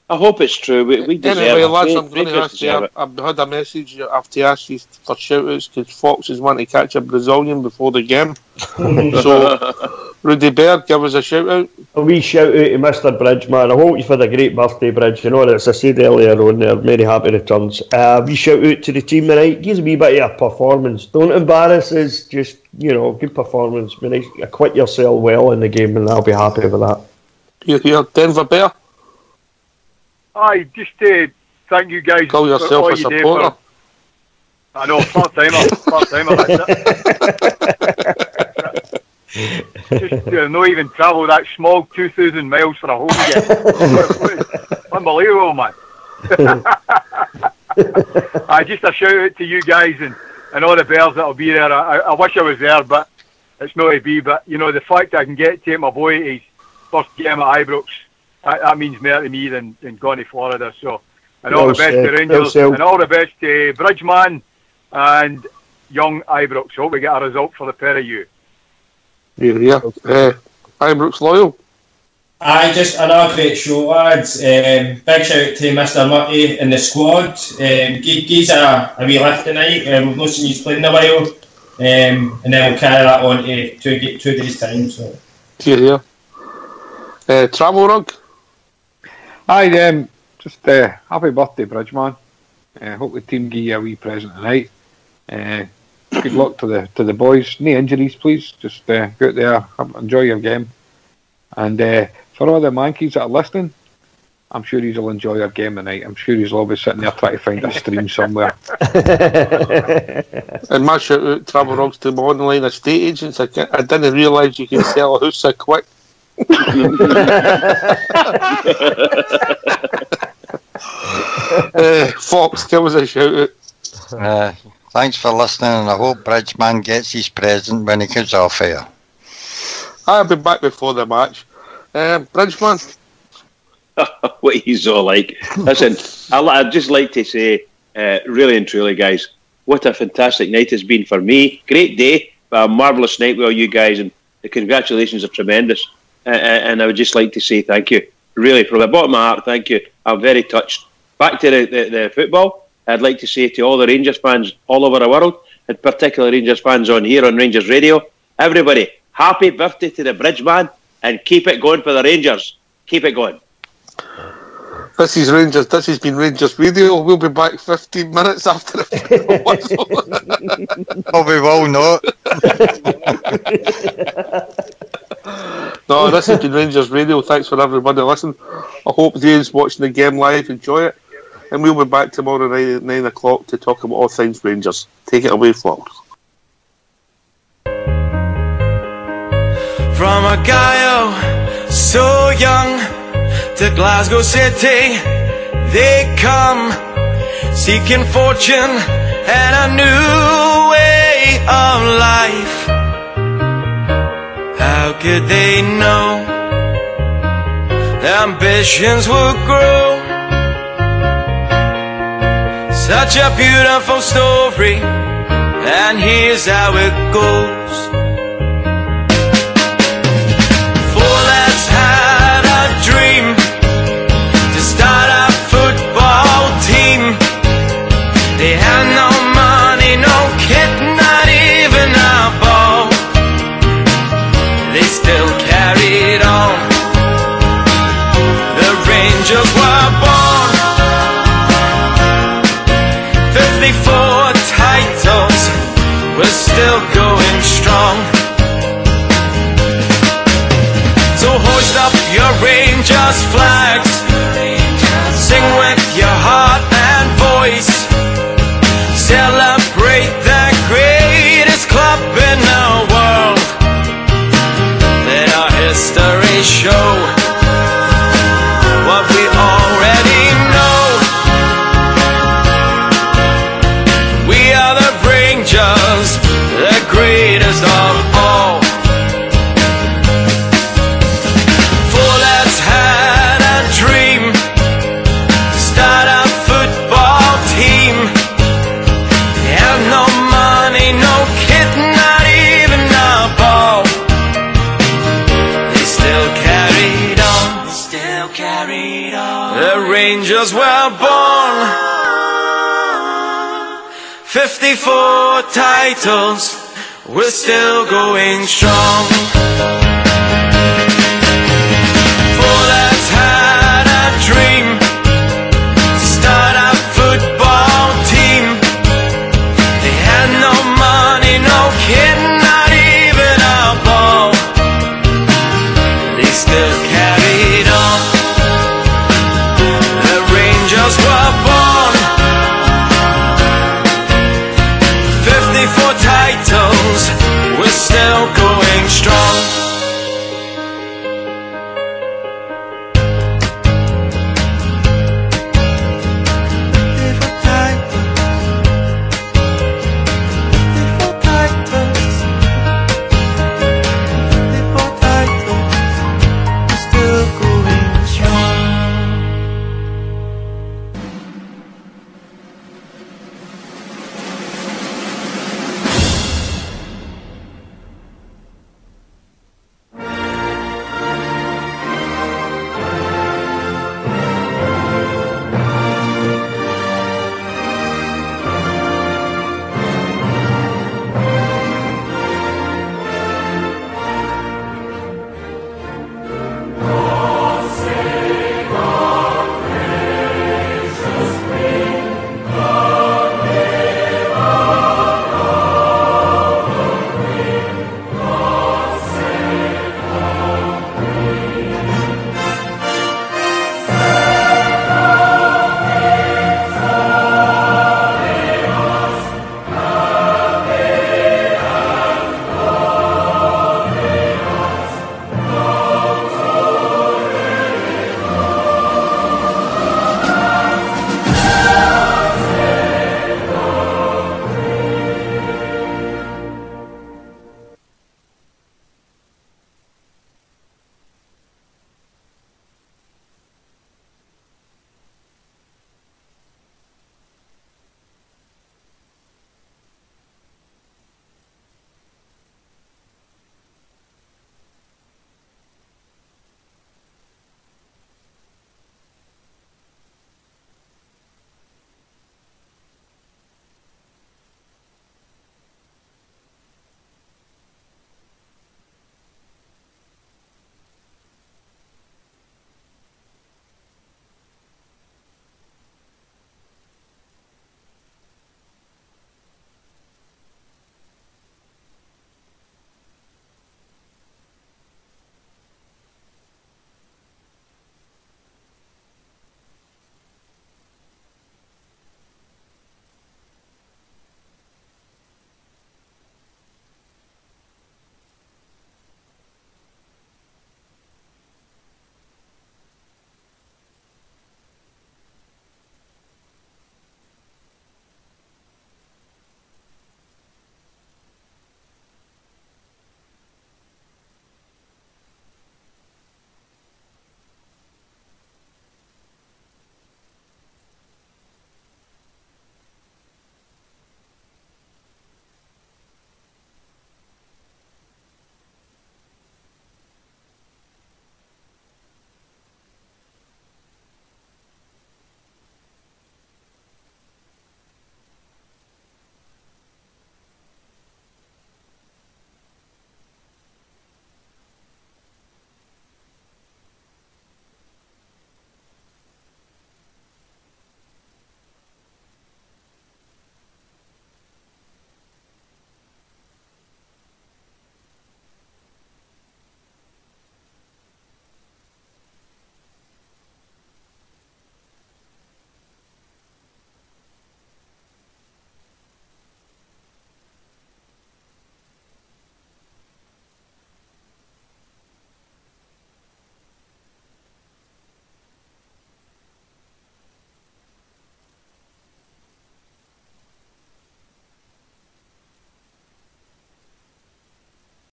I hope it's true. We deserve anyway, lads, I'm going to ask you. I've had a message. I have to ask you for shout-outs because Fox is wanting to catch a Brazilian before the game. So, Rudy Baird, give us a shout-out. A wee shout-out to Mr. Bridge, man. I hope you've had a great birthday, Bridge. You know, as I said earlier on there, many happy returns. Wee shout-out to the team tonight. Gives a wee bit of a performance. Don't embarrass us. Just, you know, good performance. Be nice. Acquit yourself well in the game and I'll be happy with that. You're Denver Bear. Aye, just thank you guys. Call yourself a supporter. I know, part-timer, just not even travel that small 2,000 miles for a home game. Unbelievable, man. Just a shout out to you guys and all the Bears that'll be there. I wish I was there, but it's not to be. But you know, the fact I can get to take my boy to his first game at Ibrox, that means more to me than going to Florida. So, and all the best to Rangers, and all the best to Bridgeman and young Ibrox. Hope we get a result for the pair of you. Yeah. Ibrox loyal. Just another great show, lads. Big shout out to Mr. Murty and the squad. He's a wee lift tonight. We've not seen you playing in a while. And then we'll carry that on to 2 days' time. So. Yeah. Travel Rug. Hi, just happy birthday, Bridgeman. Hope the team give you a wee present tonight. Good luck to the boys. No injuries, please. Just go out there, enjoy your game. And for all the Mankeys that are listening, I'm sure you'll enjoy your game tonight. I'm sure you'll all be sitting there trying to find a stream somewhere. And my shout out, Travel Rugs, to my online estate agents. I didn't realise you could sell a house so quick. Fox, give us a shout out. Thanks for listening, and I hope Bridgeman gets his present when he comes off here. I'll be back before the match. Bridgeman. What he's all like. Listen, I'd just like to say, really and truly, guys, what a fantastic night it's been for me. Great day, but a marvellous night with all you guys, and the congratulations are tremendous. And I would just like to say thank you. Really, from the bottom of my heart, thank you. I'm very touched. Back to the football, I'd like to say to all the Rangers fans all over the world, and particularly Rangers fans on here on Rangers Radio, everybody, happy birthday to the Bridgeman, and keep it going for the Rangers. Keep it going. This is Rangers. This has been Rangers Radio. We'll be back 15 minutes after the whistle. Oh, we will not. No, this has been Rangers Radio. Thanks for everybody listening. I hope those watching the game live enjoy it. And we'll be back tomorrow night at 9 o'clock to talk about all things Rangers. Take it away, Fox. From a guy so young to Glasgow City they come, seeking fortune and a new way of life. How could they know their ambitions would grow? Such a beautiful story, and here's how it goes. Four lads had a dream to start a football team. They had no money, no kit, not even a ball. They still carried on. The Rangers were born. 54 titles, we're still going strong. So hoist up your Rangers flags, sing with your heart and voice, celebrate the greatest club in the world. Let our history show what we already know. We are the Rangers, the greatest of all. Four lads had a dream to start a football team. They had no money, no kit, not even a ball. They still carried on. Still carried on. The Rangers were born. 54 titles, we're still going strong.